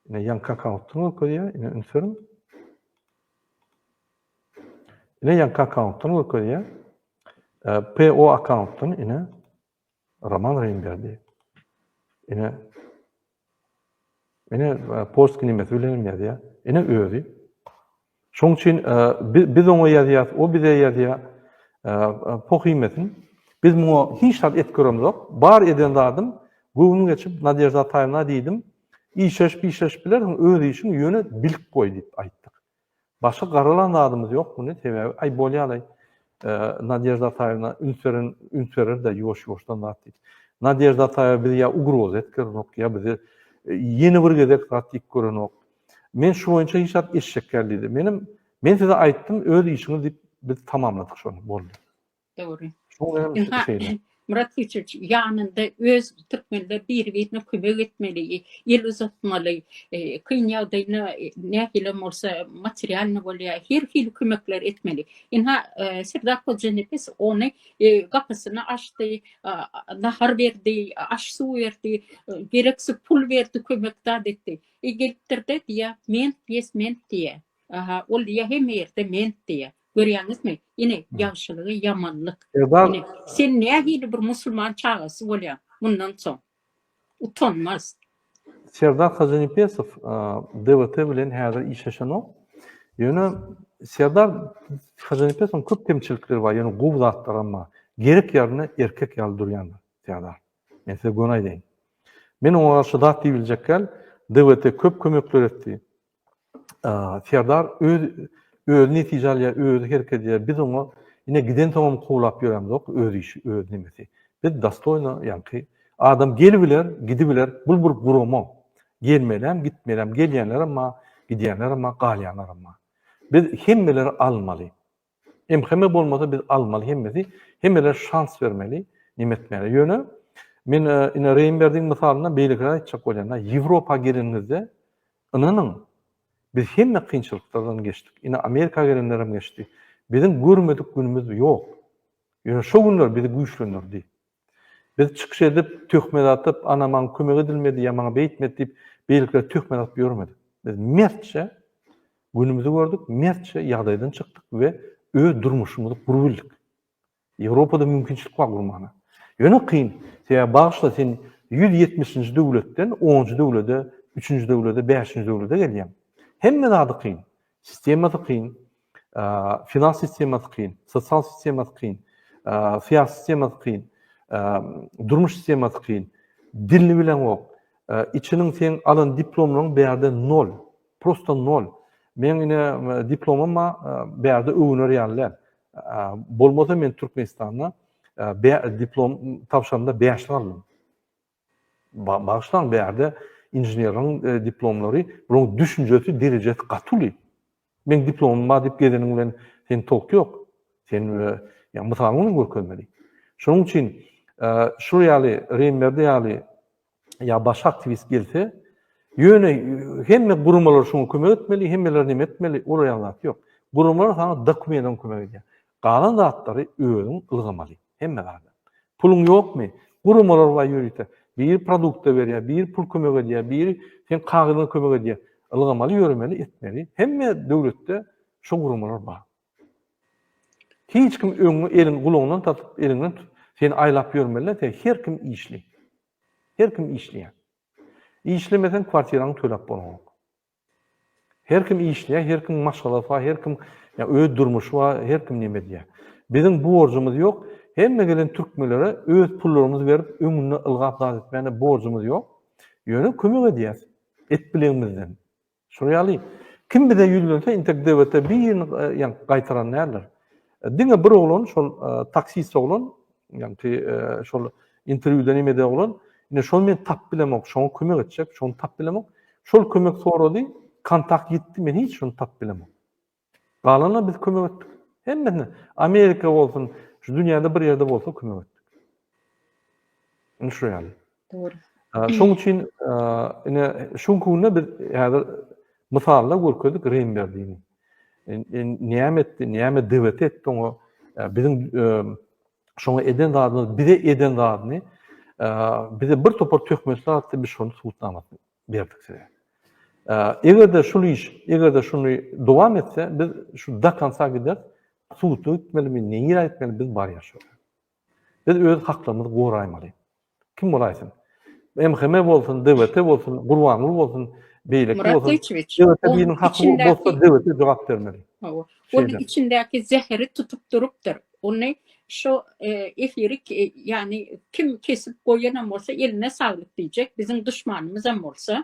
Ine ýanky account'un görýär, ine ünferin. Ine ýanky account'un görýär. PO account'un ine Roman Reýinberdi. Ine polski nimet bilenim ýazýar. Ine özi. Şoň üçin biz oňa ýazýar, o bize ýazýar. Pokymetin Biz bunu hiç şart etkilerimiz yok. Bar eden adım, Google'un geçip Nadezhda Atayevna deydim. İşeş biler, öz işin yönü bilip koy deyip ayttık. Başka karalan adımız yok bunu. Ay bolyalay. Nadezhda Atayevna ünserer de yoş-yoşdan da deyip. Nadezhda Atayev bizi ya ugroz etkirenok, ya bizi yeni bir gedek rahatlik görenok. Men şu boyunca hiç şart eşekkerliydi. Men size ayttım, öz işini deyip biz tamamladık şunu. Boldu. Doğru. Şu şeyler. Murat Küçük yanında öz Türkmenler bir-birine kömek etmeli, el uzatmalı, kıyın yağdayına ne hilem olsa materyalini bolya, her hil kömekler etmeli. İnha Serdar Kocanepes onu kapısını açtı, nahar verdi, aş su verdi, gereksiz pul verdi, kömekler etti. Geliptirdi diye, men diye. Ol diye hem yerde men diye. Görüyorsunuz mu? Yine yaşlılığı, yamanlık. Yine, sen ne hili bir Müslüman çağısı oluyor bundan sonra? Utanmaz. Serdar Kazanipesov DVT bilen häzir işleşen o. Ýöne Serdar Kazanipesov'un köp temçilikleri var. Ýöne gowy zatlar ama gerek ýerine erkek ýaly durýanlar. Serdar. Men size gonu aýdaýyn. Men oňa garşy dat diýiljekkäl DVT köp kömekler etdi. Serdar öz netijali öz herket ýa biz oňa ine giden tamam gowlap ýöremzok, öz işi, öz nemesi. Biz dastoyna ýa-ni adam gelbiler, gidibiler, bul bir gurumo. Gelmelem, gitmelem, gelýänler ama, gidýänler ama, galýanlar ama. Biz hemmeleri almaly. Hemme bolmasa biz almaly hemmesi, hemmeler şans vermeli, nimetmeli. Ýöne men ine Reýinberdiň mysalyna beýlekler aýtjak bolýan. Ýewropa gelenizde inanyň biz hemme kynçylyklardan geçdik. Ine Amerika gelenlerim geçdi. Bizim görmedik günümüz yok. Ýöne şo günler bizi güýçlendirdi. Biz çıkış edip, töhmet atıp, anaman kömek edilmedi, yaman beyitmedi deyip, beýlikler töhmet atıp ýörmedik. Biz mertçe günümüzü gördük, mertçe ýagdaýdan çykdyk we öz durmuşymyzy gurbildik. Ýewropada mümkinçilik bar gurmana. Ýöne kyn. Sen bagşla sen 170-nji döwletden 10-njy döwlete, 3-nji döwlete, 5-nji döwlete gelýän. Hemme zady kyn. Sistematy kyn, finans sistematy kyn, sosial sistematy kyn, siýasy sistematy kyn. Durmuş sistematy kyn. Dilni bilen ok. İçiniň sen alan diplomlaryň berde 0. Prosta 0. Men ine diplomama berde öwüner ýalylar. Bolmasa men Türkmenistanda diplom tapşanda 5 aldım. Başlan berde injinieriň diplomlary, buň düşünjesi derejesi gatyly. Men diplomam bar diýip gedeniň bilen sen tok ýok. Sen ýa mysalyny görkezmeli. Şonuň üçin şu ýaly Reýinberde ýaly ýa başga aktivist gelse, ýöne hemme gurumlar şoňa kömek etmeli, hemmeler nime etmeli, ol ýaly ýok. Gurumlar sana dokumentten kömek edýär. Galan zatlary özüň ylgamaly, hemme zat. Puluň ýokmy? Gurumlar var ýörýär. Bir produkt berýär, bir pul kömek edýär, bir sen kagyna kömek edýär. Ylgamaly ýörmeli, etmeli. Hemme döwletde şo gurumlar bar. Hiç kim öňüňi elin gulağından tatıp elinden sen aylap ýörmeli, her kim işli. Her kim işleýär. İşlemesen kwartiraň төлep bolanok. Her kim işleýär, her kim maşgala, her kim öz durmuş var, her kim nime diýär. Bizim bu borjumuz ýok. Hemme gelen türkmenlere öz pullarymyzy berip öňüne ylgap zat etmeli borjumuz ýok. Ýöne kömek edýär. Etbiligimizden. Şurýaly. Kim bize ýüzlense integdewete bir ýa gaýtaran näler. Diňe bir oglan şol taksist oglan, ýa-ni şol interwýde nimede oglan, ine şol men tap bilemok, şoňa kömek etjek, şoňa tap bilemok. Şol kömek sorady, kontakt ýetdi, men hiç şonu tap bilemok. Galana biz kömek etdik. Hemme Amerika bolsun, şu dünýäde bir ýerde bolsa kömek etdik. Ine şu ýaly. Doğru. Şoň üçin ine şu günde biz häzir mysallar görkezdik Reýinberdiň. Näme dewlet etdi oňa bizim şoňa eden zadyny, bize eden zadyny bize bir topar töhmetler atdy, biz şonu suwutnamak berdik size. Egerde şunu iş, egerde şunu dowam etse, biz şu da kansa gider, suwutu etmelimi, neýe etmeli biz bar ýaşar. Biz öz haklarymyzy goraýmaly. Kim bolaýsyn? MHM bolsun, DVT bolsun, Gurbanul bolsun, beýlek bolsun. Murat Küçük. DVT hakkı bolsa DVT jogap bermeli. Onun içindeki zehri tutup durupdur. Onu şu efirik yani kim kesip koyan olsa eline sağlık diyecek. Bizim düşmanımız hem olsa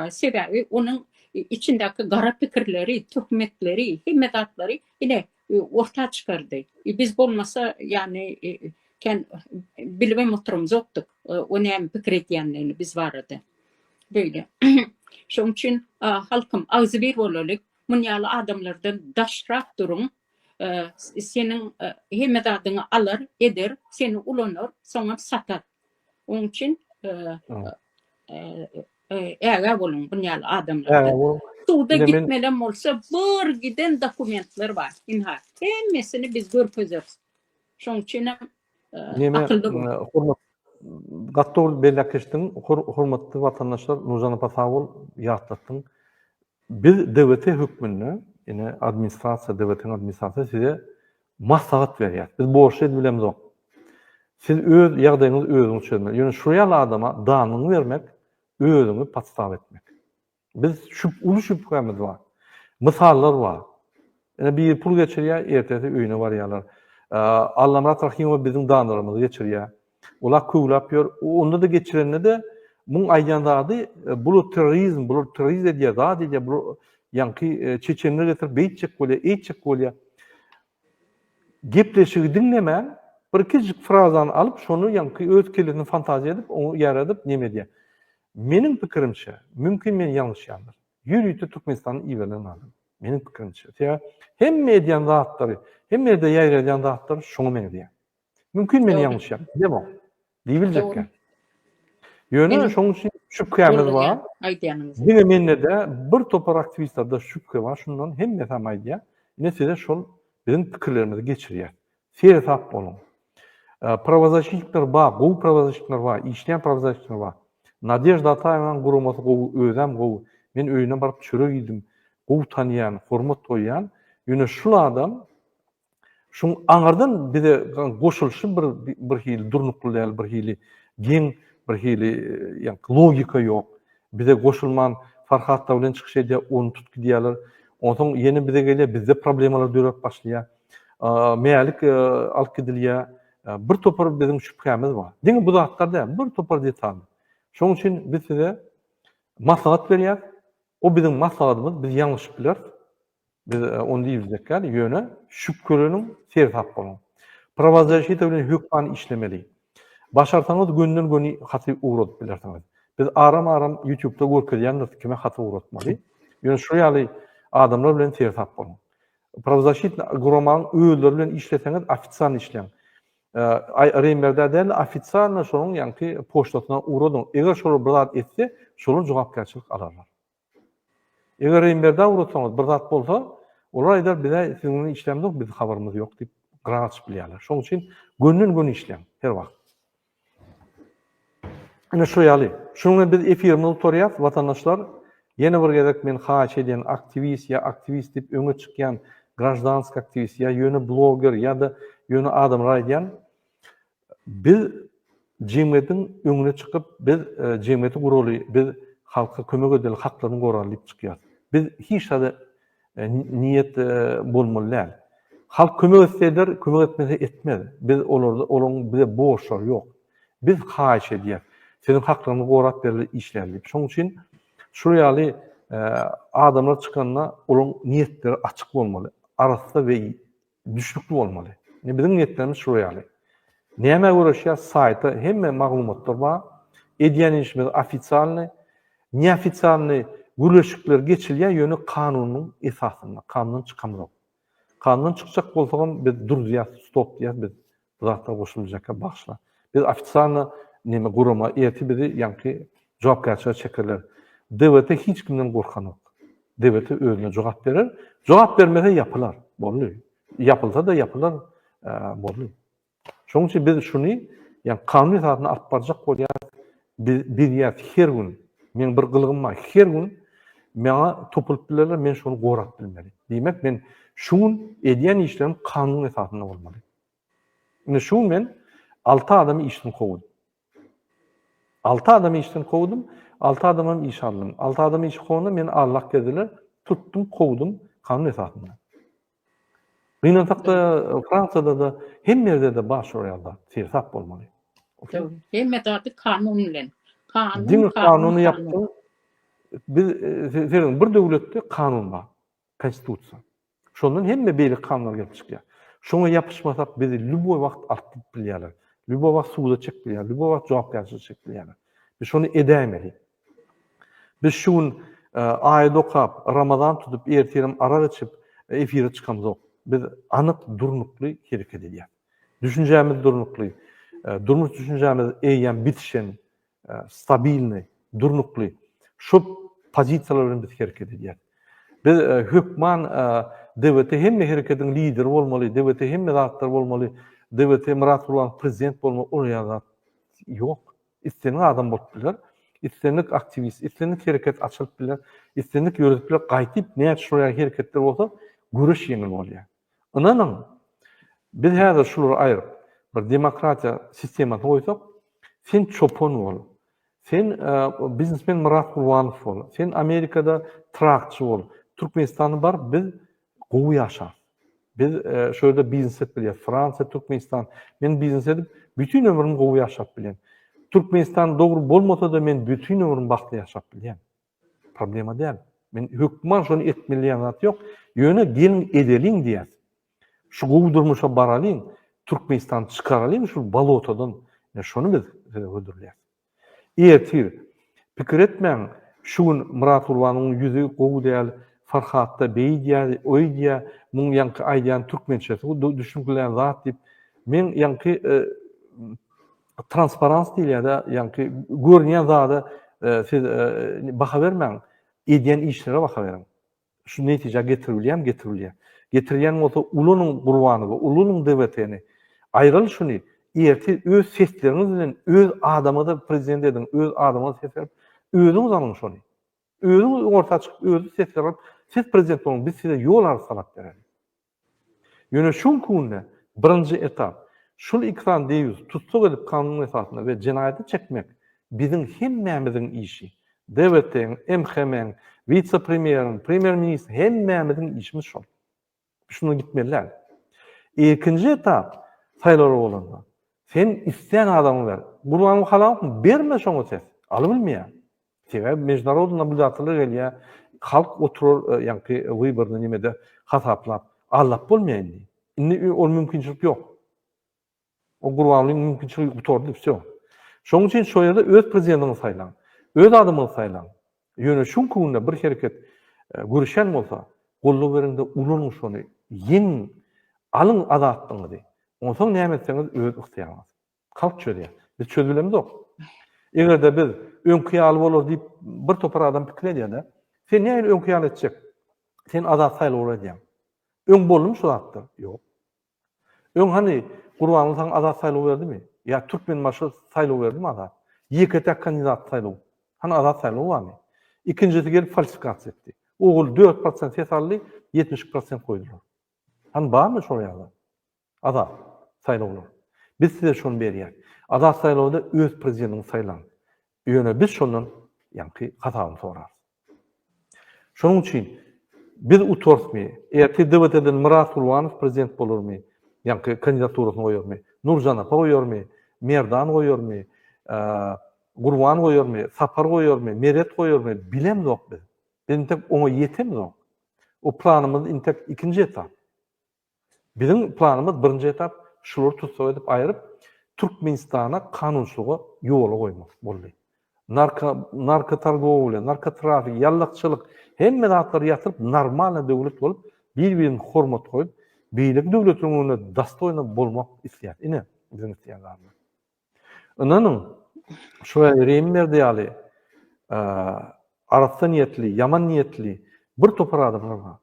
sebebi onun içindeki gara fikirleri, tuhmetleri, himmedatları yine ortaya çıkardı. Biz olmasa yani bilmem oturumuz yoktuk. O ne fikir etyenlerini biz vardı. Böyle. Şunun için halkım ağzı bir olarak munyalı adamlardan daşrak durun. Senin himmedatını alır, eder, seni ulanır, sonra satar. Onun için eğer olun bunyalı adamlardan. Suda gitmeden olsa bir giden dokumentler var. İnha. Hemmesini biz görpözürüz. Şunun için akıllı bu. Gattor bellekeştin, hurmatly vatandaşlar, Nurjan apa sağ ol, ýatlattın. Biz devlete hükmünü, yine administrasiya, devletin administrasiya size maslahat berýär. Biz bu işi bilemiz ok. Siz öz ýagdaýyňyzy özüňiz çözmek. Ýöne şuraya adama danyny vermek, özüňi patstaw etmek. Biz ulu şüphemiz var. Misallar var. Yani bir pul geçirýär, ertesi öýüne barýarlar. Allamat Rahimow bizim danlarymyzy geçirýär. Olar köwlap ýör. Onda da geçirenler de muň aýdandady bu terrorizm edýär, zat edýär, bu ýanky çeçenler getirip beýtjek bolýar, eýtjek bolýar. Gepleşigi dinlemän bir kicik frazany alyp şonu ýanky öz kelini fantaziýa edip, onu ýaradyp neme diýär. Meniň pikirimçe, mümkin men ýalňyş ýandyr. Ýürüýte Türkmenistanyň iwelen adam. Meniň pikirimçe. Hem medyan zatlary, hem de ýaýraýan zatlar şoňa men diýär. Mümkin men ýalňyş ýandyr. Demo. Diýiljekkä. Ýöne şoň üçin şüphemiz var. Diňe mende de bir topar aktivistlarda şüphe var. Şundan hem mesam aýdýar. Nesile şol bizim pikirlerimizi geçirýär. Sertap bolun. Pravozащитниктер бар, gowy pravozащитниктер бар, işleyen pravozащитниктер бар. Nadejda Ataýewaň gurumasy gowy, özüm gowy. Men öýüne baryp çörek ýedim. Gowy tanıyan, hormat goýan. Ýöne şul adam şuň aňardan bize goşulşy bir hili durnukly däl, bir hili geň, bir hili logika ýok. Bize goşulman Farhatda bilen çykyş edýär, onu tutky diýerler. Ondan ýene bize gelýär, bizde problemalar dörep başlaýar. Meýalik alyp gidilýär. Bir topar bizim şüphemiz var. Diňe bu zatlar däl, bir topar detal. Şoň üçin biz size maslahat berýär. O bizim maslahatymyz, biz ýalňyş biler. Biz onu diýiljekler, ýöne şüpheleniň sertap bolun. Pravozащита bilen hökman işlemeli. Başarsaňyz gönden göni haty uğradyp bilersiňiz. Biz aram YouTube'da görkezýändir, kime haty uğratmaly. Ýöne şu ýaly adamlar bilen sertap bolun. Pravozащита guramaň öýleri bilen işleseňiz ofitsial işleň. Reýmerde däl ofitsialna şonuň ýanky poçtasyna uğradyň. Eger şol bir zat etse, şolun jogapkärçilik alarlar. Eger reýmerde uğratsaňyz bir zat bolsa, olar aýdar bize siziň işlemde biz habarymyz ýok diýip garaç bilýärler. Şoň üçin gönden gün işleň her wagt. Ine şu ýaly. Şoňa biz efirimizi utarýar, vatandaşlar. Ýene bir gerek men haýyş edýän aktivist ýa aktivist diýip öňe çykýan grajdansk aktivist ýa ýöne bloger ýa-da ýöne adamlar aýdýan biz jemgyýetiň öňüne çykyp biz jemgyýeti guraly, biz halka kömek edeli haklaryny goraly diýip çykýar. Biz hiç da niyet bolmaly. Halk kömek etseler, kömek etmese etmez. Biz olaryň bize borçlar ýok. Biz haýyş edýär. Senin haklaryny gorap berli işler diýip. Şoň üçin şu ýaly adamlar çykanda olaryň niyetleri açyk bolmaly. Arasda we düşnükli bolmaly. Bizim niyetlerimiz şu ýaly. Näme görüşýär saýta hemme maglumatlar bar. Edýän işimiz ofitsialny, neofitsialny gürleşikler geçilýär ýöne kanunyň esasyna, kanundan çykamaz. Kanundan çykjak bolsagam biz dur diýär, stop diýär, biz zatda goşuljaka başla. Biz ofitsialny näme gurama ýeti bizi ýanky jogapkärçilik çekerler. Devlete hiç kimden gorkan yok. Devlete özüne jogap berer. Jogap bermese yapılar. Bolly. Yapılsa da yapılar bolly. Şoň üçin biz şunu ýani kanuny satyna alyp barjak bolýar. Bir ýer her gün men bir gylgym bar. Her gün meňa topulyp bilerler, men şonu gorap bilmeli. Diýmek men şuň edýän işlerim kanuny satyna bolmaly. Ine şu men 6 adamy işden kowdum. 6 adamy işden kowdum. 6 adamym iş aldım. 6 adamy iş kowna men Allah geldiler, tuttum, kowdum kanun esasyna. Gynantakda Fransada da hem yerde de baş orayalda sirsap bolmaly. Hem de kanun bilen. Din kanunu yaptı. Biz senin bir döwletde kanun bar. Konstitusiýa. Şondan hemme beýle kanunlar gelip çykýar. Şoňa ýapyşmasak bizi lüboy wagt artyp bilýärler. Lüboy wagt suwda çek bilýär, lüboy wagt jogapkärçilik çek bilýärler. Biz şonu edämeli. Biz şun aýda okap, Ramazan tutup erterim ara geçip efire çykamyz. Biz anyk durnukly hereket edýär. Düşünjämiz durnukly. Durmuş düşünjämiz eýýän bitişen, stabilny, durnukly. Şu pozisiýalar bilen biz hereket edýär. Biz hökman devleti hemme hereketiň lideri bolmaly, devleti hemme zatlar bolmaly, devleti Murat Gurbanov prezident bolmaly, oraya ýok. İstenik adam bolup biler, istenik aktivist, istenik hereket açylyp biler, istenik ýöretip biler, gaýtyp näçe şuraya hereketler bolsa, görüş ýeňil bolýar. Ynanyň biz häzir şulary aýryp bir demokratiýa sistematy goýsak, sen çopon bol. Sen biznesmen Murat Gurbanov bol. Sen Amerikada trakçy bol. Türkmenistany bar biz gowy ýaşar. Biz şöyle biznes edip bilýär. Fransa, Türkmenistan. Men biznes edip bütün ömrüm gowy ýaşap bilýän. Türkmenistan dogry bolmasa da men bütün ömrüm bakly ýaşap bilýän. Problema däl. Men hökman şonu etmeliyim zat ýok. Ýöne gelin edeliň diýär. Şu gowy durmuşa baralyň, Türkmenistan çykaralyň şu balotadan. Şonu biz öldürýär. Eýer pikir etmeň, şuň Murat Gurbanowyň ýüzi gowy däl, Farhatda beýdýär, oýdýar, muň ýanky aýdýan türkmençesi, düşünkülen zat diýip, men ýanky transparans diýilýär, ýanky görnýän zada siz baha bermäň, edýän işlere baha beriň. Şu netije getirilýär. Getirilýän bolsa ulunyň Gurbanowy, ulunyň dewletini aýryl şuny, erti öz sesleriniz bilen öz adamyda prezident edin, öz adamyny seçip, özüňiz alyň şuny. Özüňiz orta çykyp, özü seçip, siz prezident bolun, biz size yol arsalap berelim. Ýöne şun kunna birinji etap, şul ikram deýüz, tutsak edip kanun esasında ve cinayeti çekmek bizim hemmämiziň işi. Devletin, MHM'nin, vice-premierin, premier ministr hemmämiziň işimiz şol. Şunu gitmeliler. Ikinci etap saýlar bolanda. Sen isleýän adamy ber. Gurbanow halak berme şoňa ses. Alyp bilmeýär. Sebäbi mejnarod nabudatlyk gelýär. Halk oturur, ýanky wyborny nimede hasaplap, allap bolmaýandy. Indi ol mümkinçilik ýok. O Gurbanowyň mümkinçiligi utordy, всё. Şoň üçin şo ýerde öz prezidentini saýlan, öz adamyny saýlan. Ýöne şun kunna bir hereket görüşen bolsa, gollu berende ulanyň şonu ýen alyň azatlygyny. Onsoň näme etseňiz öz yktyýaryňyz. Halk çöýär. Biz çözülemez ok. Egerde biz öňküýaly bolar diýip bir topar adam pikir edýär-de, sen näme öňküýaly etjek? Sen azat saýlaw edýän. Öň bolum şu zatdyr. Ýok. Öň hani Gurbanow saň azat saýlaw berdimi? Ya Türkmen maşy saýlaw berdimi azat? Ýeketek kandidat saýlaw. Hani azat saýlaw barmy? İkincisi gelip falsifikasiýa etdi. Ogul 4% ses aldy, 70% koýdular. Hani barmy şo ýagda? Azat saýlawlar. Biz size şonu berýär. Azat saýlawda öz prezidentini saýlan. Ýöne biz şondan ýanky hatalyny sorar. Şonuň üçin biz utorsmy, eýer devletden Murat Gurbanow prezident bolarmy, ýanky kandidaturasyny goýarmy, Nurjan apa goýarmy, Merdan goýarmy, Gurbanow goýarmy, Sapar goýarmy, Meret goýarmy, bilemez ok biz. Bizim tek oňa ýetemez ok. O planymyz intek ikinji etap. Bizim planymyz birinji etap şulary tutsak edip aýryp Türkmenistana kanunçylygy ýola goýmak boldy. Narko targowy, narko trafik, ýallakçylyk hemme zatlary ýatyryp normal döwlet bolup, bir-birini hormat goýup, beýlik döwletiniň dastoýna bolmak isleýär. Ine bizim isleýärlerimiz. Ynanyň şu Reýmer diýýäli arasy niýetli, ýaman niýetli bir topar adamlar bar.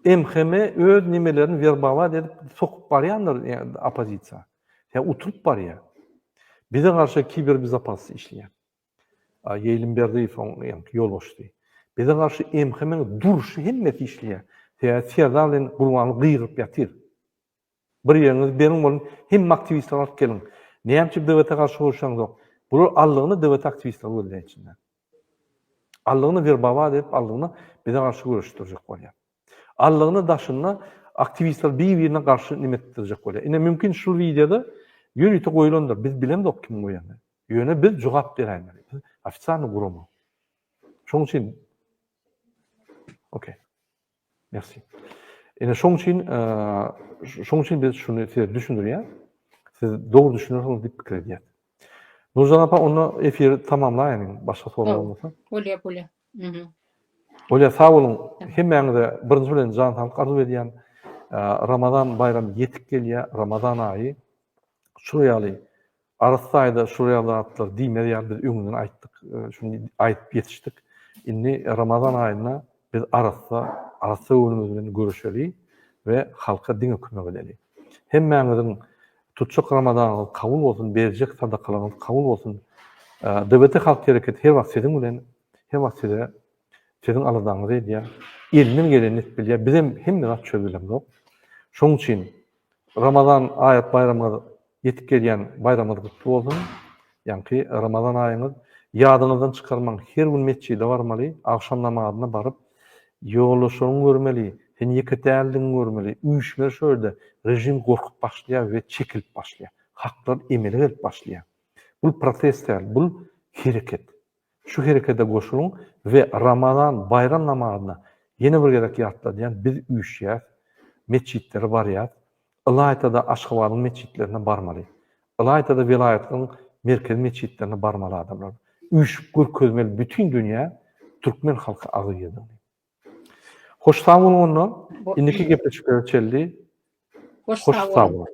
MHM öz nimelerini verbawat edip sokup barýandyr opozisiýa. Ya uturup barýar. Bize karşı kiber bizapasy işleýär. Ýelim Berdiýew ýanky ýolbaşdy. Bize karşı MHM'nin duruşy hemmeti işleýär. Siyasatlaryň Gurbanow gyýryp ýatyr. Bir ýeriniz benim bolun hem aktivistler alyp gelin. Näme devlete karşı goşaňyz ok. Bular allygyny devlet aktivistler öldürýär içinde. Allygyny verbawat edip allygyny bize karşı görüşdirjek bolýar. Allığını daşınna aktivistler bir-birine karşı nimettirecek bolýar. Ine mümkin şu videoda ýöneýte goýulandyr. Biz bilemdik kim goýandy. Ýöne biz jogap beräýmeli. Biz ofitsialny guramy. Şoň üçin okey. Merci. Ine şoň üçin biz şunu düşündürýär. Siz doğru düşünürseniz dip pikir edýär. Nurcan apa onu efiri tamamlaýan, başga soru bolmasa. Bolýar. Olya sağ olun. Hemmeňize birinji bilen jan tanık arzu edýän Ramazan bayramı yetip gelýär. Ramazan aýy. Şuryaly arasy aýda şuryaly atlar diýmeli biz öňünden aýtdyk. Şunu aýdyp ýetişdik. Inni Ramazan aýyna biz arasy önümüz bilen görüşeli we halka diň öküme bileli. Hemmeňiziň tutsak Ramazan kabul bolsun, berjek sadakalarynız kabul bolsun. DBT halk hareketi her wagt sizin bilen, her wagt sizin aladanýyz edýär. Elinden geleni etbilýär. Bizim hemme çözülem ýok. Şoň üçin Ramazan aýat bayramyny yetip gelýän bayramyny kutly bolsun. Ýani Ramazan aýyňyz ýadyňyzdan çykarmaň, her gün mesçide barmaly, akşam namazyna baryp ýoglaşygyny görmeli, sen ýeketäldiňi görmeli. Üýşme şöyle rejim gorkup başlaýar we çekilip başlaýar. Haklar emeli gelip başlaýar. Bu protestler, bu hereket. Şu herekete goşulyň we Ramazan bayram namazyna ýene bir gerek ýatla diýen biz üýşýär, mesçitlere barýar. Ilaytada Aşgabatyň mesçitlerine barmaly. Ilaytada vilayatyň merkez mesçitlerine barmaly adamlar. Üýşüp görkezmeli bütün dünýä türkmen halky agyýdy. Hoş sağ olun ondan. İndiki gepleşikler çeldi. Hoş Hoş sağ sağ olun. olun.